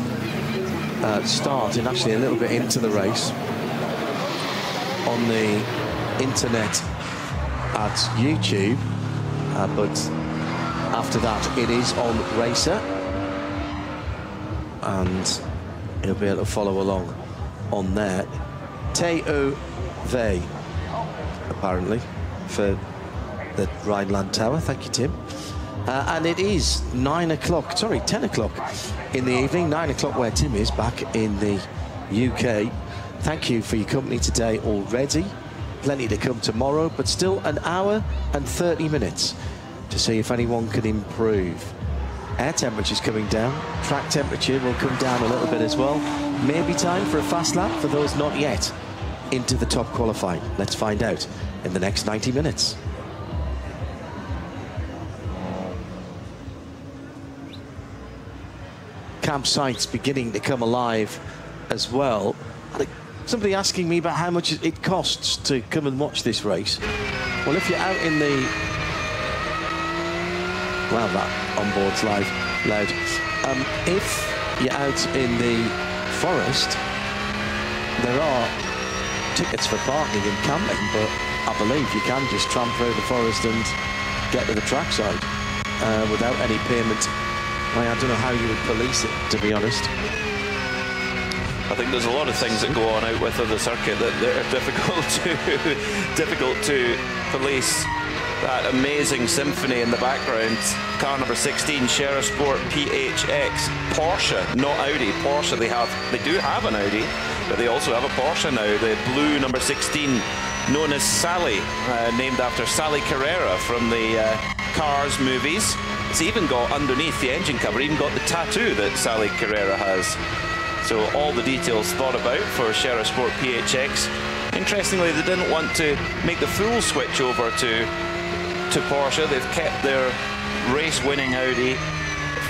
start, and actually a little bit into the race on the internet at YouTube, but after that it is on Racer, and you'll be able to follow along on there. Teo Vey, apparently, for the Rhineland Tower. Thank you, Tim. And it is 10 o'clock in the evening, 9 o'clock where Tim is, back in the UK. Thank you for your company today already. Plenty to come tomorrow, but still an hour and 30 minutes to see if anyone can improve. Air temperature's coming down, track temperature will come down a little bit as well. Maybe time for a fast lap for those not yet into the top qualifying. Let's find out in the next 90 minutes. Campsites beginning to come alive as well. Somebody asking me about how much it costs to come and watch this race. Well, if you're out in the... Well, that onboard's loud. If you're out in the forest, there are tickets for parking and camping, but I believe you can just tramp through the forest and get to the trackside without any payment. I don't know how you would police it, to be honest. I think there's a lot of things that go on out with the circuit that are difficult to police. That amazing symphony in the background, car number 16, Sport PHX, Porsche, not Audi. Porsche, they do have an Audi, but they also have a Porsche now. The blue number 16, known as Sally, named after Sally Carrera from the Cars movies. It's even got underneath the engine cover, even got the tattoo that Sally Carrera has. So all the details thought about for Sport PHX. Interestingly, they didn't want to make the full switch over to Porsche. They've kept their race-winning Audi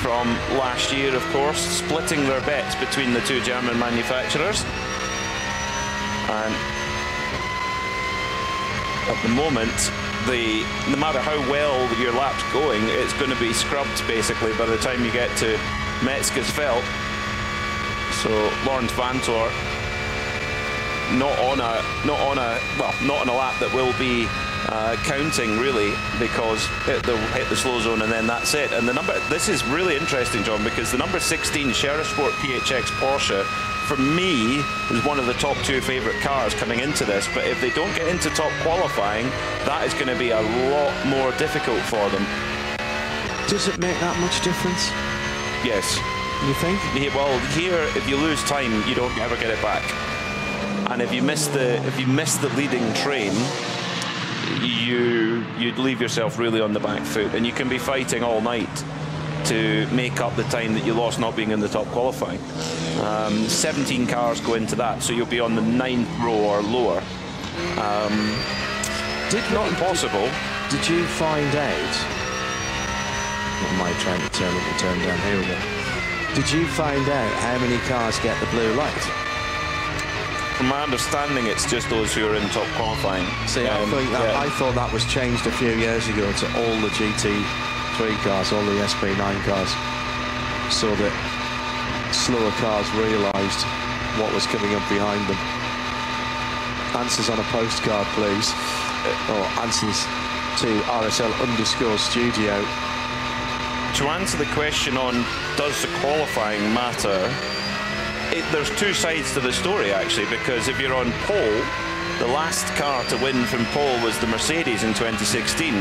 from last year, of course, splitting their bets between the two German manufacturers. And at the moment, no matter how well your lap's going, it's going to be scrubbed basically by the time you get to Metzgesfeld. So Laurens Vanthoor not on a lap that will be counting really, because they'll hit the slow zone and then that's it. And this is really interesting, John, because the number 16 Sheriffsport PHX Porsche, for me, is one of the top 2 favourite cars coming into this. But if they don't get into top qualifying, that is going to be a lot more difficult for them. Does it make that much difference? Yes. You think? Yeah, well, here, if you lose time, you don't ever get it back. And if you miss the leading train, you'd leave yourself really on the back foot, and you can be fighting all night to make up the time that you lost not being in the top qualifying. 17 cars go into that, so you'll be on the 9th row or lower. Not impossible. Did you find out? What am I trying to turn up and turn down? Here we go. Did you find out how many cars get the blue light? From my understanding, it's just those who are in top qualifying. See, I thought that was changed a few years ago to all the GT3 cars, all the SP9 cars, so that slower cars realised what was coming up behind them. Answers on a postcard, please. Or answers to RSL_studio. To answer the question on does the qualifying matter, there's 2 sides to the story, actually, because if you're on pole, the last car to win from pole was the Mercedes in 2016.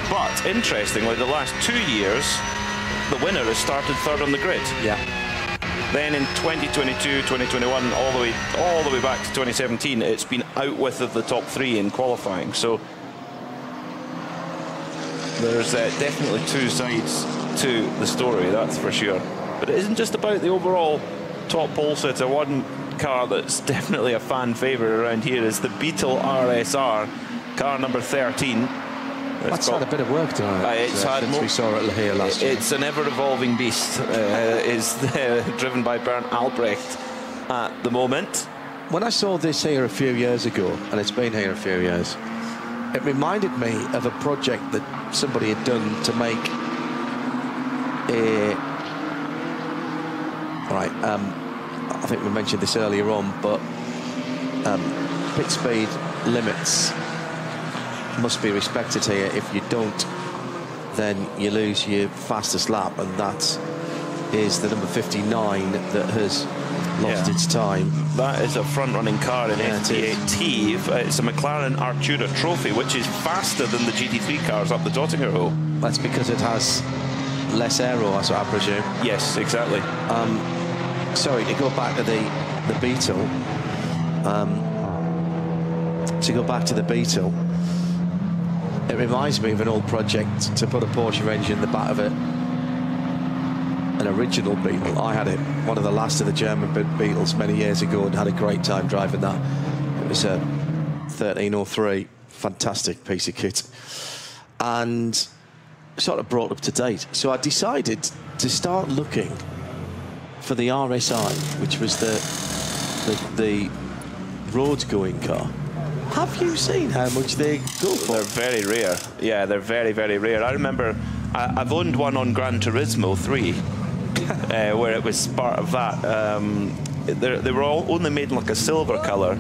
But interestingly, the last 2 years, the winner has started 3rd on the grid. Yeah. Then in 2022, 2021, all the way back to 2017, it's been out with of the top 3 in qualifying. So there's definitely 2 sides to the story, that's for sure. But it isn't just about the overall top pole sitter. One car that's definitely a fan favourite around here is the Beetle RSR, car number 13. That's had a bit of work done on it since we saw it here last year. It's an ever-evolving beast. Is driven by Bernd Albrecht at the moment. When I saw this here a few years ago, and it's been here a few years, it reminded me of a project that somebody had done to make a... Right, I think we mentioned this earlier on, but pit speed limits must be respected here. If you don't, then you lose your fastest lap, and that is the number 59 that has lost its time. That is a front-running car in FT8T. It's a McLaren Artura Trophy, which is faster than the GT3 cars up the Dottinger Row. That's because it has less aero, I presume. Yes, exactly. Sorry, to go back to the Beetle. It reminds me of an old project to put a Porsche engine in the back of it. An original Beetle. I had it, one of the last of the German Beetles many years ago, and had a great time driving that. It was a 1303, fantastic piece of kit, and sort of brought up to date. So I decided to start looking for the RSI, which was the road-going car. Have you seen how much they go for? They're very rare. Yeah, they're very, very rare. I remember I've owned one on Gran Turismo 3, where it was part of that. They were all only made in like a silver colour.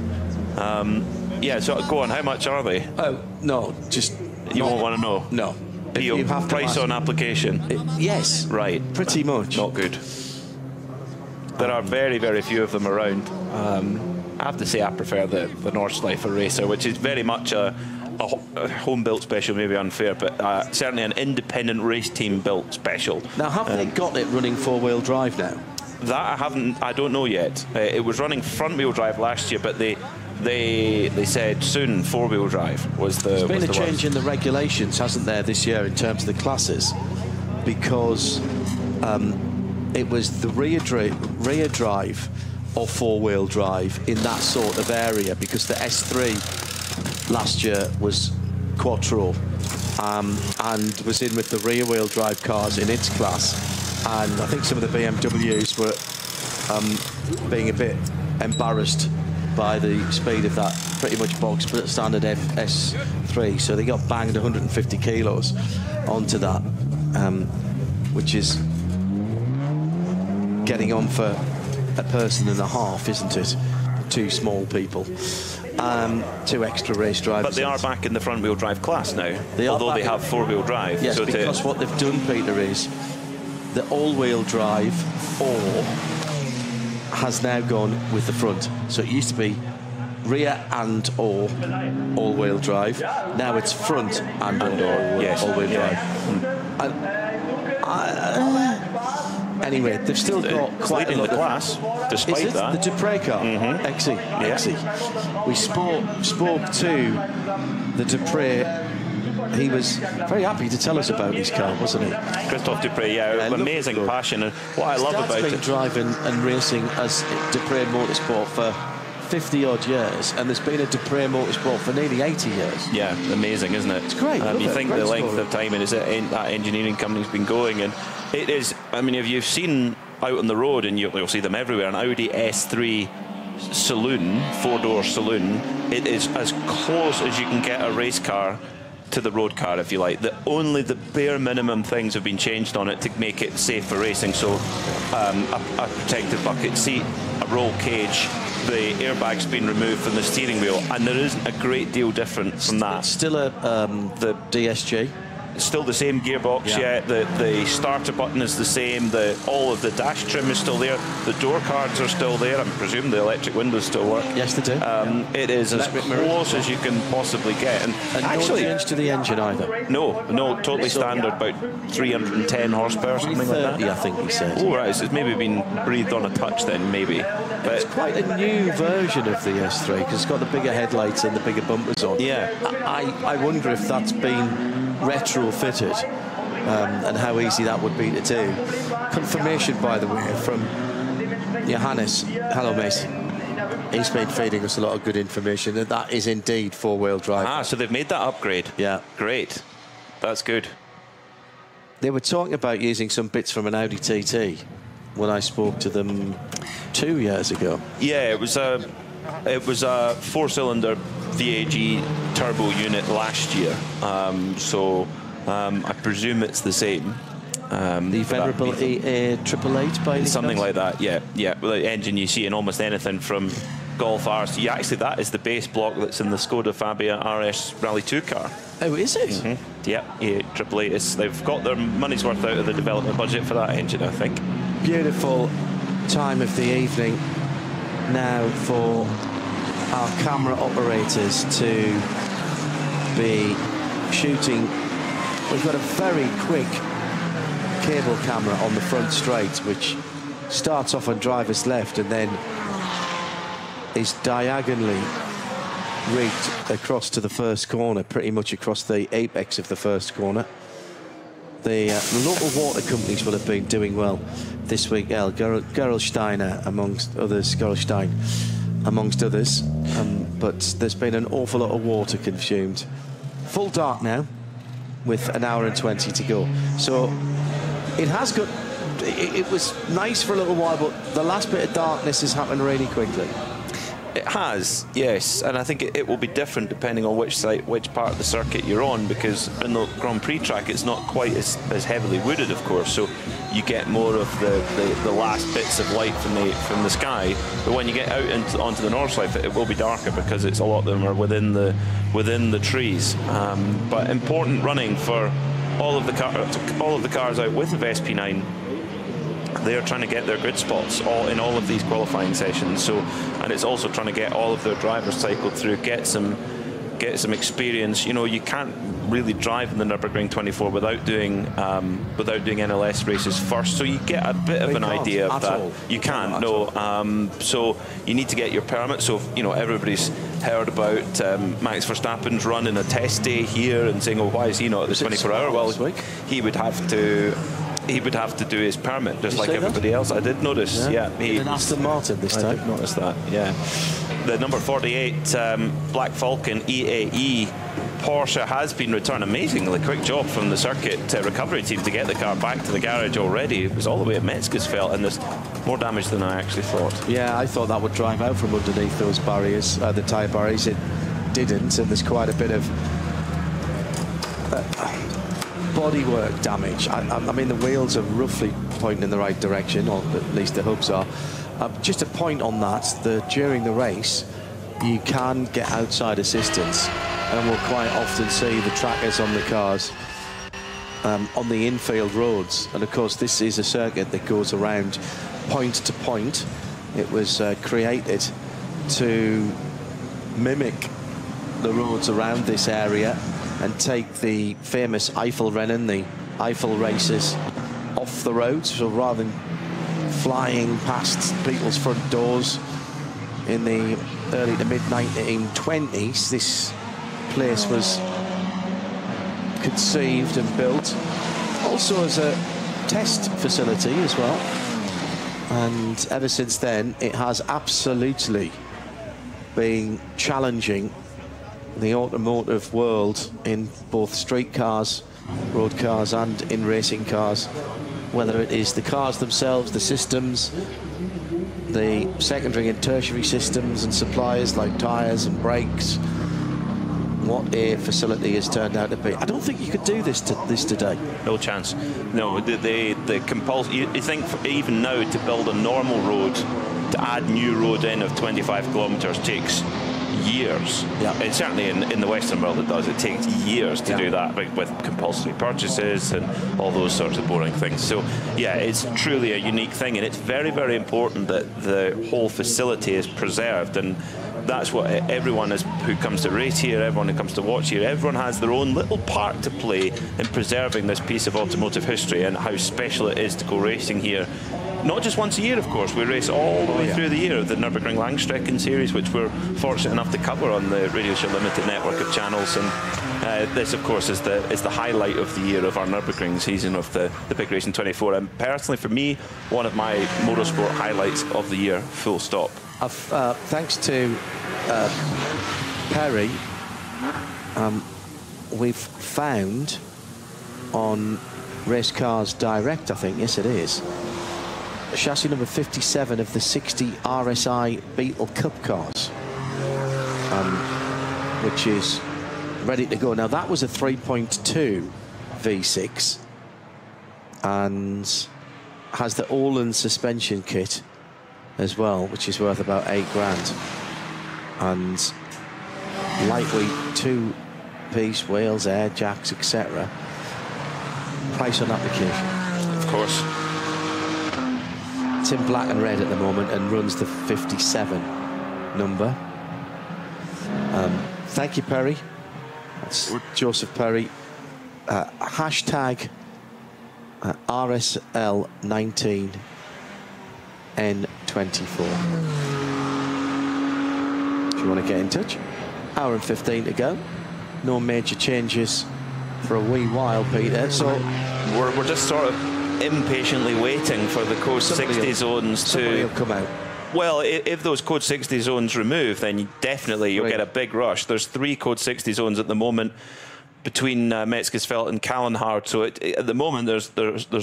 Yeah, so go on, how much are they? Oh, no, just... You won't want to know? No. You have price on application? Yes. Right. Pretty much. Not good. There are very, very few of them around. I have to say I prefer the Nordschleifer Racer, which is very much a home-built special, maybe unfair, but certainly an independent race team built special. Now, have they got it running four-wheel drive now? That I don't know yet. It was running front-wheel drive last year, but they said soon four-wheel drive was the. There's been a change in the regulations, hasn't there, this year in terms of the classes, because it was the rear drive or four-wheel drive in that sort of area, because the S3 last year was Quattro and was in with the rear-wheel drive cars in its class, and I think some of the BMWs were being a bit embarrassed by the speed of that pretty much bog standard S3, so they got banged 150 kilos onto that, which is getting on for a person and a half, isn't it? two small people, 2 extra race drivers. But they are back in the front-wheel drive class now, they although they have 4-wheel drive. Yes, so because what they've done, Peter, is the all-wheel drive or has now gone with the front. So it used to be rear and or all-wheel drive. Now it's front and or yes, all-wheel drive. Anyway, they've still got quite a lot the class, despite that. The Dupre car, XE. We spoke to the Dupre. He was very happy to tell us about his car, wasn't he? Christophe Dupre, amazing passion. And what I love about been driving and racing as Dupre Motorsport for 50-odd years, and there's been a Dupre Motorsport for nearly 80 years. Yeah, amazing, isn't it? It's great. You think the length of time and that engineering company's been going, and it is. I mean, if you've seen out on the road, and you'll see them everywhere, an Audi S3 saloon, 4-door saloon, it is as close as you can get a race car to the road car, if you like. Only the bare minimum things have been changed on it to make it safe for racing. So a protected bucket seat, a roll cage, the airbag's been removed from the steering wheel, and there isn't a great deal different from that. It's still the DSG. Still the same gearbox, the starter button is the same, all of the dash trim is still there, the door cards are still there, I presume the electric windows still work. Yes, they do. It is as close as you can possibly get. And actually, no change to the engine either. No, totally standard, about 310 horsepower, something like that. I think he said. Oh, right, so it's maybe been breathed on a touch then, maybe. But it's quite a new version of the S3, because it's got the bigger headlights and the bigger bumpers on. Yeah. I wonder if that's been retrofitted and how easy that would be to do. Confirmation, by the way, from Johannes. Hello, mate. He's been feeding us a lot of good information that is indeed 4-wheel drive. So they've made that upgrade. Yeah. Great. That's good. They were talking about using some bits from an Audi TT when I spoke to them 2 years ago. Yeah, it was a 4-cylinder VAG turbo unit last year, so I presume it's the same. The venerable EA888 by something like that. Yeah. Well, the engine you see in almost anything from Golf R's. Actually, that is the base block that's in the Skoda Fabia RS Rally 2 car. Oh, is it? Yeah, EA888. They've got their money's worth out of the development budget for that engine, I think. Beautiful time of the evening now for our camera operators to be shooting. We've got a very quick cable camera on the front straight, which starts off on driver's left and then is diagonally rigged across to the first corner, pretty much across the apex of the first corner. The local water companies will have been doing well this week. Gerolsteiner amongst others, but there's been an awful lot of water consumed. Full dark now, with an hour and 20 to go. So it has got. It was nice for a little while, but the last bit of darkness has happened really quickly. It has, yes, and I think it will be different depending on which part of the circuit you're on, because in the Grand Prix track it's not quite as heavily wooded, of course, so you get more of the last bits of light from the sky. But when you get out onto the north side, it will be darker because a lot of them are within the trees. But important running for all of the cars out with the SP9. They're trying to get their grid spots in all of these qualifying sessions. And it's also trying to get all of their drivers cycled through, get some experience. You know, you can't really drive in the Nürburgring 24 without doing NLS races first. So you get a bit of an idea of that. You can't, no. So you need to get your permit. So everybody's heard about Max Verstappen's run in a test day here and saying, oh, why is he not at the 24-hour? Well, he would have to do his permit just like everybody else. I did notice. Yeah, an Aston Martin this time. I did notice that. Yeah, the number 48 Black Falcon EAE Porsche has been returned. Amazingly quick job from the circuit recovery team to get the car back to the garage already. It was all the way at Metzgersfeld, and there's more damage than I actually thought. Yeah, I thought that would drive out from underneath those barriers, the tyre barriers. It didn't, and there's quite a bit of bodywork damage. I mean, the wheels are roughly pointing in the right direction, or at least the hubs are. Just a point on that, during the race, you can get outside assistance, and we'll quite often see the trackers on the cars on the infield roads. And of course, this is a circuit that goes around point to point. It was created to mimic the roads around this area and take the famous Eifelrennen, the Eiffel races, off the road. So rather than flying past people's front doors in the early to mid 1920s, this place was conceived and built also as a test facility as well. And ever since then, it has absolutely been challenging the automotive world in both street cars, road cars, and in racing cars, whether it is the cars themselves, the systems, the secondary and tertiary systems and suppliers like tyres and brakes. What a facility has turned out to be. I don't think you could do this today. No chance. No, the compulsion. You think even now to build a normal road, to add new road in of 25 kilometres takes years. Yeah. And certainly in the Western world it does. It takes years to do that with compulsory purchases and all those sorts of boring things. So yeah, it's truly a unique thing, and it's very, very important that the whole facility is preserved. And that's what everyone is who comes to race here, everyone who comes to watch here, everyone has their own little part to play in preserving this piece of automotive history and how special it is to go racing here. Not just once a year, of course. We race all the way through the year. The Nürburgring Langstrecken series, which we're fortunate enough to cover on the Radio Show Limited network of channels. And this, of course, is the highlight of the year of our Nürburgring season of the Big Racing 24. And personally, for me, one of my motorsport highlights of the year, full stop. Thanks to Perry, we've found on Race Cars Direct, I think, yes it is, chassis number 57 of the 60 RSI Beetle Cup cars, which is ready to go. Now, that was a 3.2 V6 and has the Öhlins suspension kit as well, which is worth about £8,000, and lightweight two-piece wheels, air jacks, etc. Price on application, of course. It's in black and red at the moment and runs the 57 number. Thank you, Perry. That's Joseph Perry. Hashtag RSL19 N24. If you want to get in touch. Hour and 15 to go. No major changes for a wee while, Peter. So we're just sort of impatiently waiting for the code 60 zones to come out. Well, if those code 60 zones remove, then you'll get a big rush. There's 3 code 60 zones at the moment between Metzgesfeld and Kallenhardt. So at the moment, there's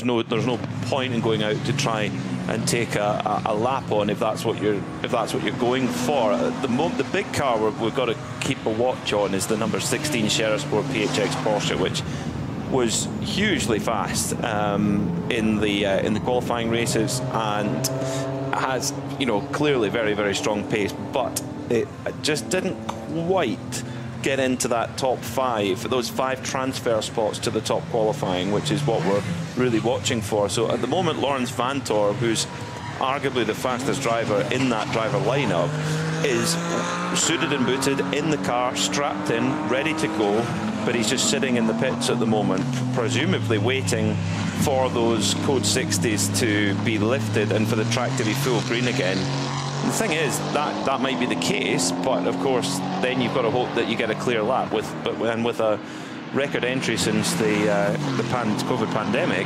no point in going out to try and take a lap on if that's what you're going for. The big car we've got to keep a watch on is the number 16 Scherersport PHX Porsche, which was hugely fast in the qualifying races and has clearly very, very strong pace, but it just didn't quite get into that top 5, those 5 transfer spots to the top qualifying, which is what we're really watching for. So at the moment, Lawrence Vantor, who's arguably the fastest driver in that driver lineup, is suited and booted in the car, strapped in, ready to go, but he's just sitting in the pits at the moment, presumably waiting for those code 60s to be lifted and for the track to be full green again. The thing is, that might be the case, but of course, then you've got to hope that you get a clear lap. With a record entry since the COVID pandemic,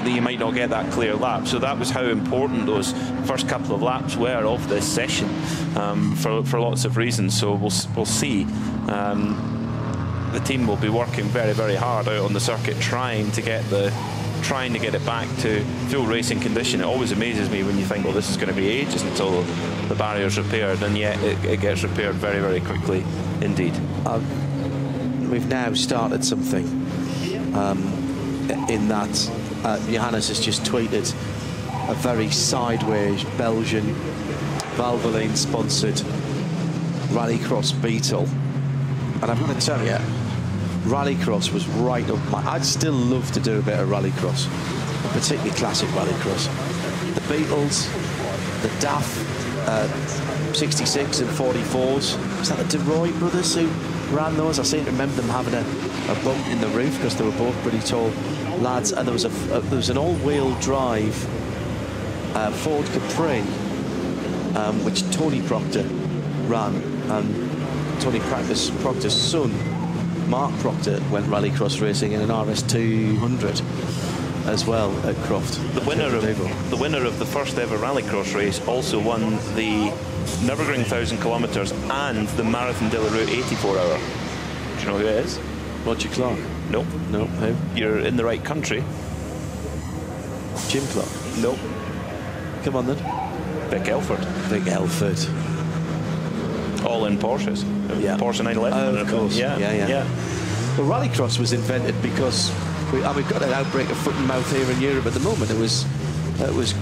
you might not get that clear lap. So that was how important those first couple of laps were of this session, for lots of reasons. So we'll see. The team will be working very, very hard out on the circuit, trying to get it back to full racing condition. It always amazes me when you think, well, this is going to be ages until the barrier's repaired, and yet it gets repaired very, very quickly indeed. We've now started something in that Johannes has just tweeted a very sideways Belgian Valvoline-sponsored Rallycross Beetle. And I'm going to tell you, Rallycross was right up my... I'd still love to do a bit of Rallycross, particularly classic Rallycross. The Beetles, the DAF 66 and 44s. Was that the DeRoy brothers who ran those? I seem to remember them having a bump in the roof because they were both pretty tall lads. And there was an all-wheel drive Ford Capri, which Tony Proctor ran, and Tony Proctor's son, Mark Proctor, went rallycross racing in an RS200 as well at Croft. The winner of the first ever rallycross race also won the Nürburgring 1,000 kilometres and the Marathon de la Route 84 hour. Do you know who it is? Roger Clark. Nope. No, who? You're in the right country. Jim Clark. Nope. Come on then. Vic Elford. Vic Elford. All in Porsches. Yeah. Porsche 911. Oh, of course. Yeah. Well, rallycross was invented because we've got an outbreak of foot and mouth here in Europe at the moment. It was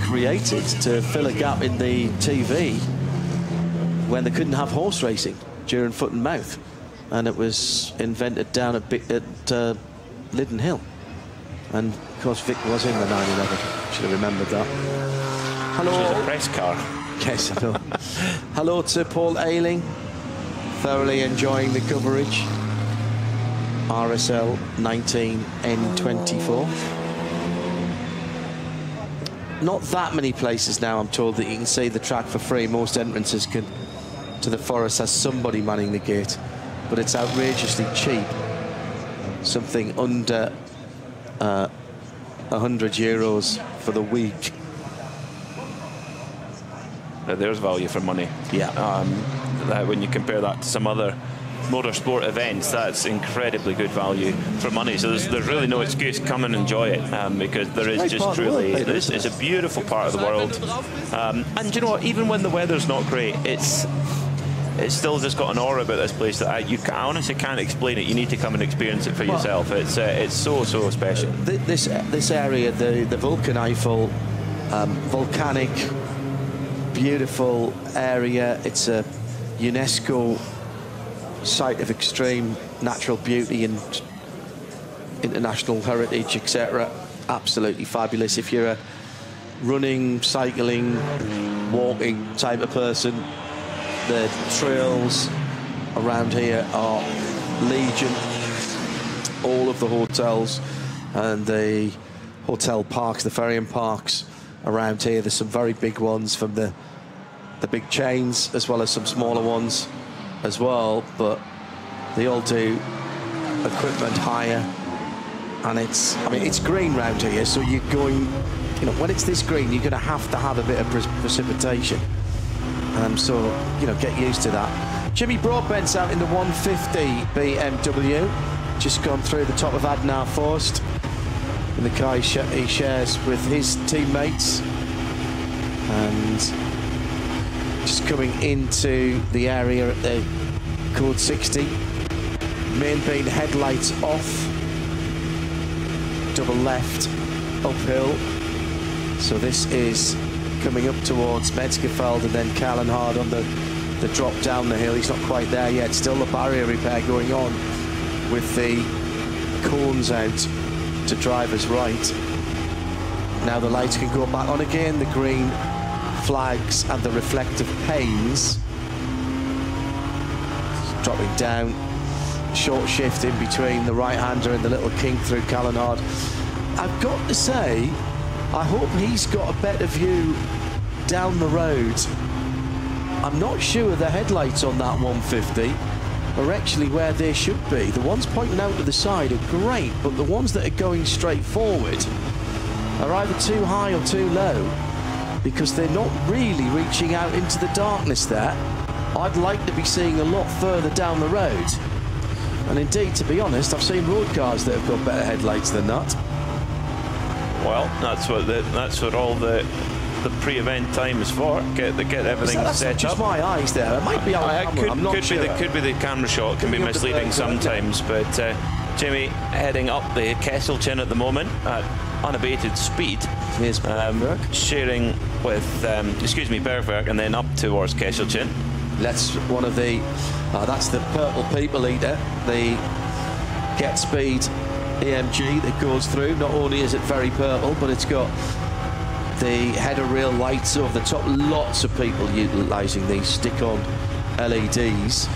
created to fill a gap in the TV when they couldn't have horse racing during foot and mouth, and it was invented down at Liddon Hill. And of course Vic was in the 911. Should have remembered that. Hello. Which was a press car. Yes, I know. Hello to Paul Ayling. Thoroughly enjoying the coverage. RSL 19N24. Not that many places now, I'm told, that you can see the track for free. Most entrances to the forest has somebody manning the gate, but it's outrageously cheap. Something under €100 for the week. Now there's value for money. Yeah. When you compare that to some other motorsport events, that's incredibly good value for money. So there's really no excuse. Come and enjoy it, because there is just truly, this is a beautiful part of the world. And you know what, even when the weather's not great, it's still just got an aura about this place that I honestly can't explain it. You need to come and experience it for yourself. It's so special. This area, the Vulcan Eiffel, volcanic, beautiful area. It's a UNESCO site of extreme natural beauty and international heritage, etc. Absolutely fabulous. If you're a running, cycling, walking type of person, the trails around here are legion. All of the hotels and the hotel parks, the ferrying parks around here, there's some very big ones from the big chains, as well as some smaller ones as well, but they all do equipment hire. And it's green round here, so you're going, when it's this green, you're going to have a bit of precipitation. So, get used to that. Jimmy Broadbent's out in the 150 BMW, just gone through the top of Adnar Forst in the car he shares with his teammates, and just coming into the area at the code 60. Main beam headlights off, double left, uphill. So this is coming up towards Metzgerfeld and then Kallenhard on the drop down the hill. He's not quite there yet. Still the barrier repair going on with the cones out to driver's right. Now the lights can go back on again. The green flags and the reflective panes. Dropping down. Short shift in between the right-hander and the little kink through Kallenhard. I've got to say, I hope he's got a better view down the road. I'm not sure the headlights on that 150 are actually where they should be. The ones pointing out to the side are great, but the ones that are going straight forward are either too high or too low, because they're not really reaching out into the darkness there. I'd like to be seeing a lot further down the road. And indeed, to be honest, I've seen road cars that have got better headlights than that. Well, that's what all the pre-event time is for. Get everything set up. Just my eyes there. It might be on camera. I'm not sure. Could be the camera shot can be misleading sometimes. But Jimmy heading up the Kesselchen at the moment at unabated speed. Here's sharing with, excuse me, Bergwerk, and then up towards Kesselchen. That's one of the, that's the purple people eater, the Get Speed EMG that goes through. Not only is it very purple, but it's got the header rail lights over the top. Lots of people utilising these stick-on LEDs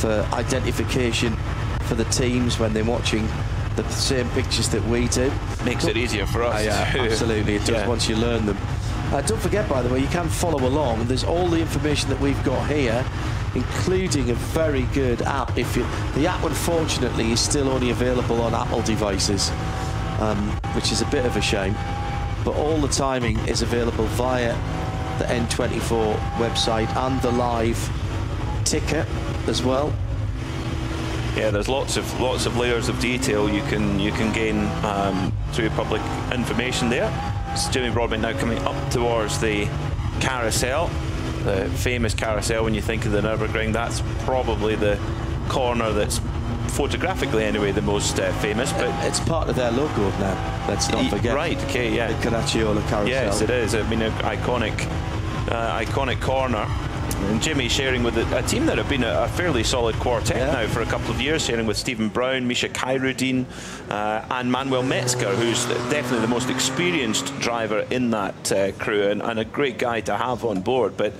for identification for the teams when they're watching the same pictures that we do. Makes it easier for us. Yeah, absolutely, it does once you learn them. Don't forget, by the way, you can follow along. There's all the information that we've got here, including a very good app. The app, unfortunately, is still only available on Apple devices, which is a bit of a shame. But all the timing is available via the N24 website and the live ticker as well. Yeah, there's lots of layers of detail you can gain through public information there. It's Jimmy Broadbent now coming up towards the carousel, the famous carousel. When you think of the Nürburgring, that's probably the corner that's photographically anyway the most famous. But it's part of their logo now. Let's not forget. Right. Okay. Yeah. The Caracciolo carousel. Yes, it is. I mean, an iconic corner. And Jimmy sharing with a team that have been a fairly solid quartet now for a couple of years, sharing with Stephen Brown, Misha Khairuddin, and Manuel Metzger, who's definitely the most experienced driver in that crew, and a great guy to have on board. But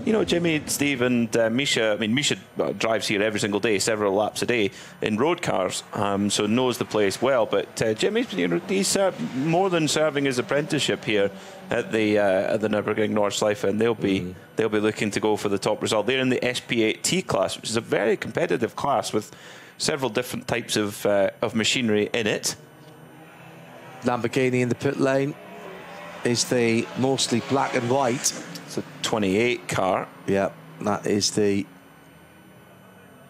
you know, Jimmy, Steve, and Misha. I mean, Misha drives here every single day, several laps a day in road cars, so knows the place well. But Jimmy's, you know, he's more than serving his apprenticeship here at the Nürburgring Nordschleife, and they'll be looking to go for the top result. They're in the SP8T class, which is a very competitive class with several different types of machinery in it. Lamborghini in the pit lane is the mostly black and white. It's a 28 car. Yeah, that is the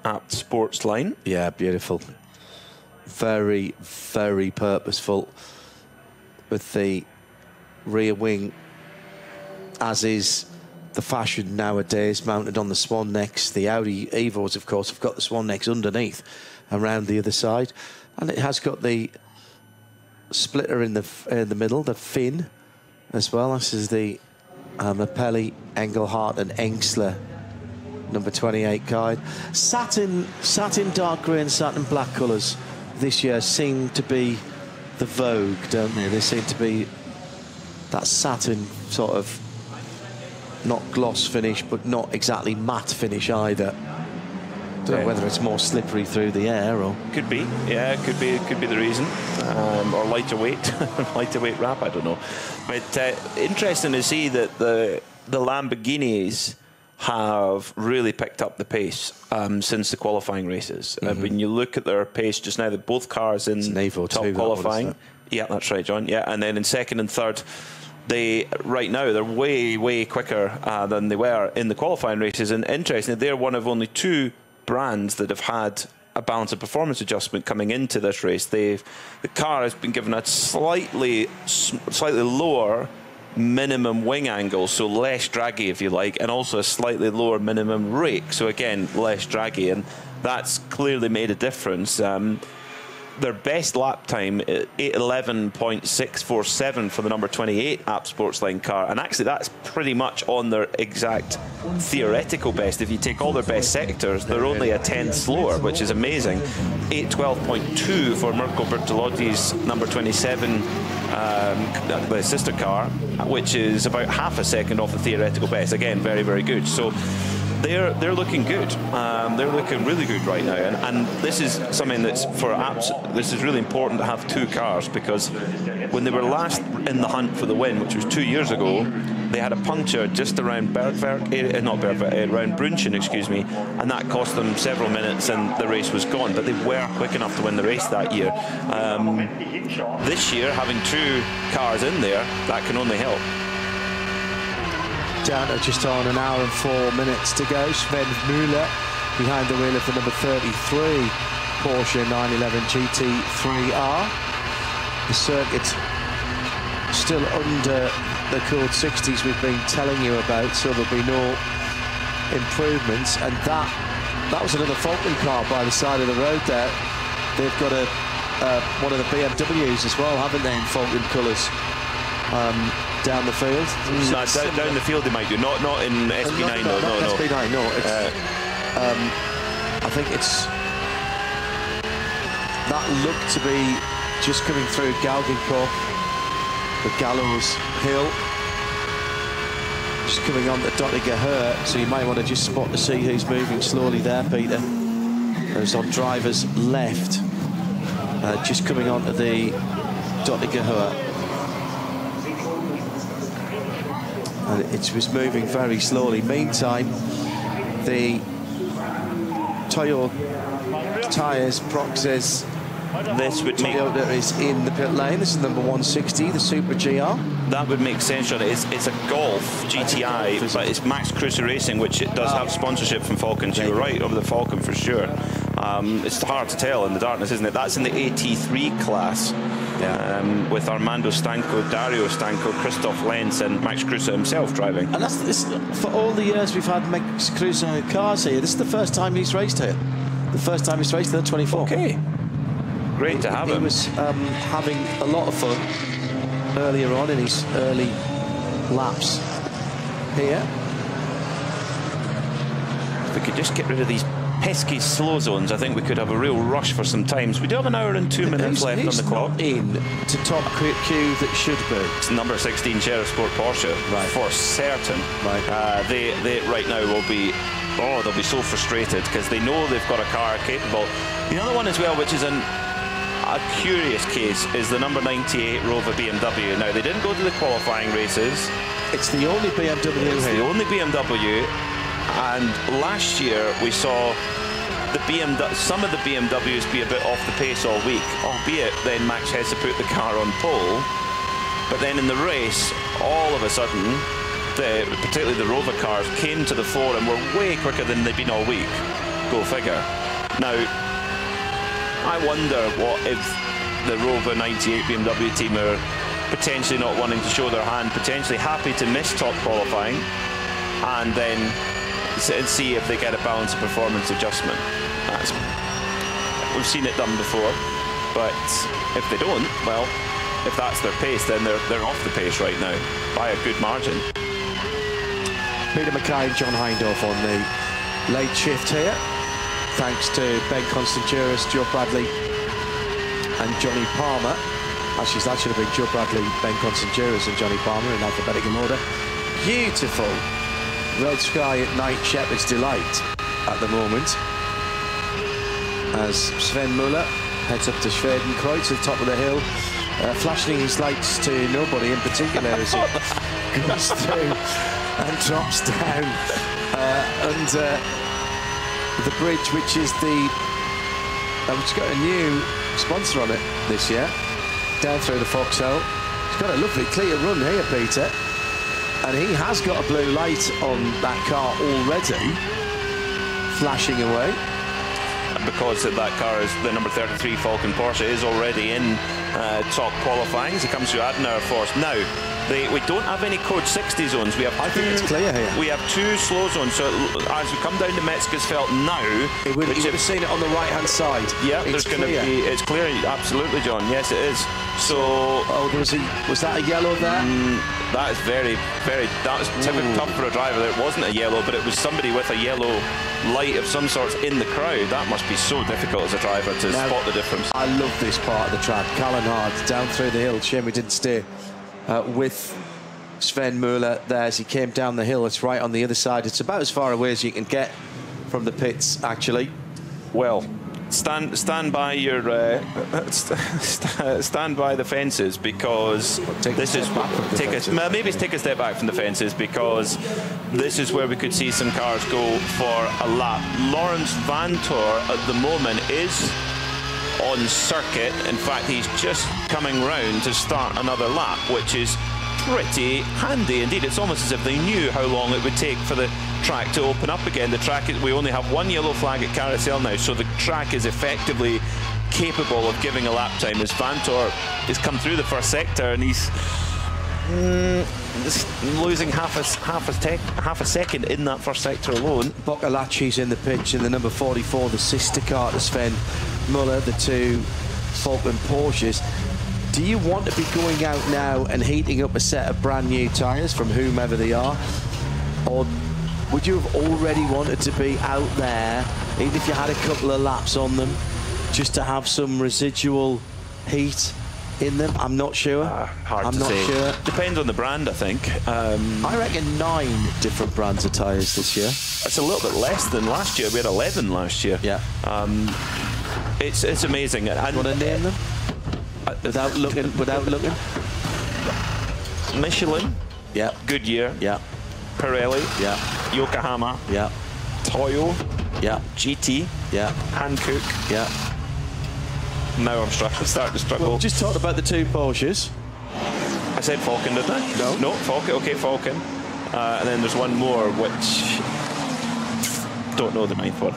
Apt Sports line. Yeah, beautiful. Very, very purposeful with the rear wing, as is the fashion nowadays, mounted on the swan necks. The Audi Evos, of course, have got the swan necks underneath around the other side, and it has got the splitter in the middle, the fin as well. This is the Lapelli, Engelhardt and Engsler number 28 guide. Satin dark grey and satin black colours this year seem to be the vogue, don't they? They seem to be that satin sort of, not gloss finish, but not exactly matte finish either. Don't know whether it's more slippery through the air or... Could be, yeah, could be the reason. Or lighter weight wrap, I don't know. But interesting to see that the Lamborghinis have really picked up the pace since the qualifying races. When you look at their pace just now, that both cars in top qualifying. Yeah, that's right, John. Yeah, and then in second and third, right now they're way quicker than they were in the qualifying races. And interestingly, they're one of only two brands that have had a balance of performance adjustment coming into this race. The car has been given a slightly lower minimum wing angle, so less draggy if you like, and also a slightly lower minimum rake, so again less draggy, and that's clearly made a difference. Their best lap time, 8:11.647 for the number 28 Apt Sportsline car, and actually that's pretty much on their exact theoretical best. If you take all their best sectors, they're only a 10 slower, which is amazing. 8:12.2 for Mirko Bertolotti's number 27 the sister car, which is about half a second off the theoretical best. Again, very, very good. So they're looking good. They're looking really good right now, and this is something that's for Apt. This is really important to have two cars, because when they were last in the hunt for the win, which was 2 years ago, they had a puncture just around around Brunchen, excuse me, and that cost them several minutes, and the race was gone. But they were quick enough to win the race that year. This year, having two cars in there, that can only help. Down to just on an hour and 4 minutes to go. Sven Müller behind the wheel of the number 33 Porsche 911 GT3R. The circuit still under the code 60s we've been telling you about, so there'll be no improvements. And that was another Falcon car by the side of the road there. They've got one of the BMWs as well, haven't they, in Falcon colours? down the field. No, down the field they might do, not in SB9. No. SB9, no. I think it's that looked to be just coming through Galgenkorb, the Gallows Hill, just coming on the Dottinger Her, so you might want to just spot to see who's moving slowly there, Peter. Those on drivers left, just coming onto the Dottinger Her. And it was moving very slowly. Meantime, the Toyo tyres, Proxys, this would make Toyota is in the pit lane. This is number 160, the Super GR. That would make sense, John. It's a Golf GTI, but it's Max Cruiser Racing, which it does have sponsorship from Falcon. So you're right over the Falcon for sure. It's hard to tell in the darkness, isn't it? That's in the AT3 class. Yeah. With Armando Stanco, Dario Stanco, Christoph Lenz and Max Cruiser himself driving. And that's this, for all the years we've had Max Cruiser cars here, this is the first time he's raced here. The first time he's raced in the 24. Okay. Great to have him. He was having a lot of fun earlier on in his early laps here. If we could just get rid of these pesky slow zones, I think we could have a real rush for some times. We do have an hour and 2 minutes left on the clock. Not in to top queue that should be. It's number 16 Sheriff Sport Porsche, right, for certain. Right. They right now will be, they'll be so frustrated because they know they've got a car capable. The other one as well, which is a curious case, is the number 98 Rover BMW. Now, they didn't go to the qualifying races. It's the only BMW It's the only BMW. And last year we saw some of the BMWs be a bit off the pace all week, albeit then Max Hesse put the car on pole. But then in the race, all of a sudden, particularly the Rover cars came to the fore and were way quicker than they've been all week. Go figure. Now, I wonder what if the Rover 98 BMW team are potentially not wanting to show their hand, potentially happy to miss top qualifying, and then see if they get a balance of performance adjustment. We've seen it done before, but if they don't, well, if that's their pace, then they're off the pace right now by a good margin. Peter Mackay and John Hindhaugh on the late shift here, thanks to Ben Constantiouris, Joe Bradley and Johnny Palmer. Actually, that should have been Joe Bradley, Ben Constantiouris and Johnny Palmer in alphabetical order. Beautiful red sky at night, Shepherd's Delight at the moment, as Sven Müller heads up to Schwedenkreuz at the top of the hill, flashing his lights to nobody in particular as he goes through and drops down under the bridge, which is which got a new sponsor on it this year, down through the Foxhole. It's got a lovely clear run here, Peter. And he has got a blue light on that car already, flashing away. And because that car is the number 33 Falcon Porsche is already in top qualifying, he comes through Adenauer Force. Now, we don't have any code 60 zones. We have I think it's clear here. We have 2 slow zones. So as we come down to Metzgersfeld now, you would have seen it on the right-hand side. Yeah, there's going to be. It's clear, absolutely, John. Yes, it is. So, was that a yellow there? That is very, very. That was typically tough for a driver. It wasn't a yellow, but it was somebody with a yellow light of some sort in the crowd. That must be so difficult as a driver to spot the difference. I love this part of the track. Callan Hard down through the hill. Shame we didn't stay with Sven Müller there as he came down the hill. It's right on the other side. It's about as far away as you can get from the pits, actually. Well, stand by your stand by the fences, because maybe take a step back from the fences, because this is where we could see some cars go for a lap. Lawrence Vantor at the moment is on circuit. In fact, he's just coming round to start another lap, which is pretty handy indeed. It's almost as if they knew how long it would take for the track to open up again. The track, we only have 1 yellow flag at Carousel now, so the track is effectively capable of giving a lap time, as Vantor has come through the first sector and he's losing half a second in that first sector alone. Boccolacci's in the pitch in the number 44, the sister car to Sven Müller, the 2 Falkland Porsches. Do you want to be going out now and heating up a set of brand new tyres from whomever they are? Or would you have already wanted to be out there, even if you had a couple of laps on them, just to have some residual heat in them? I'm not sure. Hard to say. Sure. Depends on the brand, I think. I reckon 9 different brands of tyres this year. It's a little bit less than last year. We had 11 last year. Yeah. It's amazing. And want to name them? Without looking. Michelin. Yeah. Goodyear. Yeah. Pirelli. Yeah. Yokohama. Yeah. Toyo. Yeah. GT. Yeah. Hankook. Yeah. Now I'm starting to struggle. Well, just talked about the 2 Porsches. I said Falcon, didn't I? No. No, Falcon. Okay, Falcon. And then there's one more, which don't know the 9th one.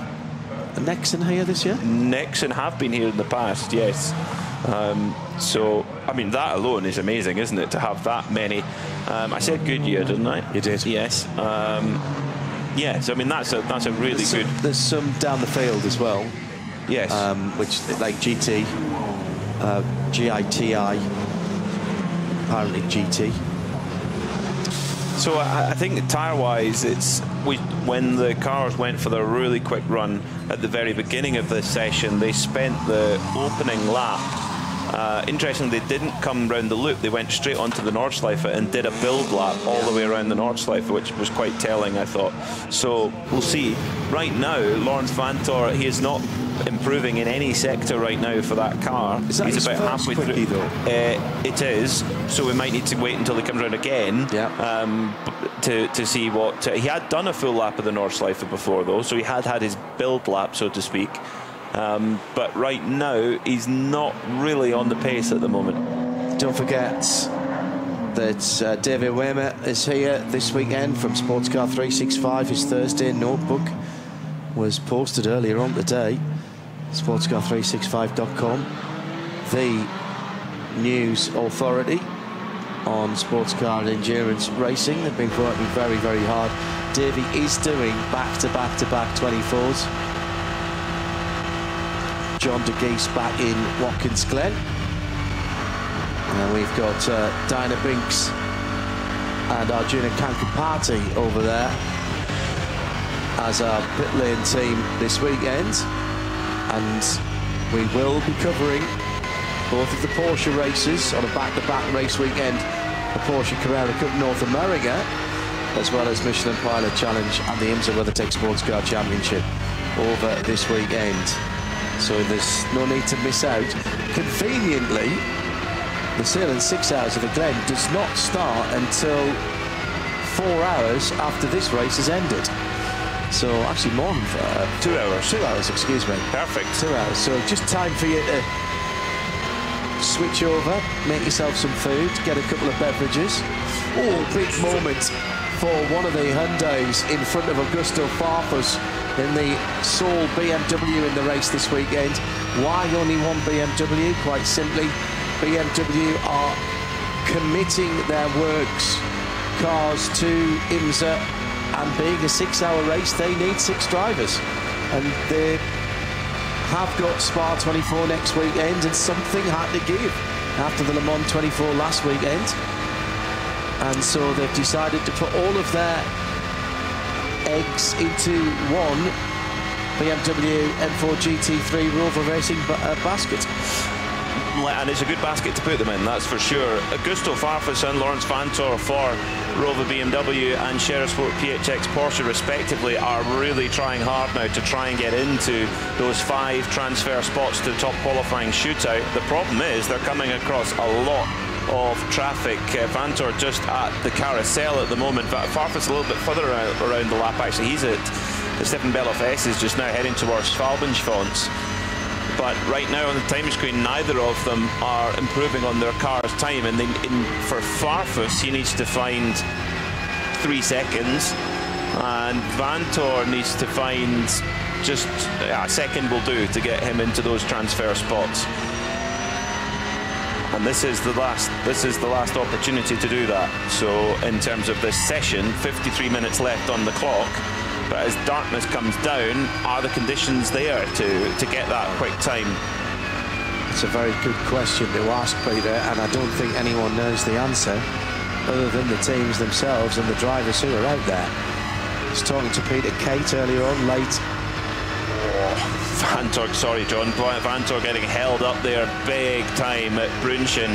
The Nexon here this year? Nexon have been here in the past, yes. So, I mean, that alone is amazing, isn't it, to have that many? I said Goodyear, didn't I? You did. Yes. Yes, I mean, that's a really good... There's some down the field as well. Yes. Which, like GT, GITI, apparently GT. So I think tyre-wise, when the cars went for their really quick run at the very beginning of this session, they spent the opening lap. Interestingly, they didn't come round the loop. They went straight onto the Nordschleife and did a build lap all the way around the Nordschleife, which was quite telling, I thought. So we'll see. Right now, Lawrence Vanthoor, he is not improving in any sector right now for that car. Is that He's his about first halfway quickie, through. though? It is. So we might need to wait until he comes round again. Yeah. To see what he had done a full lap of the Nordschleife before, though, so he had his build lap, so to speak. But right now he's not really on the pace at the moment. Don't forget that David Waymer is here this weekend from Sportscar 365. His Thursday notebook was posted earlier on today. Sportscar365.com, the news authority on sports car and endurance racing. They've been working very, very hard. Davey is doing back-to-back-to-back 24s. John de Geese back in Watkins Glen. And we've got Diana Binks and Arjuna Kankapati over there as our pit lane team this weekend. And we will be covering both of the Porsche races on a back-to-back race weekend, the Porsche Carrera Cup North America, as well as Michelin Pilot Challenge and the IMSA WeatherTech Sports Car Championship over this weekend. So there's no need to miss out. Conveniently, the Sailing 6 Hours of the Glen does not start until 4 hours after this race has ended. So actually more than 2 hours. 2 hours, excuse me. Perfect. 2 hours. So just time for you to switch over, make yourself some food, get a couple of beverages. Oh, big moment for one of the Hyundais in front of Augusto Farfus in the sole BMW in the race this weekend. Why only one BMW? Quite simply, BMW are committing their works cars to IMSA, and being a 6-hour race, they need 6 drivers. And they have got Spa 24 next weekend, and something had to give after the Le Mans 24 last weekend. And so they've decided to put all of their eggs into one BMW M4 GT3 Rover Racing basket. And it's a good basket to put them in, that's for sure. Augusto Farfus and Lawrence Vanthoor for Rover BMW and Sport PHX Porsche respectively are really trying hard now to try and get into those 5 transfer spots to the top qualifying shootout. The problem is they're coming across a lot of traffic. Vanthoor just at the carousel at the moment, but Farfus a little bit further around the lap actually. He's at the Stefan Bellof S, is just now heading towards Schwalbenschwanz. But right now on the time screen, neither of them are improving on their car's time. And for Farfus, he needs to find 3 seconds. And Vanthoor needs to find just a second will do to get him into those transfer spots. And this is the last opportunity to do that. So in terms of this session, 53 minutes left on the clock. But as darkness comes down, are the conditions there to get that quick time? It's a very good question to ask, Peter, and I don't think anyone knows the answer other than the teams themselves and the drivers who are out there. I was talking to Peter Kate earlier on, late. Vantorg, sorry John, Vantorg getting held up there big time at Brunchen.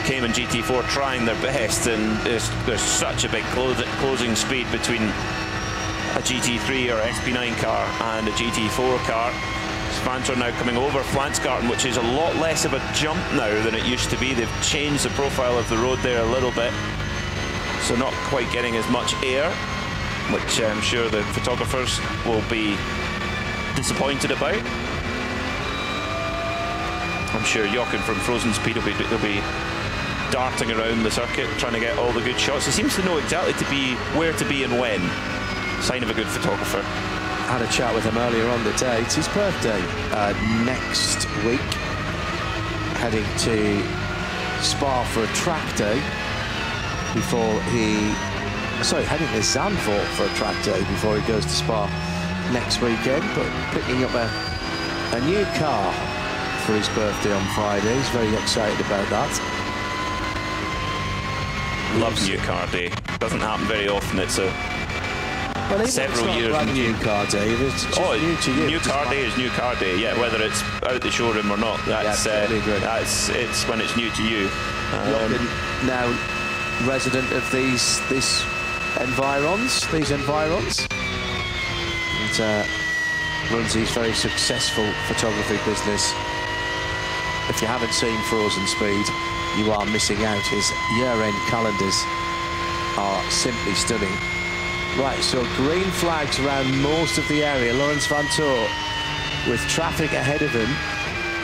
Cayman GT4 trying their best, and there's such a big closing speed between a GT3 or SP9 car and a GT4 car. Vantorg now coming over Flansgarten, which is a lot less of a jump now than it used to be. They've changed the profile of the road there a little bit, so not quite getting as much air, which I'm sure the photographers will be disappointed about. I'm sure Jochen from Frozen Speed will be darting around the circuit trying to get all the good shots. He seems to know exactly where to be and when. Sign of a good photographer. Had a chat with him earlier on the day. It's his birthday next week. Heading to Spa for a track day before heading to Zandvoort for a track day before he goes to Spa next weekend, but picking up a new car for his birthday on Friday. He's very excited about that. Love new car day. Doesn't happen very often. It's a several years. New car day. It's just new to you. New car day is new car day. Yeah, whether it's out the showroom or not. That's it's when it's new to you. Now resident of these environs. And runs his very successful photography business. If you haven't seen Frozen Speed, you are missing out. His year-end calendars are simply stunning. Right, so green flags around most of the area. Laurens Vanthoor with traffic ahead of him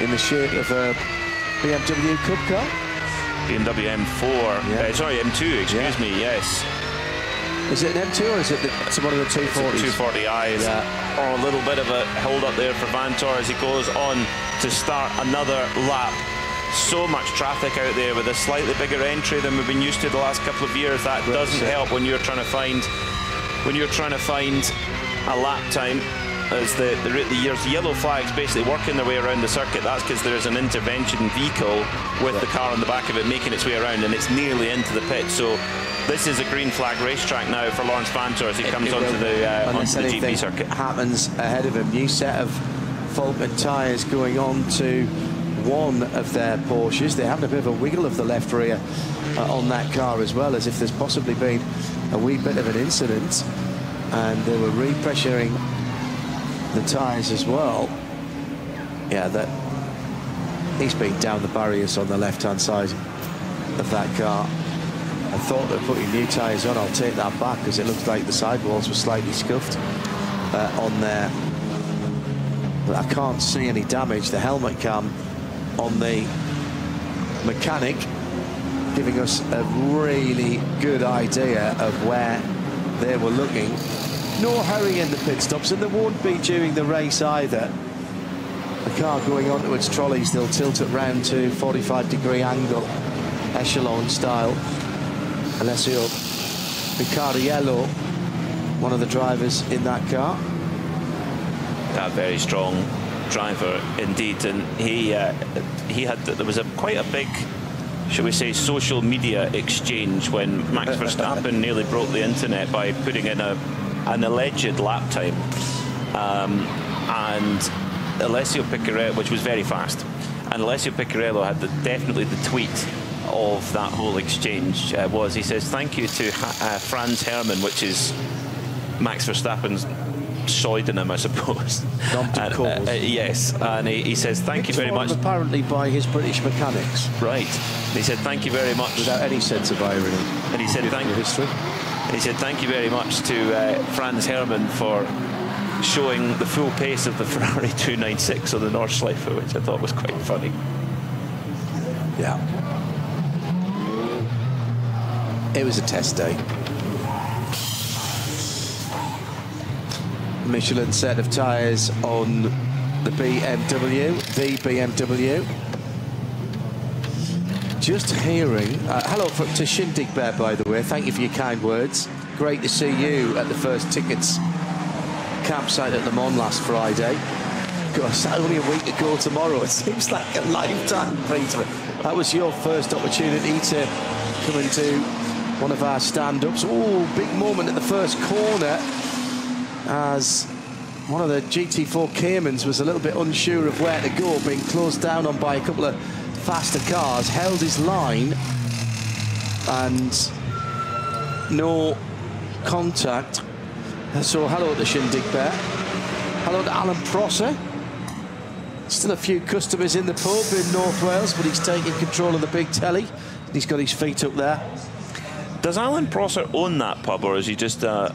in the shape of a BMW Cup car. BMW M4, sorry, M2, excuse me, yes. Is it an M2 or is it one of the 240s? 240i's. Yeah. A little bit of a hold up there for Vanthoor as he goes on to start another lap. So much traffic out there with a slightly bigger entry than we've been used to the last couple of years. That doesn't help when you're trying to find a lap time, as the yellow flags basically working their way around the circuit. That's because there's an intervention vehicle with the car on the back of it making its way around, and it's nearly into the pit. So this is a green flag racetrack now for Laurens Vanthoor as he comes onto the GP circuit. Happens ahead of him. New set of Vulcan tyres going on to one of their Porsches. They're having a bit of a wiggle of the left rear on that car, as well, as if there's possibly been a wee bit of an incident, and they were repressuring the tyres as well. Yeah, that he's been down the barriers on the left-hand side of that car. I thought they were putting new tyres on. I'll take that back, because it looks like the sidewalls were slightly scuffed on there. But I can't see any damage. The helmet cam on the mechanic giving us a really good idea of where they were looking. No hurry in the pit stops, and there won't be during the race either. The car going onto its trolleys, they'll tilt it round to 45-degree angle, echelon style. Alessio Ricciardiello, one of the drivers in that car. A very strong driver indeed, and there was quite a big, shall we say, social media exchange when Max Verstappen nearly broke the internet by putting in an alleged lap time, and Alessio Piccarello, which was very fast, and Alessio Piccarello had definitely the tweet of that whole exchange. He says thank you to Franz Hermann, which is Max Verstappen's pseudonym, I suppose. Yes, and he says thank you very much. Apparently by his British mechanics. Right. He said thank you very much. Without any sense of irony. And he said thank you very much to Franz Hermann for showing the full pace of the Ferrari 296 on the Nordschleife, which I thought was quite funny. Yeah. It was a test day. Michelin set of tyres on the BMW. Just hearing... hello to Shindig Bear, by the way. Thank you for your kind words. Great to see you at the first tickets campsite at Le Mans last Friday. gosh, that's only a week ago tomorrow. It seems like a lifetime, Peter. That was your first opportunity to come into one of our stand-ups. Oh, big moment at the first corner as one of the GT4 Caymans was a little bit unsure of where to go, being closed down on by a couple of faster cars, held his line, and no contact. So hello to Shindig Bear. Hello to Alan Prosser. Still a few customers in the pub in North Wales, but he's taking control of the big telly. He's got his feet up there. Does Alan Prosser own that pub, or is he just a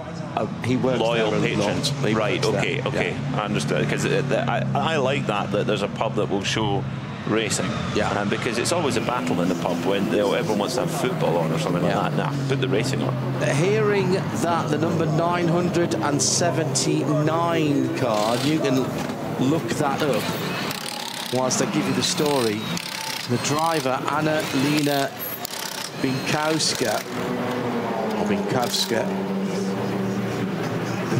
he loyal patron? Right, okay, yeah. I understood. Because I like that there's a pub that will show racing. Yeah. Because it's always a battle in the pub when everyone wants to have football on or something like that. Nah, put the racing on. Hearing that the number 979 card, you can look that up whilst I give you the story. The driver, Anna-Lena Binkowska,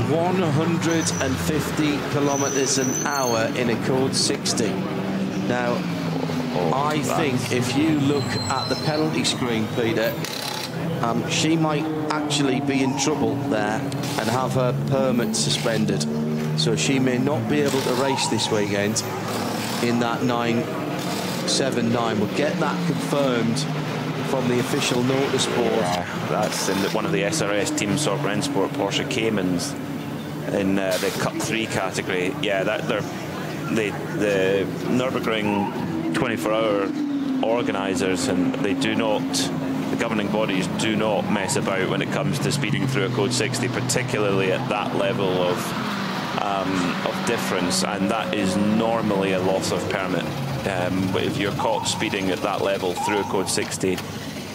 150 kilometers an hour in a code 60. Now, I think if you look at the penalty screen, Peter, she might actually be in trouble there and have her permit suspended. So she may not be able to race this weekend in that 979. We'll get that confirmed from the official notice board. Yeah, that's in one of the SRS Team Sorg Rennsport Porsche Caymans in the Cup 3 category. Yeah, the Nürburgring 24-hour organisers, and the governing bodies do not mess about when it comes to speeding through a code 60, particularly at that level of difference, and that is normally a loss of permit. If you're caught speeding at that level through a code 60,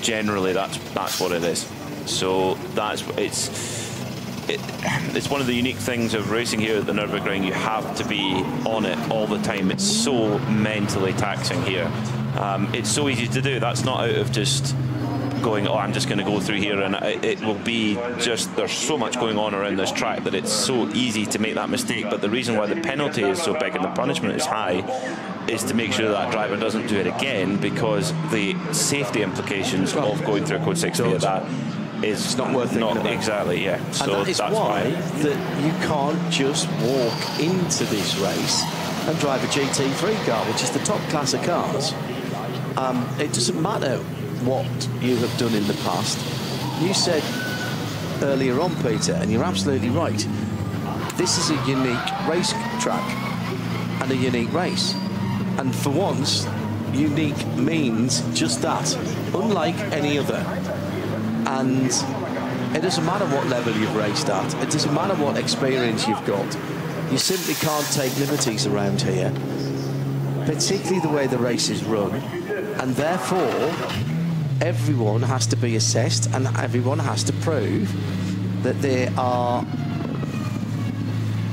generally that's what it is. So it's one of the unique things of racing here at the Nürburgring. You have to be on it all the time. It's so mentally taxing here. It's so easy to do. That's not out of just going, oh, I'm just going to go through here, and it will be just, there's so much going on around this track that it's so easy to make that mistake. But the reason why the penalty is so big and the punishment is high is to make sure that driver doesn't do it again, because the safety implications of going through a code 60 at that is it's not worth thinking about. Exactly, yeah. So and that is why that you can't just walk into this race and drive a GT3 car, which is the top class of cars. It doesn't matter what you have done in the past. You said earlier on, Peter, and you're absolutely right, this is a unique race track and a unique race. And for once, unique means just that, unlike any other. And it doesn't matter what level you've raced at, it doesn't matter what experience you've got, you simply can't take liberties around here, particularly the way the race is run, and therefore everyone has to be assessed and everyone has to prove that they are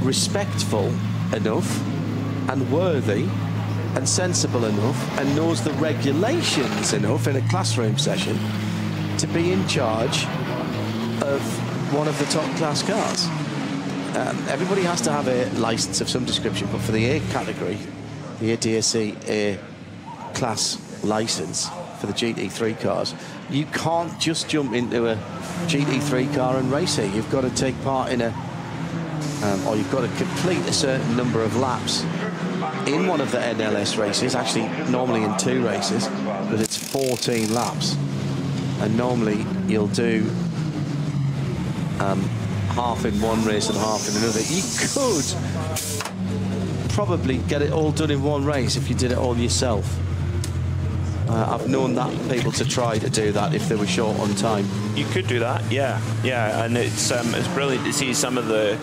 respectful enough and worthy and sensible enough and knows the regulations enough in a classroom session to be in charge of one of the top class cars. Everybody has to have a license of some description, but for the A category, the ADAC A class license for the GT3 cars, you can't just jump into a GT3 car and race it. You've got to take part in a or you've got to complete a certain number of laps in one of the NLS races, actually normally in 2 races, but it's 14 laps, and normally you'll do half in one race and half in another. You could probably get it all done in one race if you did it all yourself. I've known that people to try to do that if they were short on time. You could do that, yeah, and it's brilliant to see some of the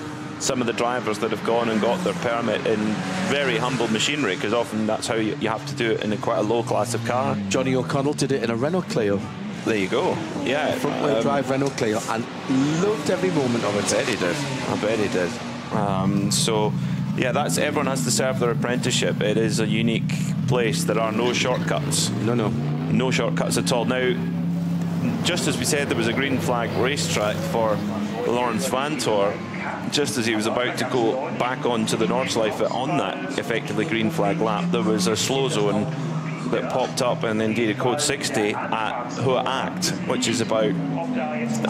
drivers that have gone and got their permit in very humble machinery, because often that's how you have to do it in quite a low class of car. Johnny O'Connell did it in a Renault Clio. There you go. Yeah, front-wheel drive Renault Clio, and loved every moment of it. I bet he did. So, yeah, everyone has to serve their apprenticeship. It is a unique place. There are no shortcuts. No shortcuts at all. Now, just as we said, there was a green flag racetrack for the Lawrence Van Tour. just as he was about to go back onto the Nordschleife on that effectively green flag lap, there was a slow zone that popped up, and indeed a code 60 at Hohe Acht, which is about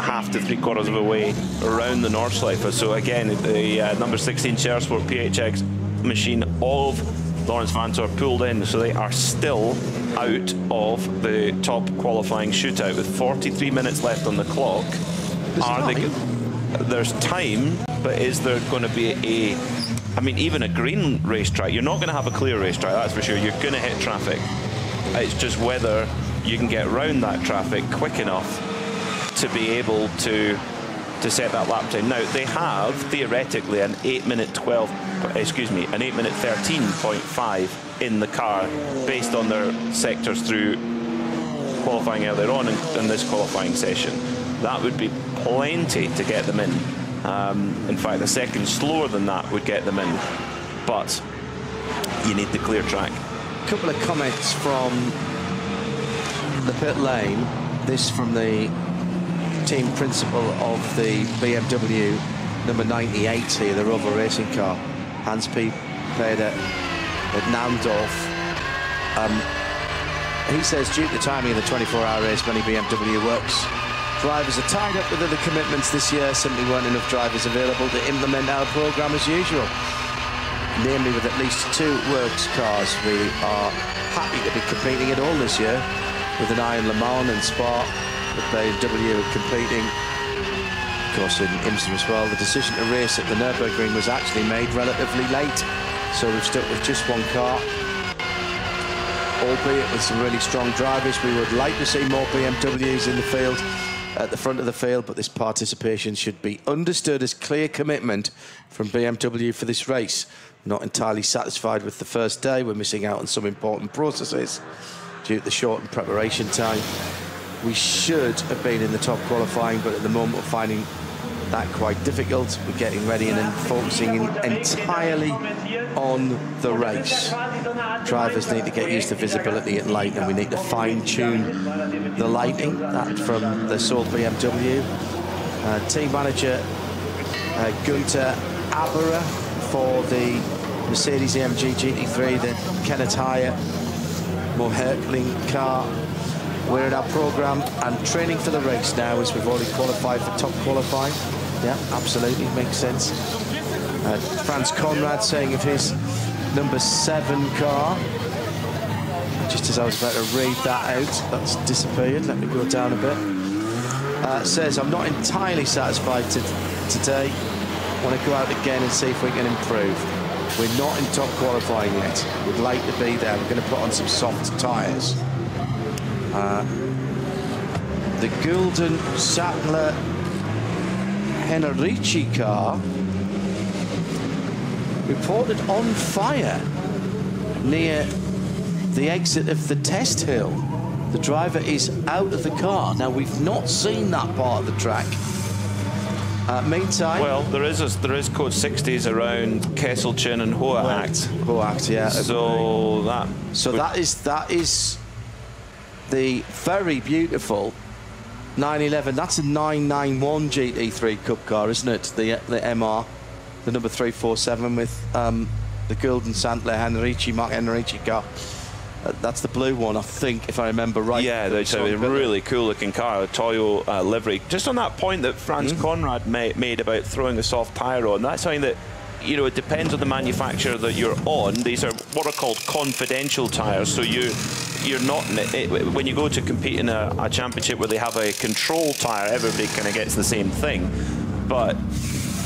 half to 3/4 of a way around the Nordschleife. So again, the number 16 Schersport PHX machine of Lawrence Vanthoor pulled in, so they are still out of the top qualifying shootout with 43 minutes left on the clock. There's time, but is there going to be I mean, even a green racetrack, you're not going to have a clear racetrack, that's for sure. You're going to hit traffic. It's just whether you can get around that traffic quick enough to be able to set that lap time. Now, they have theoretically an 8-minute 13.5 in the car based on their sectors through qualifying earlier on in this qualifying session. That would be plenty to get them in. In fact, a second slower than that would get them in. But you need the clear track. A couple of comments from the pit lane. This from the team principal of the BMW number 98 here, the Rover racing car, Hans-P Peder at Naundorf. He says, due to the timing of the 24-hour race, many BMW works drivers are tied up with other commitments this year. Simply weren't enough drivers available to implement our program as usual. Namely, with at least 2 works cars, we are happy to be competing at all this year, with an eye on Le Mans and Spa, with BMW competing, of course, in IMSA as well. The decision to race at the Nürburgring was actually made relatively late, so we've stuck with just 1 car, albeit with some really strong drivers. We would like to see more BMWs in the field, at the front of the field, but this participation should be understood as clear commitment from BMW for this race. Not entirely satisfied with the first day. We're missing out on some important processes due to the shortened preparation time. We should have been in the top qualifying, but at the moment we're finding that quite difficult. We're getting ready and then focusing entirely on the race. Drivers need to get used to visibility at light, and we need to fine-tune the lighting. That from the Seoul BMW. Team manager Gunther Aberer for the Mercedes-AMG GT3, the Kenneth Hyatt, more Hertling car. We're in our program and training for the race now, as we've already qualified for top qualifying. Yeah, absolutely, makes sense. Franz Conrad saying of his number 7 car, just as I was about to read that out, that's disappeared. Let me go down a bit. Says, I'm not entirely satisfied today. Want to go out again and see if we can improve. We're not in top qualifying yet. We'd like to be there. We're going to put on some soft tyres. The Gulden Sattler Henrici car reported on fire near the exit of the test hill. The driver is out of the car. Now, we've not seen that part of the track. Meantime, well, there is code 60s around Kesselchen and Hohe Acht. Hohe Acht, yeah. So that is the very beautiful 911. That's a 991 GT3 Cup car, isn't it? The MR, the number 347 with the Gulden Sandler Mark Henrici car. That's the blue one, I think, if I remember right. Yeah, it's a really cool-looking car, a Toyo livery. Just on that point that Franz Conrad made about throwing a soft tyre on, that's something that, you know, it depends on the manufacturer that you're on. These are what are called confidential tyres, so you're not when you go to compete in a championship where they have a control tyre, everybody kind of gets the same thing. But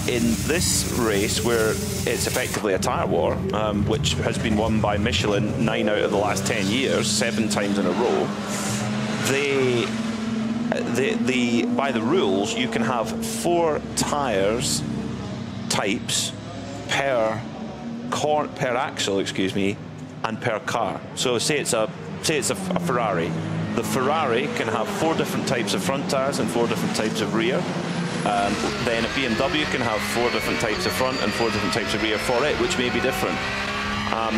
in this race, where it's effectively a tyre war, which has been won by Michelin 9 out of the last 10 years, 7 times in a row, by the rules, you can have 4 tyres types per axle, excuse me, and per car. So say it's a Ferrari. The Ferrari can have 4 different types of front tyres and 4 different types of rear. Then a BMW can have 4 different types of front and 4 different types of rear for it, which may be different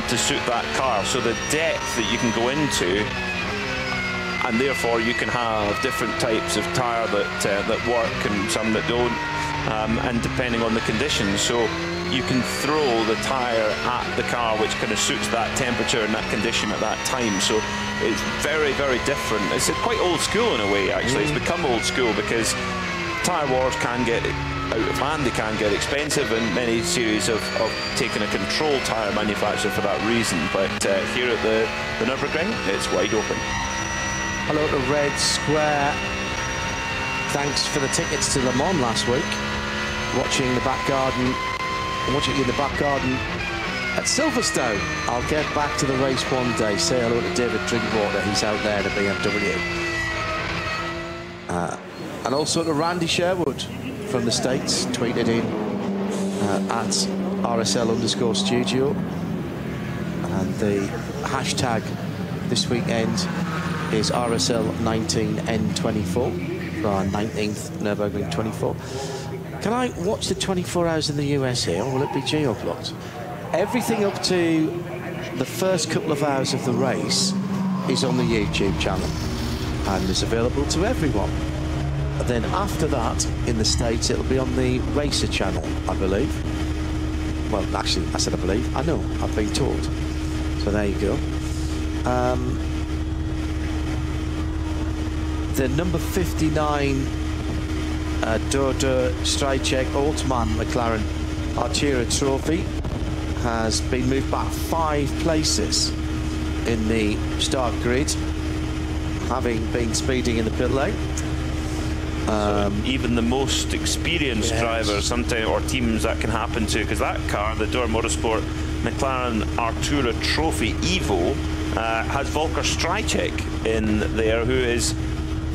to suit that car. So the depth that you can go into, and therefore you can have different types of tyre that work and some that don't. and depending on the conditions. So you can throw the tyre at the car which kind of suits that temperature and that condition at that time. So it's very, very different. It's quite old school in a way, actually. It's become old school because tyre wars can get out of hand, they can get expensive, and many series have taken a controlled tyre manufacturer for that reason. But here at the Nürburgring, it's wide open. Hello to Red Square. Thanks for the tickets to Le Mans last week. Watching in the back garden at Silverstone. I'll get back to the race one day. Say hello to David Drinkwater. He's out there in a BMW. And also to Randy Sherwood from the States, tweeted in at RSL_studio. And the hashtag this weekend is RSL19N24 for our 19th Nürburgring 24. Can I watch the 24 hours in the US here, or will it be geo-blocked? Everything up to the first couple of hours of the race is on the YouTube channel and is available to everyone. And then after that, in the States, it'll be on the Racer channel, I believe. Well, actually, I said I believe. I know, I've been told. So there you go. The number 59 Dorde Strijcek Altman McLaren Artura Trophy has been moved back 5 places in the start grid, having been speeding in the pit lane. So even the most experienced drivers sometimes, or teams, that can happen to, because that car, the Dorde Motorsport McLaren Artura Trophy Evo, has Volker Strijcek in there, who is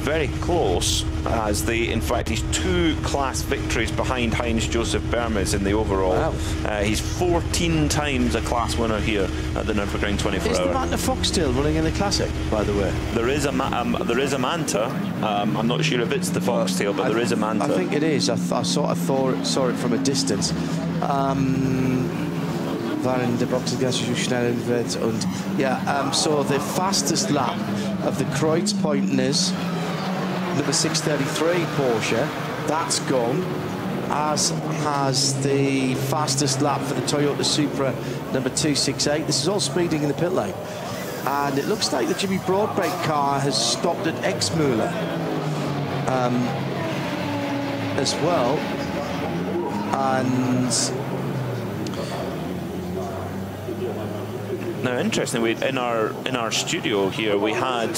very close, as in fact, he's 2 class victories behind Heinz Joseph Bermes in the overall. Wow. He's 14 times a class winner here at the Nürburgring 24 Is hour. the Manta Fox still running in the Classic, by the way? There is a Manta. I'm not sure if it's the Foxtail, but there is a Manta. I think it is. I saw it from a distance. Waren der Box ganz schnell wird und so the fastest lap of the Kreuz Pointers, number 633 Porsche, that's gone, as has the fastest lap for the Toyota Supra number 268. This is all speeding in the pit lane, and it looks like the Jimmy Broadbent car has stopped at Exmüller as well. And now, interestingly, in our studio here, we had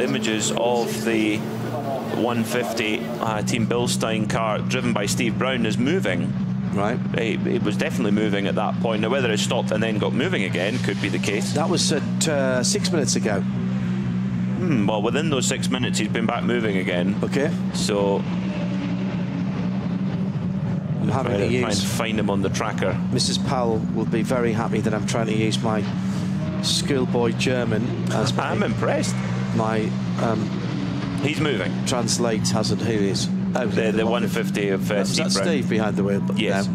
images of the 150 Team Bilstein car driven by Steve Brown is moving. Right. It was definitely moving at that point. Now, whether it stopped and then got moving again could be the case. That was at 6 minutes ago. Well, within those 6 minutes, he's been back moving again. Okay. So I'm having to try and find him on the tracker. Mrs. Powell will be very happy that I'm trying to use my schoolboy German as I'm impressed. My he's moving. Translate hasn't. Who is? Oh, the 150 of Steve Brown. Steve behind the wheel. Yes.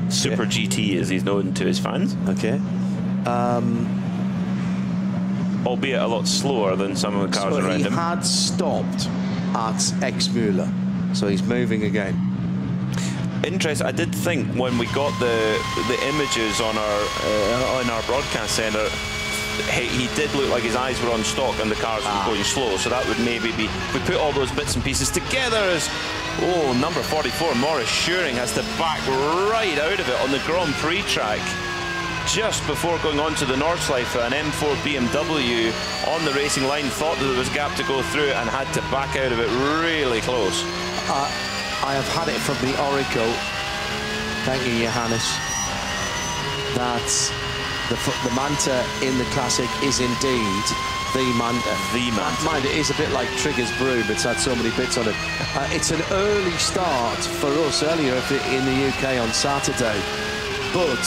Super GT, as he's known to his fans. Okay. Albeit a lot slower than some of the cars around him. He had stopped at Exmüller, so he's moving again. Interesting. I did think when we got the images on our broadcast centre, he did look like his eyes were on stock and the cars were going slow. So that would maybe be, if we put all those bits and pieces together, as number 44 Maurice Schuring has to back right out of it on the Grand Prix track just before going on to the Nordschleife. An M4 BMW on the racing line thought that there was a gap to go through and had to back out of it really close. I have had it from the Oracle, thank you, Johannes, that the Manta in the Classic is indeed the Manta. The Manta. Mind, it is a bit like Trigger's Broom, it's had so many bits on it. It's an early start for us earlier in the UK on Saturday, but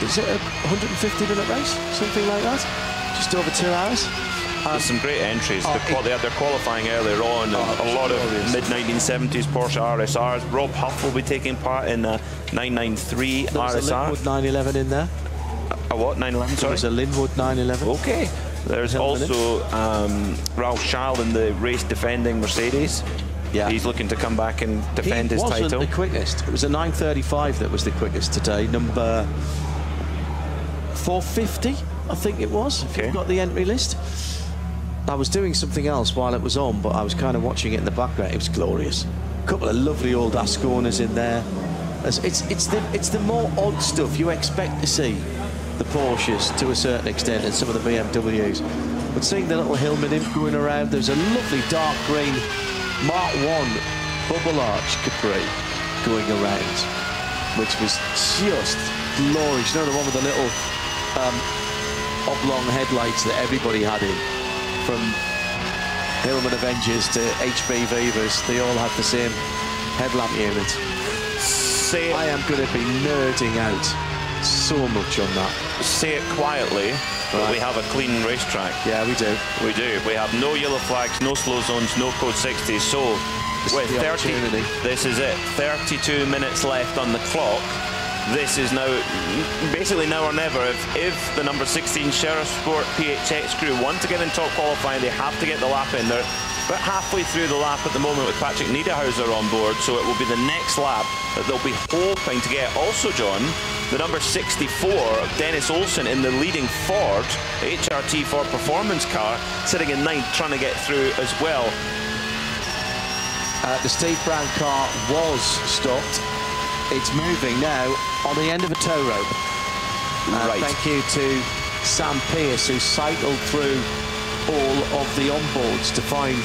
is it a 150-minute race? Something like that? Just over 2 hours? There's some great entries. They had their qualifying earlier on. A lot of mid-1970s Porsche RSRs. Rob Huff will be taking part in a 993 RSR. There's a Linwood 911 in there. A what? 911, sorry? There's a Linwood 911. Okay. There's also Ralph Schall in the race-defending Mercedes. Yeah. He's looking to come back and defend his title. He wasn't the quickest. It was a 9:35 that was the quickest today. Number 450, I think it was, if you've got the entry list. I was doing something else while it was on, but I was kind of watching it in the background. It was glorious. A couple of lovely old Asconas in there. It's the more odd stuff you expect to see the Porsches to a certain extent and some of the BMWs. But seeing the little helmet imp going around, there's a lovely dark green Mark 1 bubble arch Capri going around, which was just glorious. You know, the one with the little oblong headlights that everybody had in, from Hillman Avengers to HB Vivas, they all had the same headlamp unit. I am going to be nerding out so much on that. Say it quietly, but we have a clean racetrack. Yeah, we do. We do. We have no yellow flags, no slow zones, no code 60. So with 30, this is it. 32 minutes left on the clock. This is now basically now or never. If the number 16 Sheriff Sport PHX crew want to get in top qualifying, they have to get the lap in. They're about halfway through the lap at the moment with Patrick Niederhauser on board, so it will be the next lap that they'll be hoping to get. Also, John, the number 64, Dennis Olsen, in the leading Ford HRT4 performance car, sitting in 9th, trying to get through as well. The Steve Brown car was stopped. It's moving now on the end of a tow rope. Right. Thank you to Sam Pearce, who cycled through all of the onboards to find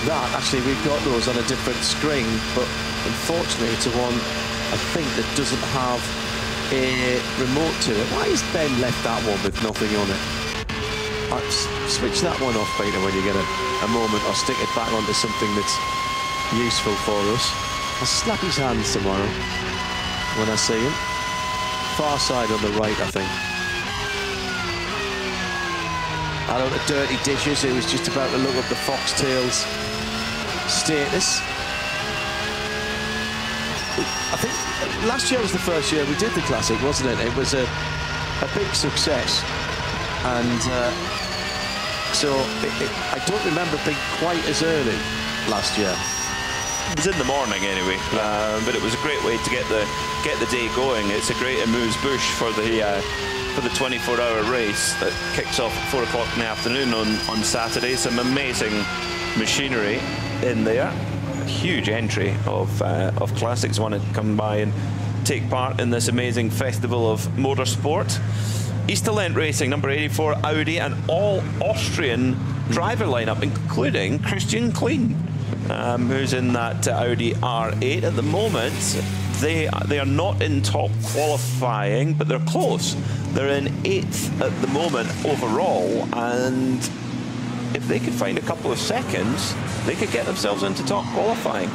that. Actually, we've got those on a different screen, but unfortunately it's one, I think, that doesn't have a remote to it. Why has Ben left that one with nothing on it? Switch that one off, Peter, when you get a moment, or stick it back onto something that's useful for us. I'll slap his hands tomorrow when I see him. Far side on the right, I think. Hello to Dirty Dishes, who was just about to look up the Foxtails status. I think last year was the first year we did the Classic, wasn't it? It was a big success. And so I don't remember being quite as early last year. It was in the morning anyway, but it was a great way to get the day going. It's a great amuse-bouche for the 24-hour race that kicks off at 4 o'clock in the afternoon on Saturday. Some amazing machinery in there. A huge entry of classics want to come by and take part in this amazing festival of motorsport. Easterland Racing, number 84 Audi, an all-Austrian driver lineup, including Christian Klein, who's in that Audi R8 at the moment. They are not in top qualifying, but they're close. They're in 8th at the moment overall, and if they could find a couple of seconds, they could get themselves into top qualifying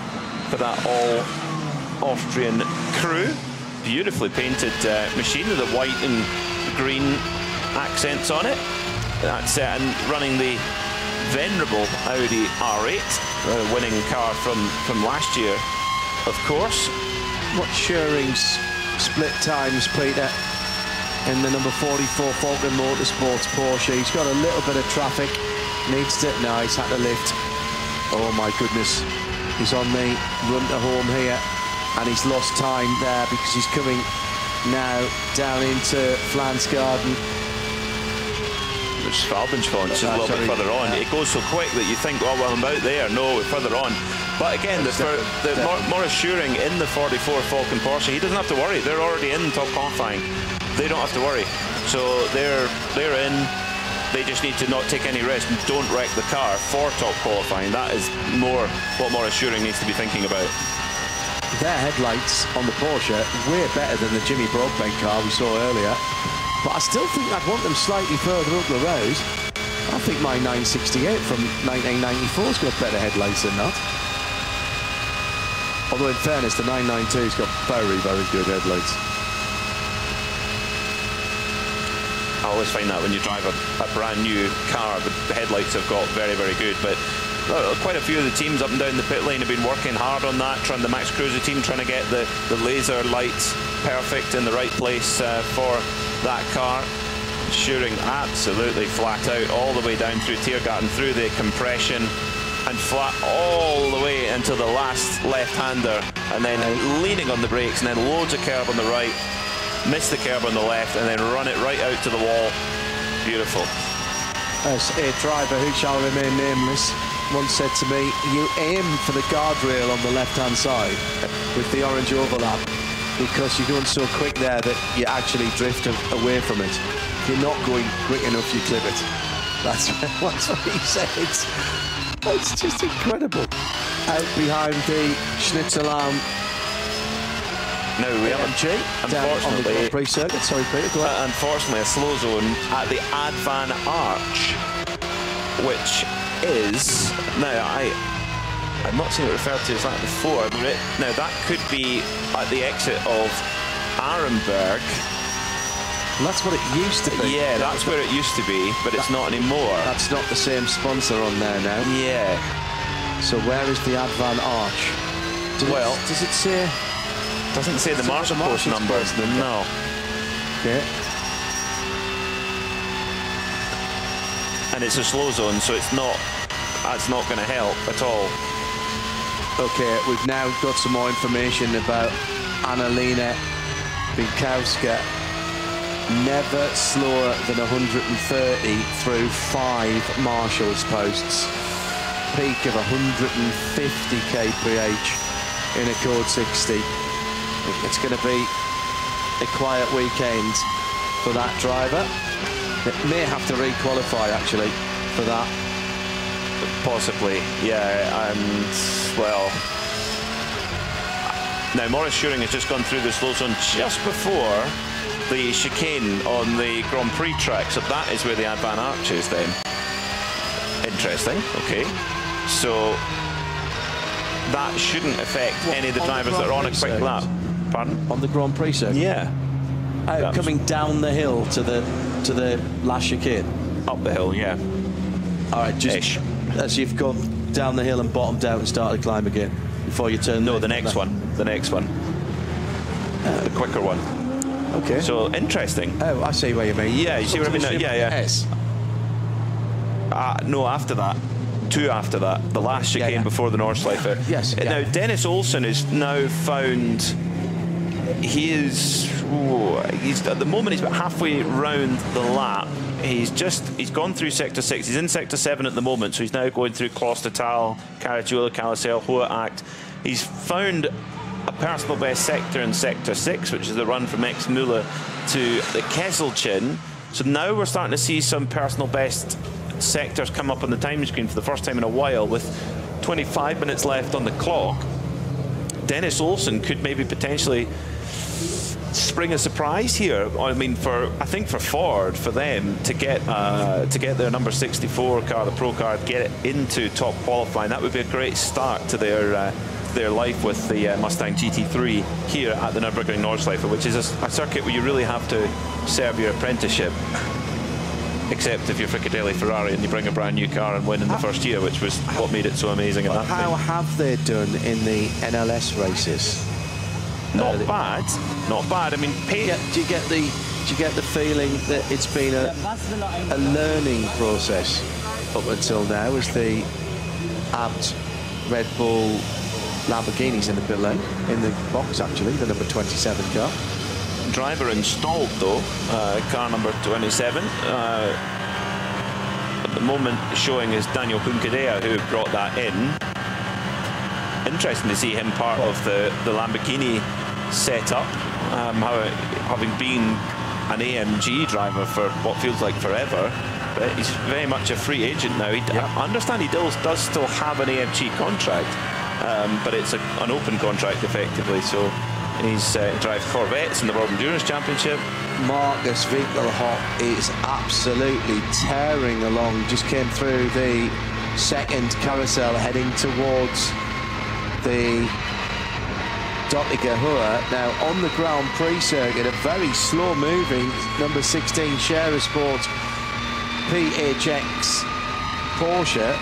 for that all-Austrian crew. Beautifully painted machine with the white and green accents on it. That's and running the venerable Audi R8, the winning car from last year, of course. What Schuring's split times, Peter, in the number 44 Falcon Motorsports Porsche. He's got a little bit of traffic, needs to, no, he's had to lift. Oh my goodness, he's on the run to home here, and he's lost time there because he's coming now down into Flansgarden. Which is Albinsfont, just a little bit further on. It goes so quick that you think, oh, well, I'm about there. No, we're further on. But again, Maurice Schuring in the 44 Falcon Porsche, he doesn't have to worry. They're already in top qualifying. They don't have to worry. So they're in. They just need to not take any risk and don't wreck the car for top qualifying. That is more what Maurice Schuring needs to be thinking about. Their headlights on the Porsche way better than the Jimmy Broadbent car we saw earlier. But I still think I'd want them slightly further up the road. I think my 968 from 1994's got better headlights than that. Although in fairness, the 992's got very, very good headlights. I always find that when you drive a brand new car, the headlights have got very, very good. But quite a few of the teams up and down the pit lane have been working hard on that. The Max Cruiser team trying to get the laser lights perfect in the right place for that car. Schuring absolutely flat out all the way down through Tiergarten, through the compression, and flat all the way into the last left-hander, and then leaning on the brakes, and then loads of curb on the right, miss the curb on the left, and then run it right out to the wall. Beautiful. As a driver who shall remain nameless once said to me, you aim for the guardrail on the left-hand side with the orange overlap, because you're going so quick there that you actually drift away from it. If you're not going quick enough, you clip it. That's what he said. It's just incredible. Out behind the Schnitzelarm. No, we haven't. Unfortunately, pre-circuit. Sorry, Peter. Go ahead. Unfortunately, a slow zone at the Advan Arch, which is now I've not seen it referred to as that before. But now that could be at the exit of Arenberg. Well, that's what it used to be. Yeah, that's where it used to be, but it's not anymore. That's not the same sponsor on there now. Yeah. So where is the Advan Arch? Does it say? Doesn't say the marshal post number. No. Okay. And it's a slow zone, so it's not. That's not going to help at all. Okay, we've now got some more information about Annalena Binkowska. Never slower than 130 through 5 marshals posts. Peak of 150 kph in a code 60. It's going to be a quiet weekend for that driver. It may have to re-qualify actually for that. Possibly, yeah, and well, now Maurice Schuring has just gone through the slow zone just before the chicane on the Grand Prix track, so that is where the Advan Arch is then. Interesting, okay. So that shouldn't affect any of the drivers that are on a quick lap. Pardon? On the Grand Prix circuit? Yeah. Coming down the hill to the last chicane? Up the hill, yeah. All right, just as you've gone down the hill and bottomed out and started to climb again before you turn. No, the next one. The next one. The quicker one. Okay. So interesting. Oh, I see what you mean. Yeah, you see what I mean? Yeah. Yes. No, after that. 2 after that. The last chicane before the Nordschleife. Yes. Now, Dennis Olsen is now found. He's at the moment he's about halfway round the lap. He's gone through sector 6. He's in sector 7 at the moment, so he's now going through Klostertal, Caracciolo, Calicel, Hohe Acht. He's found a personal best sector in sector 6, which is the run from Exmühle to the Kesselchen. So now we're starting to see some personal best sectors come up on the time screen for the first time in a while, with 25 minutes left on the clock. Dennis Olsen could maybe potentially spring a surprise here. I mean, I think for Ford, for them to get their number 64 car, the Pro car, get it into top qualifying, that would be a great start to their life with the Mustang GT3 here at the Nürburgring Nordschleife, which is a circuit where you really have to serve your apprenticeship. Except if you're Fricadelli Ferrari and you bring a brand new car and win in the first year, which was what made it so amazing at that point. How have they done in the NLS races? Not bad, not bad. I mean, do you get the feeling that it's been a learning process up until now, as the Abt Red Bull Lamborghini's in the pit lane, in the box actually, the number 27 car. Driver installed though, car number 27. At the moment showing is Daniel Hunkadea, who brought that in. Interesting to see him part of the Lamborghini setup, having been an AMG driver for what feels like forever, but he's very much a free agent now. I understand he does still have an AMG contract, but it's an open contract effectively, so he's drives Corvettes in the World Endurance Championship. Marcus Winkelhock is absolutely tearing along, just came through the second carousel heading towards the Dottinger Hohe. Now on the Grand Prix circuit, a very slow moving number 16 Scherer Sports PHX Porsche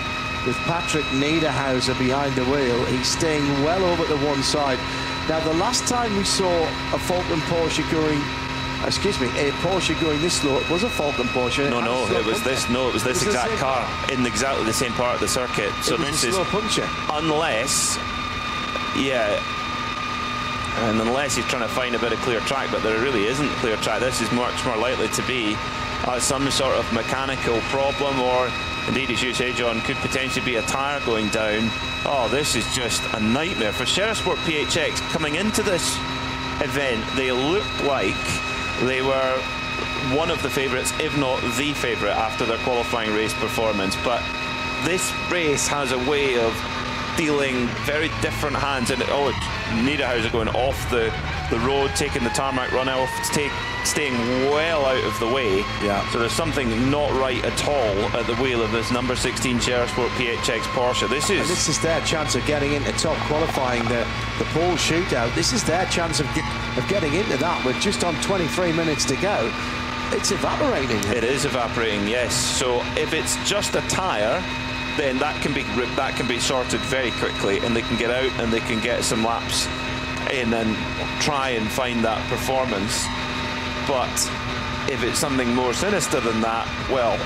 with Patrick Niederhauser behind the wheel. He's staying well over to one side. Now the last time we saw a Falcon Porsche going excuse me, a Porsche going this slow. It was a Falcon Porsche. No, it was this. No, it was this exact car in exactly the same part of the circuit. So this is slow puncture. Unless, and unless he's trying to find a bit of clear track, but there really isn't clear track. This is much more likely to be some sort of mechanical problem, or indeed, as you say, John, could potentially be a tyre going down. Oh, this is just a nightmare for Sherisport PHX. Coming into this event, they looked like they were one of the favourites, if not the favourite, after their qualifying race performance. But this race has a way of dealing very different hands. And Niederhauser going off the road, taking the tarmac run off, staying well out of the way. Yeah. So there's something not right at all at the wheel of this number 16 Sherisport PHX Porsche. This is their chance of getting into top qualifying, the pole shootout. This is their chance of getting into that with just on 23 minutes to go. It's evaporating. It is evaporating, yes. So if it's just a tyre, then that can be sorted very quickly, and they can get out and they can get some laps in and try and find that performance. But if it's something more sinister than that, well,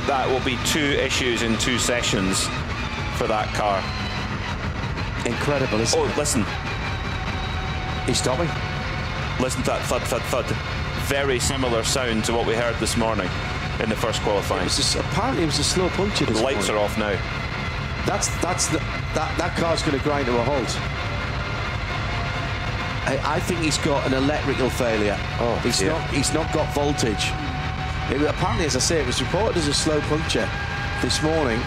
that will be 2 issues in 2 sessions for that car. Incredible, isn't it? Listen. He's stopping. Listen to that thud, thud, thud. Very similar sound to what we heard this morning in the first qualifying. Apparently it was a slow puncture this morning. The lights are off now. That car's going to grind to a halt. I think he's got an electrical failure. He's not got voltage. Apparently, as I say, it was reported as a slow puncture this morning.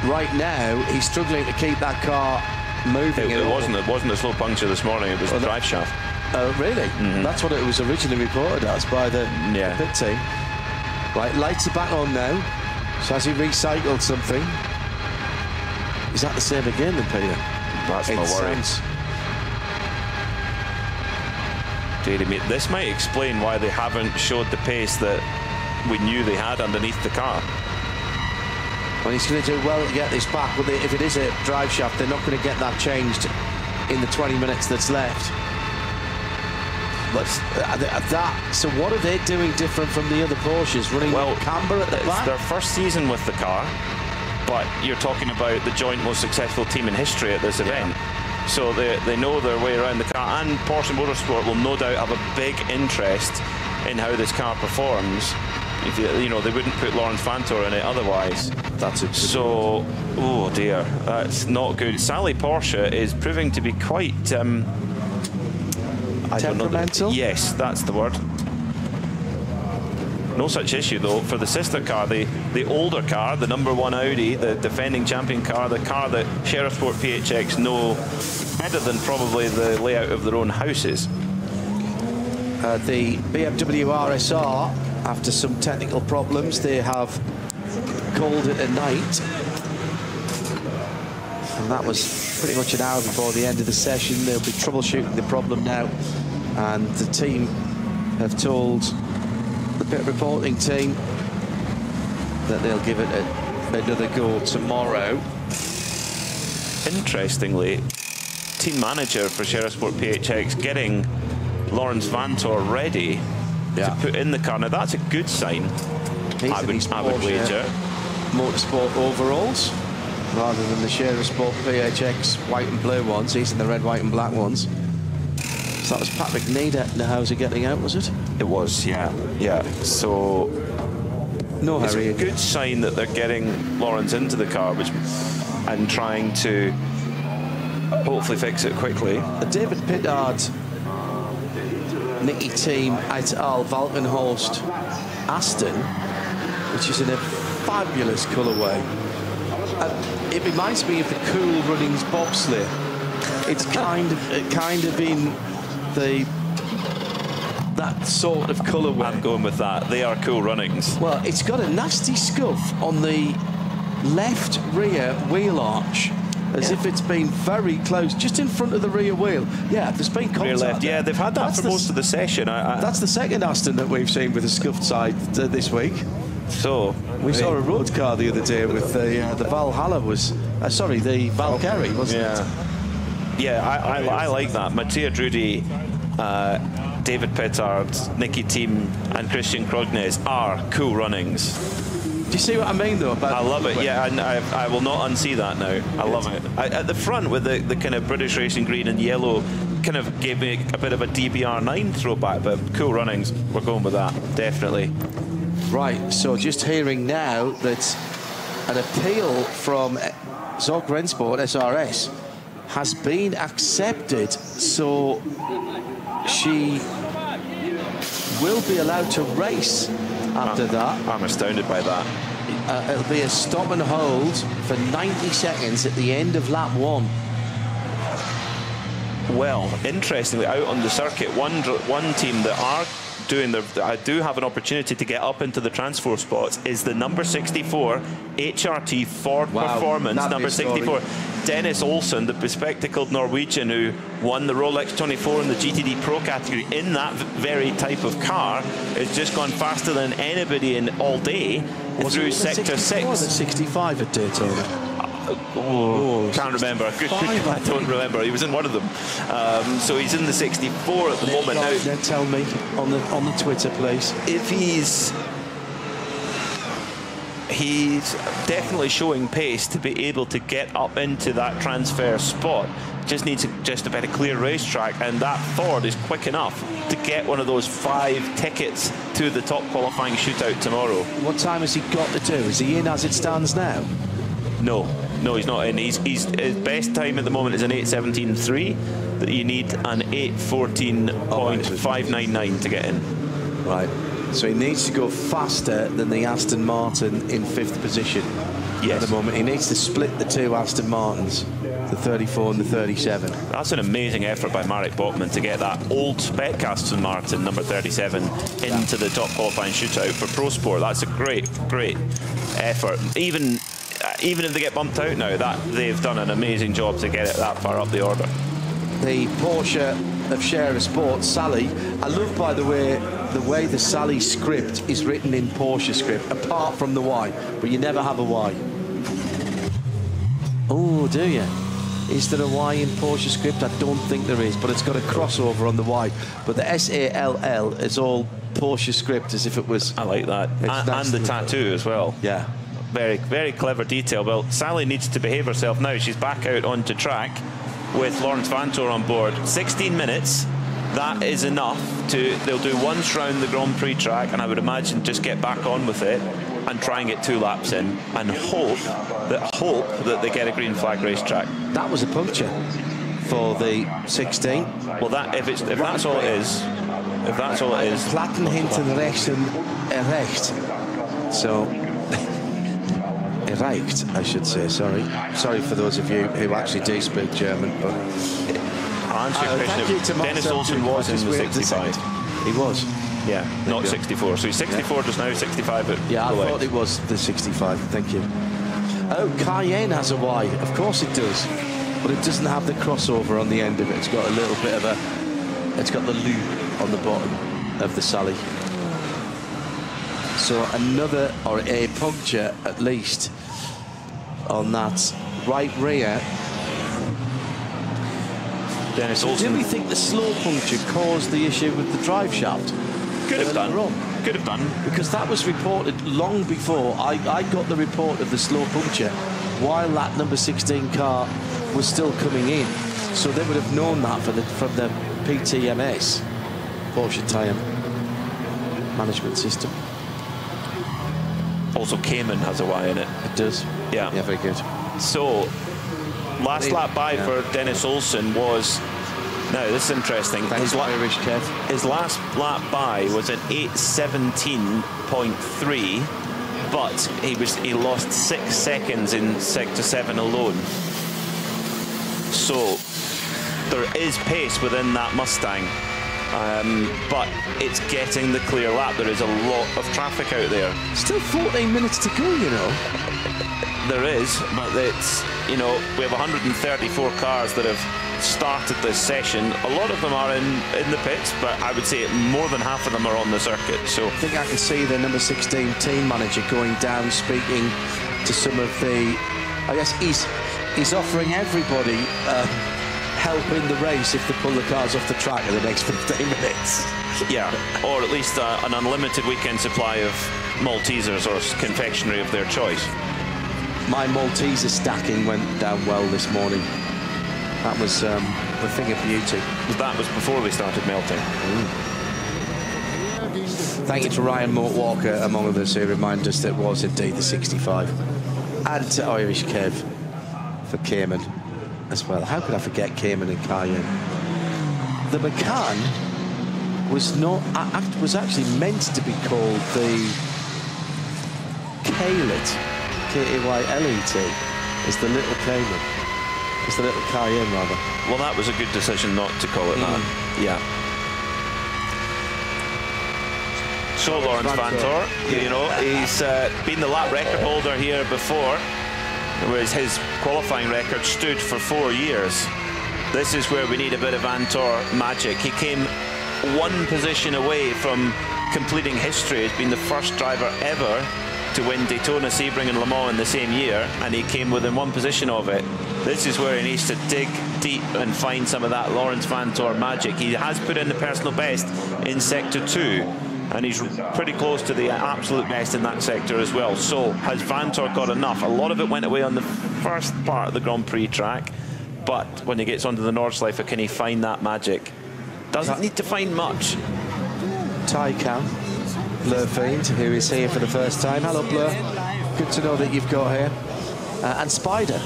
Right now, he's struggling to keep that car moving. It wasn't a slow puncture this morning. It was the drive shaft. Oh, really? Mm-hmm. That's what it was originally reported as by the pit team. Right, lights are back on now. So has he recycled something? Is that the same again then, Peter? That's my worry. This might explain why they haven't showed the pace that we knew they had underneath the car. Well, he's going to do well to get this back, but if it is a drive shaft, they're not going to get that changed in the 20 minutes that's left. So what are they doing different from the other Porsches? Running camber at the back? It's their first season with the car, but you're talking about the joint most successful team in history at this event. So they know their way around the car, and Porsche Motorsport will no doubt have a big interest in how this car performs. If they wouldn't put Lawrence Vantor in it otherwise. That's it. So, oh dear, that's not good. Sally Porsche is proving to be quite temperamental. Yes, that's the word. No such issue though for the sister car, the older car, the number 1 Audi, the defending champion car, the car that Sherisport PHX know better than probably the layout of their own houses. The BMW RSR, after some technical problems, they have called it a night. And that was pretty much an hour before the end of the session. They'll be troubleshooting the problem now. And the team have told the pit reporting team that they'll give it another go tomorrow. Interestingly, team manager for Sherisport PHX getting Lawrence Vantor ready to put in the car. Now that's a good sign. I would wager. Motorsport overalls rather than the Sherisport PHX white and blue ones. He's in the red, white and black ones. So that was Patrick Niederhauser getting out, was it? It was, yeah. So no hurry. It's a good sign that they're getting Lawrence into the car and trying to hopefully fix it quickly. David Pittard, Nicky Team et al. Valkenhorst Aston, which is in a fabulous colourway. It reminds me of the Cool Runnings bobsleigh. It's kind of in that sort of colourway. I'm going with that. They are Cool Runnings. Well, it's got a nasty scuff on the left rear wheel arch, as if it's been very close, just in front of the rear wheel. Yeah, there's been contact. Rear left. Yeah, they've had that for most of the session. That's the second Aston that we've seen with a scuffed side this week. So we saw a road car the other day with the Valhalla was the Valkyrie, wasn't it? Yeah, I like that. Mattia Drudi David Pittard, Nicky Thiem and Christian Krognes are cool runnings. Do you see what I mean, though? About I love it, yeah, and I will not unsee that now. I love it. At the front with the kind of British Racing green and yellow kind of gave me a bit of a DBR9 throwback, but cool runnings, we're going with that, definitely. Right, so just hearing now that an appeal from Zork Rennsport, SRS, has been accepted, so she will be allowed to race after that. I'm astounded by that. It'll be a stop and hold for 90 seconds at the end of lap 1. Well, interestingly, out on the circuit, one team that are doing do have an opportunity to get up into the transfer spots is the number 64 HRT Ford Performance, number 64. Dennis Olsen, the bespectacled Norwegian who won the Rolex 24 in the GTD Pro category in that very type of car, has just gone faster than anybody in all day through Sector 6. Was it 65 at Daytona? Can't remember. I don't remember. He was in one of them. So he's in the 64 at the moment now. Then tell me on the Twitter, please. If he's definitely showing pace to be able to get up into that transfer spot. Just needs just a better clear racetrack, and that Ford is quick enough to get one of those 5 tickets to the top qualifying shootout tomorrow. What time has he got to do? Is he in as it stands now? No, he's not in. His best time at the moment is an 8:17.3. That you need an 8:14.599 to get in. Right. So he needs to go faster than the Aston Martin in 5th position. Yes. At the moment, he needs to split the 2 Aston Martins, the 34 and the 37. That's an amazing effort by Marek Botman to get that old spec Aston Martin number 37 into the top qualifying shootout for Pro Sport. That's a great effort. Even if they get bumped out now, that they've done an amazing job to get it that far up the order. The Porsche of Scherer Sport, Sally. I love, by the way the Sally script is written in Porsche script, apart from the Y, but you never have a Y. Oh, do you? Is there a Y in Porsche script? I don't think there is, but it's got a crossover on the Y. But the SALL is all Porsche script, as if it was... I like that. And the tattoo as well. Yeah. Very, very clever detail. Well, Sally needs to behave herself now. She's back out onto track with Lawrence Vantor on board. 16 minutes. That is enough they'll do once round the Grand Prix track, and I would imagine just get back on with it and try and get 2 laps in and hope that they get a green flag racetrack. That was a puncture for the 16. Well, if that's all it is, Platten hinten rechts en recht. So, erreicht, I should say, sorry. Sorry for those of you who actually do speak German, but... I'll answer your question. Dennis Olsen was in the 65. He was? Yeah, not 64. So he's 64 just now, 65 at I thought it was the 65, thank you. Oh, Cayenne has a Y. Of course it does. But it doesn't have the crossover on the end of it. It's got a little bit of it's got the loop on the bottom of the Sally. So a puncture at least on that right rear. Dennis So Olsen. do we think the slow puncture caused the issue with the drive shaft? Could have done. Could have done. Because that was reported long before. I got the report of the slow puncture while that number 16 car was still coming in. So they would have known that from the PTMS, Porsche Tyre Management System. Also, Cayman has a Y in it. It does. Yeah. Yeah, very good. So, last lap by for Dennis Olsen was... Now, this is interesting. Thanks, Irish Kev. His last lap by was an 8:17.3, but he lost 6 seconds in Sector 7 alone. So, there is pace within that Mustang. But it's getting the clear lap. There is a lot of traffic out there. Still 14 minutes to go, you know. There is, but it's, you know, we have 134 cars that have started this session. A lot of them are in the pits, but I would say more than half of them are on the circuit. So I think I can see the number 16 team manager going down, speaking to some of the... I guess he's offering everybody helping the race if they pull the cars off the track in the next 15 minutes. Yeah, or at least an unlimited weekend supply of Maltesers or confectionery of their choice. My Malteser stacking went down well this morning. That was the thing of beauty. That was before they started melting. Thank you to Ryan Walker, among others, who reminded us that it was indeed the 65. And to Irish Kev for Cayman as well. How could I forget Cayman and Cayenne? The McCann was actually meant to be called the Kaylet, K-A-Y-L-E-T, is the little Cayman. It's the little Cayenne, rather. Well, that was a good decision not to call it that. Yeah. So Lawrence Vantor, you know, he's been the lap record holder here before, whereas his qualifying record stood for 4 years. This is where we need a bit of Vantor magic. He came 1 position away from completing history as being the first driver ever to win Daytona, Sebring and Le Mans in the same year, and he came within 1 position of it. This is where he needs to dig deep and find some of that Lawrence Vantor magic. He has put in the personal best in Sector 2, and he's pretty close to the absolute best in that sector as well. So has Vantor got enough? A lot of it went away on the first part of the Grand Prix track, but when he gets onto the Nordschleife, can he find that magic? Doesn't need to find much. Tycam, Blur Fiend, who is here for the first time. Hello, Blur. Good to know that you've got here. And Spider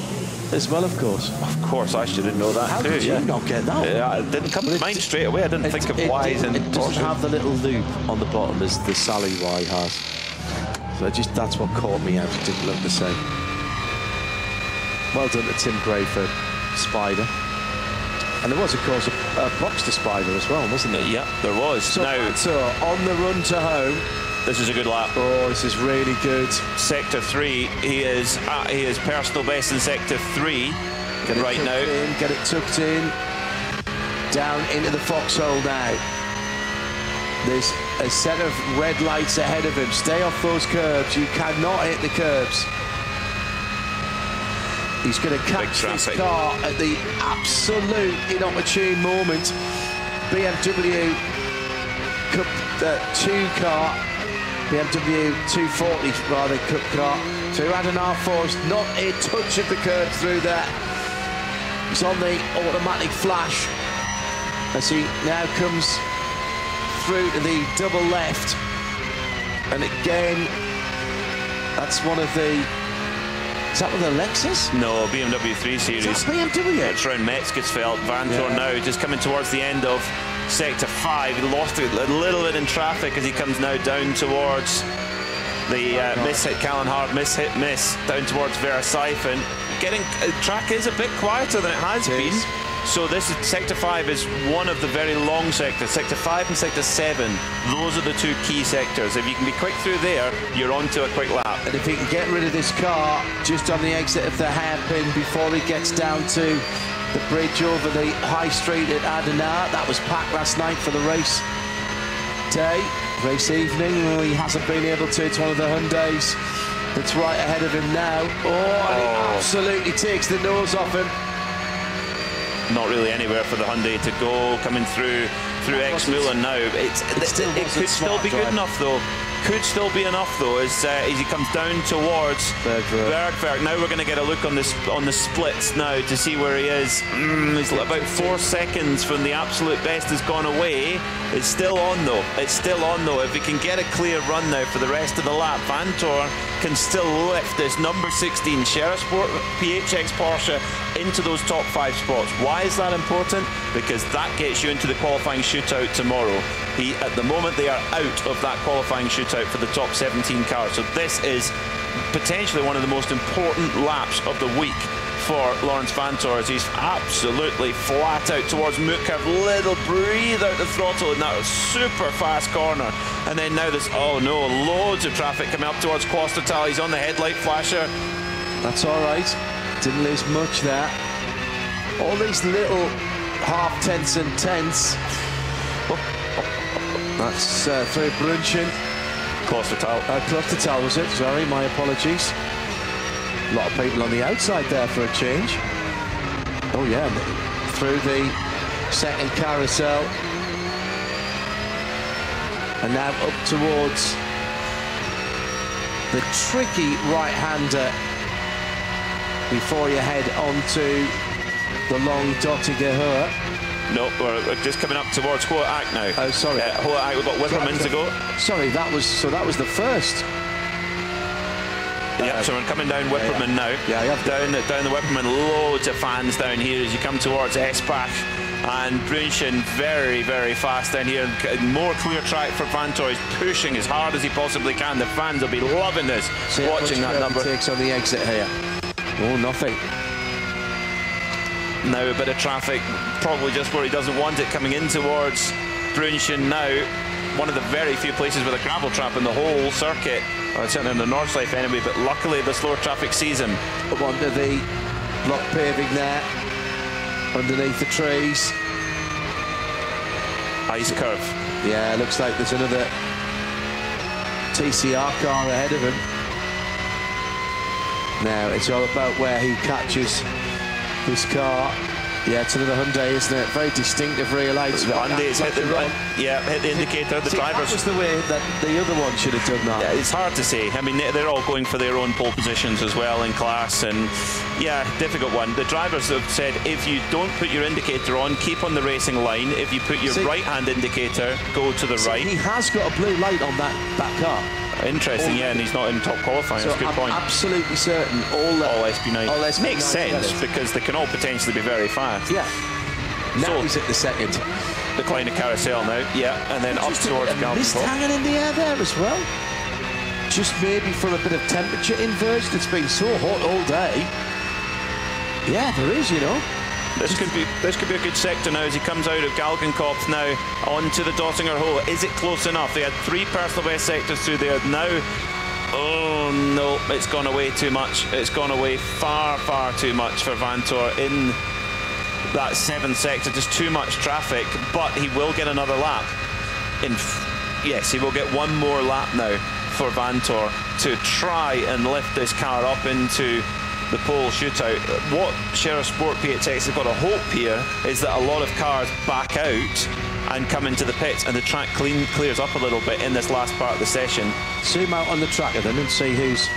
as well, of course. Of course, I should know that. How too. did you not get that? Yeah, it didn't come to mind straight away. I didn't think of Y's and it doesn't have the little loop on the bottom as the Sally Y has. So that's what caught me out. It didn't look the same. Well done to Tim Gray for Spider. And there was, of course, a box to Spider as well, wasn't there? Yeah, there was. So now, on the run to home. This is a good lap. Oh, this is really good. Sector 3, he is personal best in Sector 3 right now. Get it tucked in. Down into the foxhole now. There's a set of red lights ahead of him. Stay off those curbs. You cannot hit the curbs. He's going to catch this car at the absolute inopportune moment. BMW Cup 2 car. BMW 240 rather, Cup car. So he had an R4, not a touch of the curb through there. He's on the automatic flash as he now comes through to the double left. And again, that's one of the... Is that with a Lexus? No, BMW 3 Series. Is that BMW? It's around Metzgesfeld. Vantor now just coming towards the end of Sector 5. He lost a little bit in traffic as he comes now down towards the miss-hit Callan-Hart, miss down towards Verasiphon. Track is a bit quieter than it has been. So this is, Sector 5 is one of the very long sectors. Sector 5 and Sector 7, those are the 2 key sectors. If you can be quick through there, you're on to a quick lap. And if he can get rid of this car just on the exit of the hairpin before he gets down to the bridge over the high street at Adana, that was packed last night for the race evening. Well, he hasn't been able to. It's one of the Hyundais that's right ahead of him now. And he absolutely takes the nose off him. Not really anywhere for the Hyundai to go, coming through Exmoulen now. It could still be good enough though. Could still be enough though as he comes down towards Bergwerk. Now we're going to get a look on the splits now to see where he is. He's about 4 seconds from the absolute best has gone away. It's still on though. It's still on though. If he can get a clear run now for the rest of the lap, Vantor can still lift this number 16 Sherisport PHX Porsche into those top 5 spots. Why is that important? Because that gets you into the qualifying shootout tomorrow. At the moment, they are out of that qualifying shootout for the top 17 cars. So this is potentially one of the most important laps of the week for Lawrence Vantor as he's absolutely flat out towards Mutkov. Little breathe out the throttle in that super fast corner. And then now there's, oh no, loads of traffic coming up towards Klostertal. He's on the headlight flasher. That's all right. Didn't lose much there. All these little half-tenths and tenths. That's through Brunchen. Klostertal. Klostertal was it, sorry, my apologies. A lot of people on the outside there for a change. Oh yeah, through the second carousel. And now up towards the tricky right-hander before you head onto the long Dottinger Hohe. No, we're just coming up towards Hohe Ack now. Oh, sorry. Hohe Ack, we've got Wipperman to go. Sorry, that was the first. Yep, so we're coming down Wipperman now. Yeah, down the Wipperman, loads of fans down here as you come towards Espach and Brunchen, very, very fast down here. More clear track for Vantor. He's pushing as hard as he possibly can. The fans will be loving this, watching that number. Takes on the exit here. Oh, nothing. Now a bit of traffic, probably just where he doesn't want it, coming in towards Brunchen now. One of the very few places with a gravel trap in the whole circuit, certainly in the north side anyway, but luckily the slower traffic sees him. Up onto the block paving there, underneath the trees. Ice curve. Yeah, looks like there's another TCR car ahead of him. Now it's all about where he catches this car. Yeah, it's another Hyundai, isn't it? Very distinctive rear lights. Hyundai's hit the indicator. The drivers. That was the way that the other one should have done that. Yeah, it's hard to say. I mean, they're all going for their own pole positions as well in class, and yeah, difficult one. The drivers have said if you don't put your indicator on, keep on the racing line. If you put your right-hand indicator, go to the right. He has got a blue light on that car. Interesting, yeah, and he's not in top qualifying. That's a good point. Absolutely certain all SB9. All SB9 makes sense because they can all potentially be very fast. Yeah. Now he's at the second. Decline of carousel now, yeah, and then up towards Galvin. Mist hanging in the air there as well. Just maybe from a bit of temperature inversion. It's been so hot all day. Yeah, there is, you know. This could be a good sector now as he comes out of Galgenkopf now onto the Dottinger Hohe. Is it close enough? They had 3 personal best sectors through there. Now, oh no, it's gone away too much. It's gone away far, far too much for Vantor in that 7th sector. Just too much traffic, but he will get another lap. Yes, he will get one more lap now for Vantor to try and lift this car up into the pole shootout. What Sheriff Sport PHX have got to hope here is that a lot of cars back out and come into the pits and the track clears up a little bit in this last part of the session. Zoom out on the track then and see who's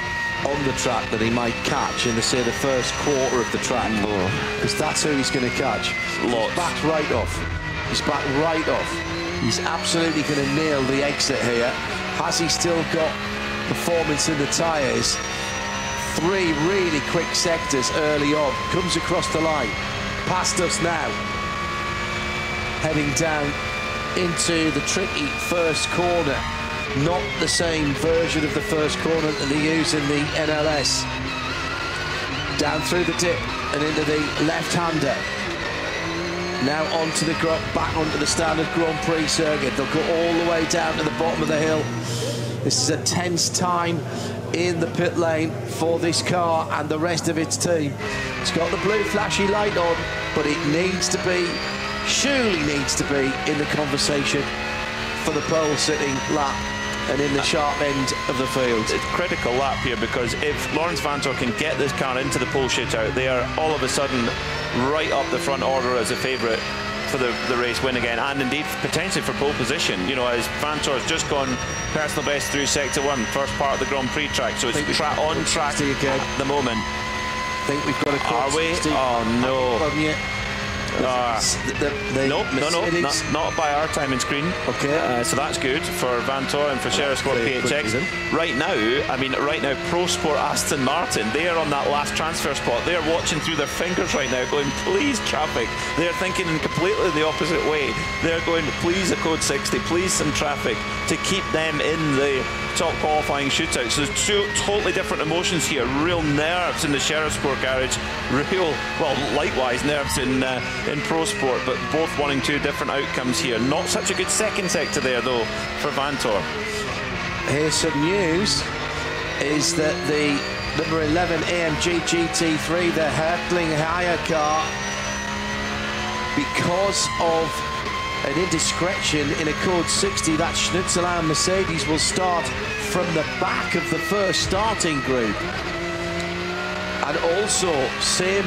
on the track that he might catch in the first quarter of the track, because that's who he's going to catch. Lots. He's backed right off. He's backed right off. He's absolutely going to nail the exit here. Has he still got performance in the tyres? 3 really quick sectors early on. Comes across the line. Past us now. Heading down into the tricky first corner. Not the same version of the first corner that they use in the NLS. Down through the dip and into the left-hander. Now onto the back onto the standard Grand Prix circuit. They'll go all the way down to the bottom of the hill. This is a tense time in the pit lane for this car and the rest of its team. It's got the blue flashy light on, but it needs to be, surely needs to be in the conversation for the pole sitting lap and in the sharp end of the field. It's a critical lap here because if Lawrence Vantor can get this car into the pole shootout, they are all of a sudden right up the front order as a favourite for the race win again, and indeed potentially for pole position. You know, as Vantor's just gone personal best through sector 1, first part of the Grand Prix track, so it's on track at the moment. I think we've got a call. Are we? Oh no. Nope, not by our timing screen. Okay. So that's good for Vantor and for Sheriff Sport PHX. Right now, Pro Sport Aston Martin, they are on that last transfer spot. They are watching through their fingers right now, going, please traffic. They're thinking in completely the opposite way. They're going, please a code 60, please some traffic to keep them in the top qualifying shootout. So there's 2 totally different emotions here. Real nerves in the Sheriff Sport garage. Likewise nerves in Pro Sport, but both wanting 2 different outcomes here. Not such a good second sector there though for Vantor. Here's some news, is that the number 11 AMG GT3, the Hertling hire car, because of an indiscretion in a code 60, that Schnitzelau Mercedes will start from the back of the first starting group. And also, same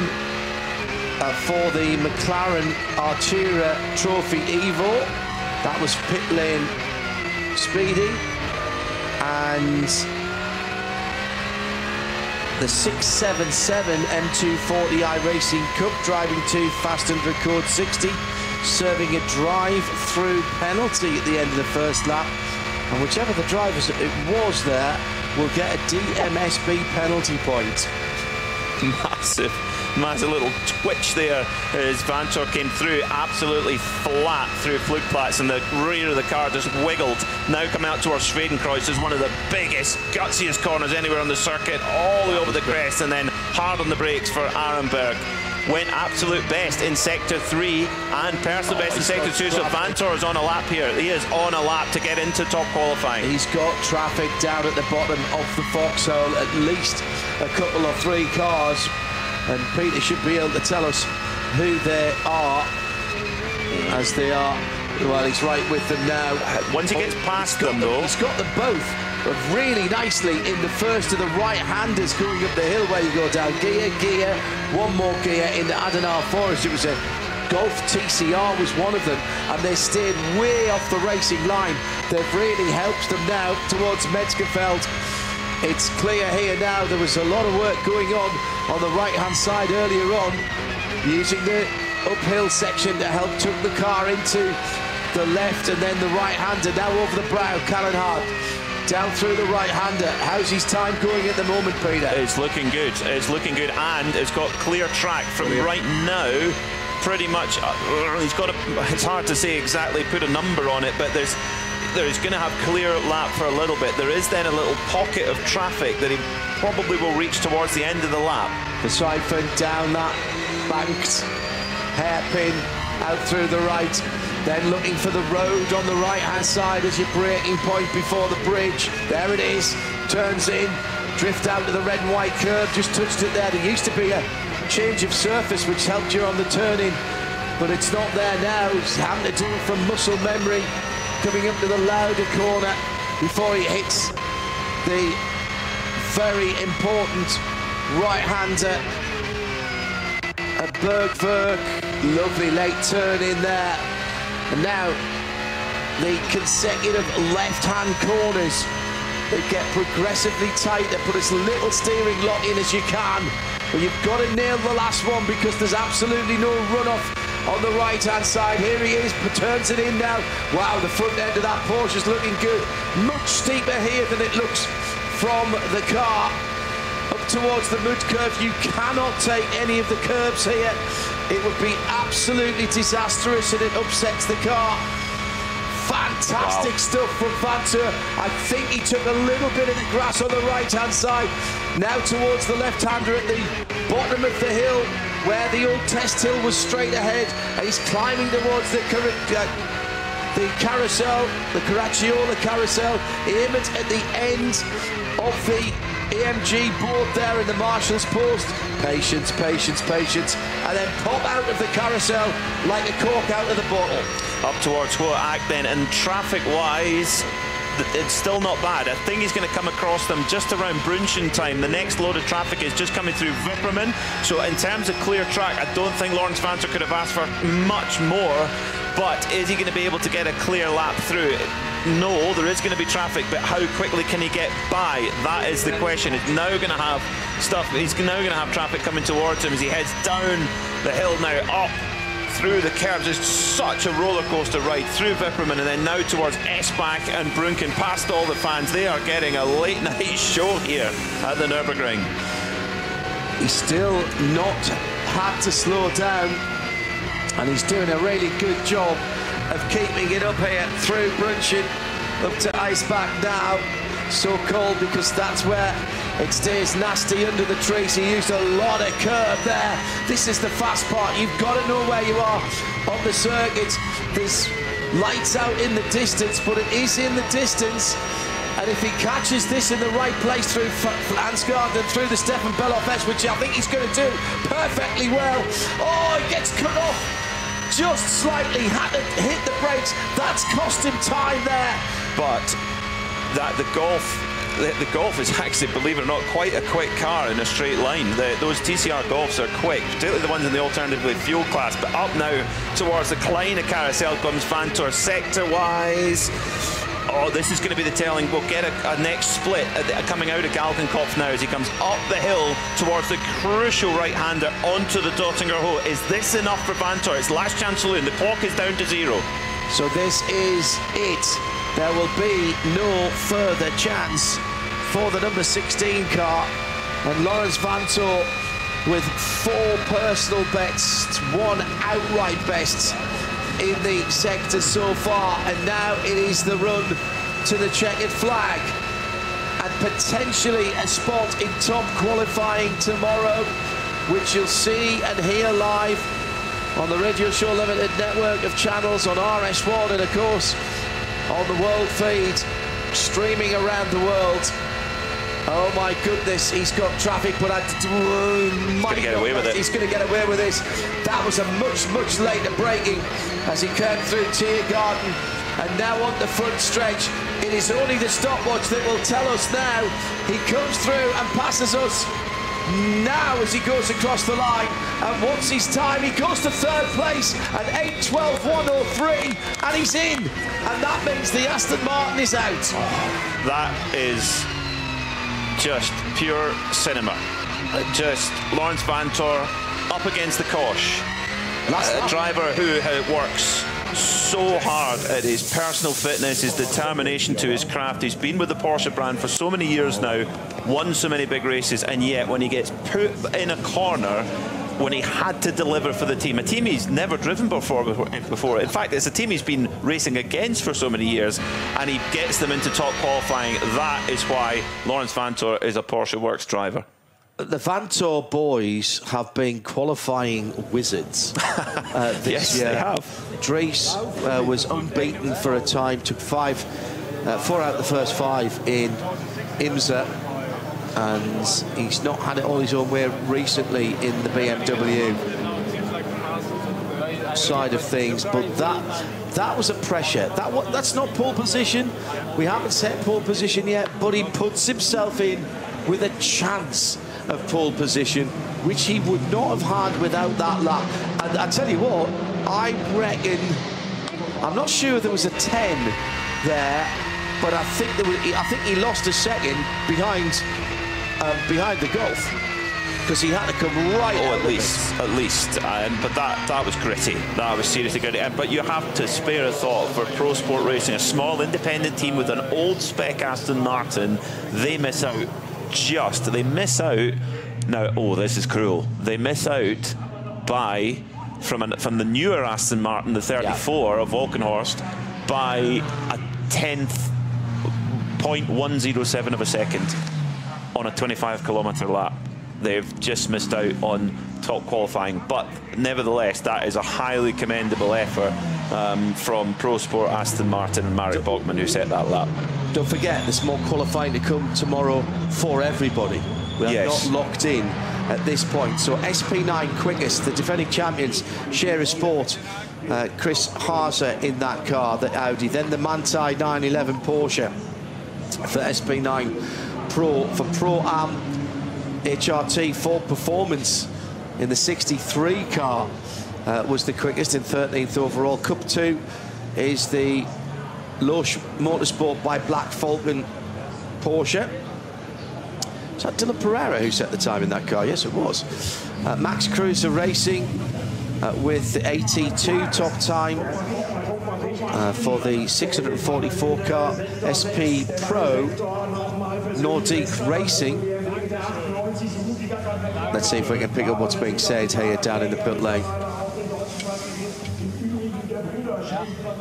for the McLaren Artura Trophy Evo. That was pit lane speedy. And the 677 M240 iRacing Cup, driving to fast and record 60, serving a drive-through penalty at the end of the first lap. And whichever the drivers it was there will get a DMSB penalty point. Massive little twitch there as Vantor came through, absolutely flat through Flugplatz, and the rear of the car just wiggled. Now coming out towards Schwedenkreuz is one of the biggest, gutsiest corners anywhere on the circuit, all the way over the crest, and then hard on the brakes for Arenberg. Went absolute best in Sector 3 and personal best in Sector 2, so Vantor is on a lap here. He is on a lap to get into top qualifying. He's got traffic down at the bottom of the foxhole, at least a couple of 3 cars, and Peter should be able to tell us who they are, as they are. Well, he's right with them now. Once he gets past them, though, he's got them both really nicely in the first of the right-handers going up the hill where you go down gear, one more gear in the Adenauer Forest. It was a Golf TCR was one of them, and they stayed way off the racing line. They've really helped them now towards Metzgerfeld. It's clear here now. There was a lot of work going on the right-hand side earlier on, using the uphill section to help tuck the car into the left, and then the right-hander now over the brow. Callenhard down through the right-hander. How's his time going at the moment, Peter? It's looking good. It's looking good, and it's got clear track from right now. Pretty much, he's got it's hard to say exactly, put a number on it, but there's going to have clear lap for a little bit. There is then a little pocket of traffic that he probably will reach towards the end of the lap. The siphon down that banked hairpin out through the right, then looking for the road on the right-hand side as your braking point before the bridge. There it is, turns in, drift out to the red and white curve, just touched it there. There used to be a change of surface which helped you on the turn-in, but it's not there now. He's having to do it from muscle memory, coming up to the Lauda corner before he hits the very important right-hander at Bergwerk. Lovely late turn in there. And now the consecutive left-hand corners, they get progressively tighter. Put as little steering lock in as you can, but you've got to nail the last one because there's absolutely no runoff on the right-hand side. Here he is, turns it in now. Wow, the front end of that Porsche's looking good. Much steeper here than it looks from the car. Up towards the mud curve, you cannot take any of the curbs here. It would be absolutely disastrous and it upsets the car. Fantastic stuff from Vantor. I think he took a little bit of the grass on the right-hand side. Now towards the left-hander at the bottom of the hill, where the old test hill was straight ahead, and he's climbing towards the carousel, the Caracciolo carousel, aim it at the end of the AMG board there in the marshal's post. Patience, patience, patience, and then pop out of the carousel like a cork out of the bottle. Up towards Hoak then, and traffic-wise, it's still not bad. I think he's going to come across them just around Brunchen time. The next load of traffic is just coming through Wipperman. So in terms of clear track, I don't think Lawrence Vantor could have asked for much more. But is he going to be able to get a clear lap through? No, there is going to be traffic, but how quickly can he get by? That is the question. He's now going to have he's now going to have traffic coming towards him as he heads down the hill now, up through the curves. It's such a roller coaster ride through Wipperman and then now towards Esbach and Brunken, past all the fans. They are getting a late night show here at the Nürburgring. He's still not had to slow down, and he's doing a really good job of keeping it up here through Brunchen up to Eisbach now. So cold because that's where it stays nasty under the trees. He used a lot of curve there. This is the fast part. You've got to know where you are on the circuit. There's lights out in the distance, but it is in the distance. And if he catches this in the right place through Ansgaard and through the Stefan Beloff S, which I think he's going to do perfectly well. Oh, he gets cut off just slightly, had to hit the brakes. That's cost him time there. But that the Golf the Golf is actually, believe it or not, quite a quick car in a straight line. Those TCR Golfs are quick, particularly the ones in the alternatively fuel class. But up now towards the Kleine carousel comes Vantor sector-wise. Oh, this is going to be the telling. We'll get a next split coming out of Galgenkopf now as he comes up the hill towards the crucial right-hander onto the Dottinger Hole. Is this enough for Vantor? It's last chance saloon. The clock is down to 0. So this is it. There will be no further chance for the number 16 car. And Lawrence Vantor with 4 personal bests, 1 outright best in the sector so far, and now it is the run to the checkered flag and potentially a spot in top qualifying tomorrow, which you'll see and hear live on the Radio Show Limited network of channels on RS1 and of course on the world feed streaming around the world. Oh my goodness, he's got traffic, but he's going to get away with it. He's going to get away with this. That was a much later braking as he came through Tiergarten, and now on the front stretch. It is only the stopwatch that will tell us now. He comes through and passes us now as he goes across the line, and what's his time? He goes to 3rd place at 8:12.103, and he's in, and that means the Aston Martin is out. That is just pure cinema. Just Lawrence Vantor up against the Kosh. A driver who works so hard at his personal fitness, his determination to his craft. He's been with the Porsche brand for so many years now, won so many big races, and yet when he gets put in a corner, when he had to deliver for the team, a team he's never driven before. In fact, it's a team he's been racing against for so many years, and he gets them into top qualifying. That is why Lawrence Vantor is a Porsche Works driver. The Vantor boys have been qualifying wizards this year. They have. Dries was unbeaten for a time, took 4 out of the first 5 in IMSA, and he's not had it all his own way recently in the BMW side of things, but that was a pressure. That's not pole position. We haven't set pole position yet, but he puts himself in with a chance of pole position, which he would not have had without that lap. And I tell you what, I reckon, I'm not sure there was a 10 there, but I think he lost a second behind the Golf, because he had to come right out. At least. But that was gritty. That was seriously gritty. But you have to spare a thought for Pro Sport Racing, a small independent team with an old spec Aston Martin. They miss out. They miss out. Now, oh, this is cruel. They miss out by from the newer Aston Martin, the 34 of Valkenhorst, by a 10th, 0.107 of a second on a 25-kilometre lap. They've just missed out on top qualifying, but nevertheless, that is a highly commendable effort from Pro Sport Aston Martin and Marek Bogman, who set that lap. Don't forget, there's more qualifying to come tomorrow for everybody. We are not locked in at this point. So SP9 quickest, the defending champions, share a sport. Chris Haase in that car, the Audi. Then the Manthey 911 Porsche for SP9 Pro. For Pro-Am, HRT Ford Performance in the 63 car was the quickest in 13th overall. Cup 2 is the Loesch Motorsport by Black Falcon Porsche. Was that Dylan Pereira who set the time in that car? Yes, it was. Max Cruiser Racing with the AT2 top time for the 644 car. SP Pro Nordique Racing. Let's see if we can pick up what's being said here down in the pit lane.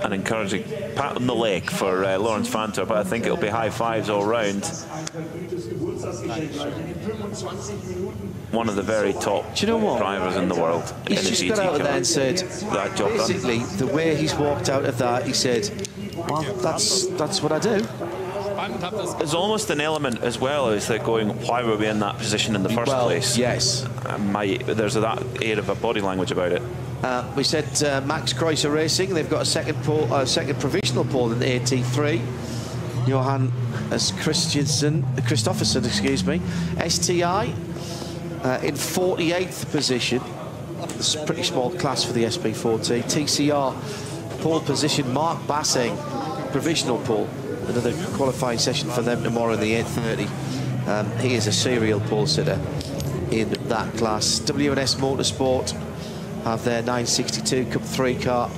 An encouraging pat on the leg for Lawrence Vantor, but I think it'll be high fives all round. One of the very top drivers in the world. He's just got out of there and said, basically, the way he's walked out of that, he said, well, that's what I do. There's almost an element as well as they're going, why were we in that position in the first place? Yes. There's that air of a body language about it. We said Max Cruiser Racing, they've got a second provisional pole in the AT3. Johan as Christopherson, excuse me. STI in 48th position. It's a pretty small class for the SP40. TCR, pole position, Mark Bassing, provisional pole. Another qualifying session for them tomorrow in the 8:30. He is a serial pole sitter in that class. W&S Motorsport have their 962 Cup 3 car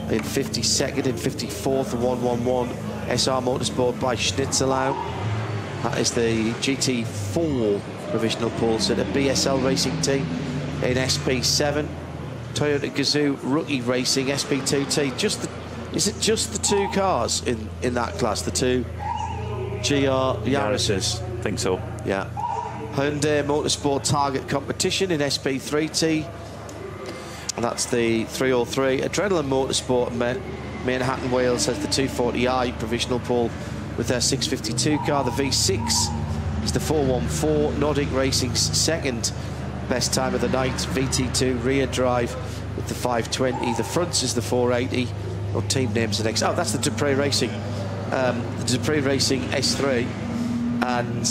in 52nd, in 54th, 111. SR Motorsport by Schnitzelau. That is the GT4 provisional pole sitter. BSL Racing Team in SP7. Toyota Gazoo Rookie Racing SP2T. Is it just the two cars in that class? The two GR Yaris's? I think so. Yeah. Hyundai Motorsport Target Competition in SP3T. And that's the 303. Adrenaline Motorsport Manhattan, Wales has the 240i provisional pole with their 652 car. The V6 is the 414. Nordic Racing's second best time of the night. VT2 rear drive with the 520. The fronts is the 480. Or team names the next. Oh, that's the Dupree Racing. The Dupree Racing S3. And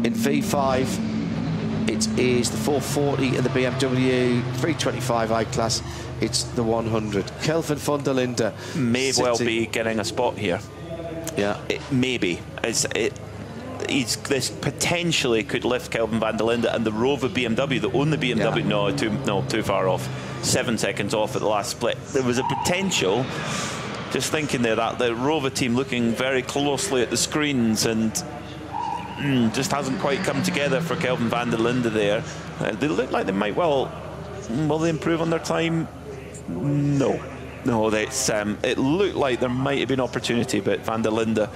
in V5, it is the 440 and the BMW 325i class. It's the 100. Kelvin van der Linde may well be getting a spot here. Yeah, maybe. This potentially could lift Kelvin van der Linde and the Rover BMW, the only BMW. Yeah. No, too far off. 7 seconds off at the last split. There was a potential. Just thinking there that the Rover team looking very closely at the screens and just hasn't quite come together for Kelvin van der Linde there. They look like they might well. Will they improve on their time? No. That's it looked like there might have been opportunity, but van der Linde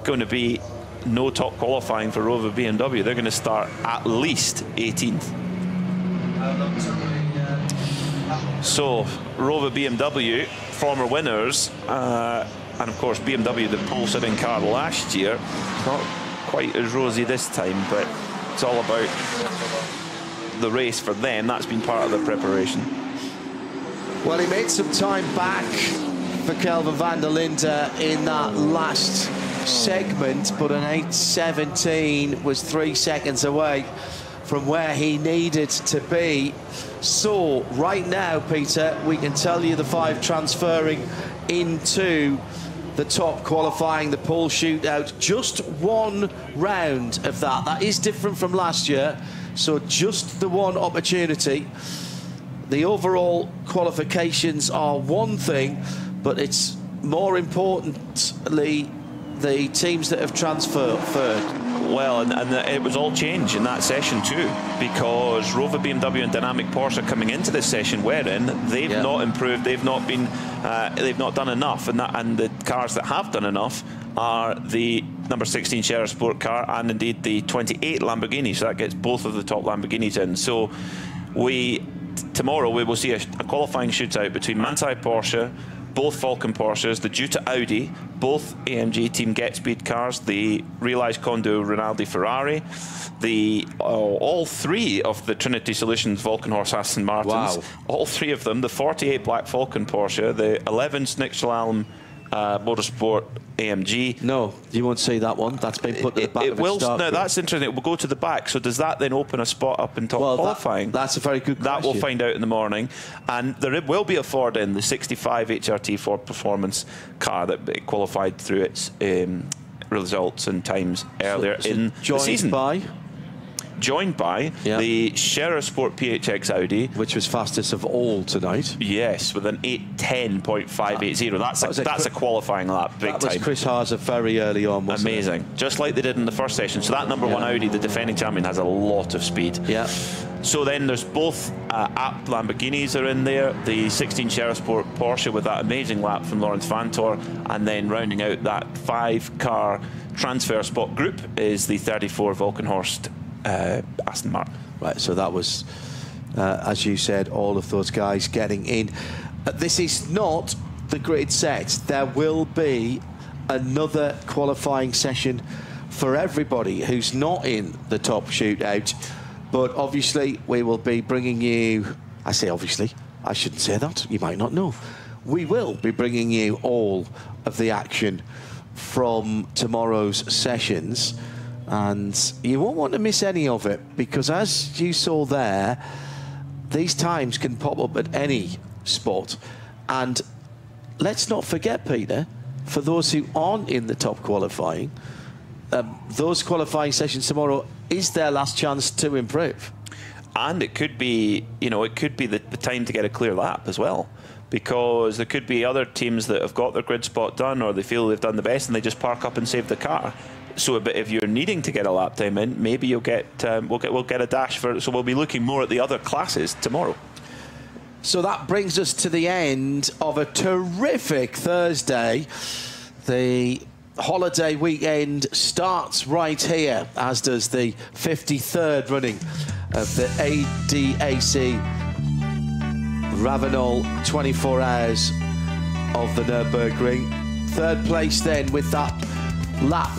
going to be no top qualifying for Rover BMW. They're going to start at least 18th. So Rover BMW, former winners, and of course BMW, the pole sitting car last year, not quite as rosy this time, but it's all about the race for them. That's been part of the preparation. Well, he made some time back for Kelvin van der Linde in that last segment, but an 8:17 was 3 seconds away from where he needed to be. So right now, Peter, we can tell you the 5 transferring into the top qualifying, the pole shootout. Just one round of that. That is different from last year. So just the one opportunity. The overall qualifications are one thing, but it's more importantly the teams that have transferred. Well, and it was all changed in that session too, because Rover BMW and Dynamic Porsche coming into this session wherein they've not improved, they've not been, they've not done enough, and the cars that have done enough are the number 16 Scherer Sport car and indeed the 28 Lamborghini. So that gets both of the top Lamborghinis in. So tomorrow we will see a qualifying shootout between Manthey Porsche, both Falcon Porsches, the Jutta Audi, both AMG Team Get Speed cars, the Realize Kondo Rinaldi Ferrari, all 3 of the Trinity Solutions Volkenhorst Aston Martins, all 3 of them, the 48 Black Falcon Porsche, the 11 Schnitzelau Motorsport AMG. No, you won't see that one. That's been put to the back of its start. No, that's interesting. It will go to the back. So does that then open a spot up in top qualifying? That's a very good question. That we'll find out in the morning. And there will be a Ford in, the 65 HRT Ford Performance car that qualified through its results and times earlier in the season. Joined by the Scherer Sport PHX Audi, which was fastest of all tonight. Yes, with an 8:10.580. That's a qualifying lap, big time. That was Chris Haase very early on, wasn't it? Amazing, just like they did in the first session. So that number 1 Audi, the defending champion, has a lot of speed. Yeah. So then there's both apt Lamborghinis are in there, the 16 Scherer Sport Porsche with that amazing lap from Lawrence Vantor, and then rounding out that 5-car transfer spot group is the 34 Volkenhorst Aston Martin. Right, so that was, as you said, all of those guys getting in. This is not the grid set. There will be another qualifying session for everybody who's not in the top shootout. But obviously, we will be bringing you... I say obviously, I shouldn't say that. You might not know. We will be bringing you all of the action from tomorrow's sessions, and you won't want to miss any of it, because as you saw there, these times can pop up at any spot. And let's not forget, Peter, for those who aren't in the top qualifying, those qualifying sessions tomorrow is their last chance to improve. And it could be, you know, it could be the time to get a clear lap as well, because there could be other teams that have got their grid spot done, or they feel they've done the best and they just park up and save the car. So, but if you're needing to get a lap time in, maybe you'll get we'll get a dash for it. So we'll be looking more at the other classes tomorrow. So that brings us to the end of a terrific Thursday. The holiday weekend starts right here, as does the 53rd running of the ADAC RAVENOL 24 hours of the Nürburgring. Third place then with that lap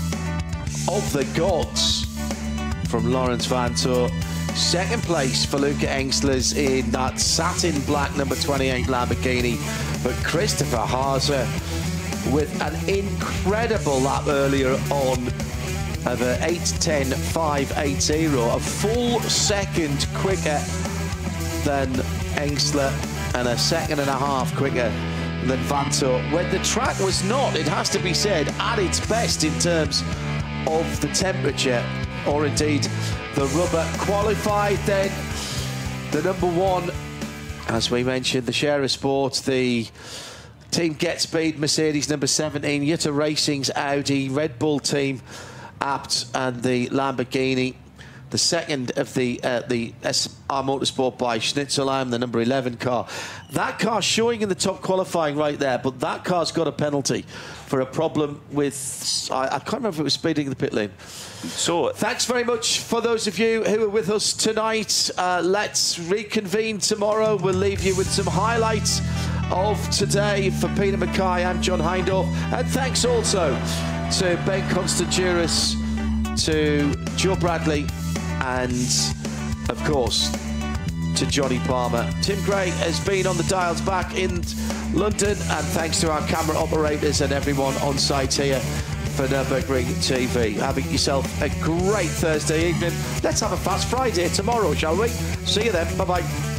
of the gods from Laurens Vanthoor. Second place for Luca Engslers in that satin black number 28 Lamborghini. But Christopher Haase with an incredible lap earlier on of a 8:10.580, a full second quicker than Engsler and a second and a half quicker than Vanthoor, when the track was not, it has to be said, at its best in terms of the temperature, or indeed the rubber. Qualified then, the number one, as we mentioned, the share of sport, the Team Get Speed Mercedes number 17, Jutta Racing's Audi, Red Bull Team Abt, and the Lamborghini. The second of the SR Motorsport by Schnitzelheim, the number 11 car. That car showing in the top qualifying right there, but that car's got a penalty for a problem with, I can't remember if it was speeding in the pit lane. So thanks very much for those of you who are with us tonight. Let's reconvene tomorrow. We'll leave you with some highlights of today. For Peter Mackay, I'm John Hindhaugh, and thanks also to Ben Constantiouris, to Joe Bradley, and of course to Johnny Palmer. Tim Gray has been on the dials back in London, and thanks to our camera operators and everyone on site here for Nürburgring TV. Having yourself a great Thursday evening. Let's have a fast Friday tomorrow, shall we? See you then. Bye-bye.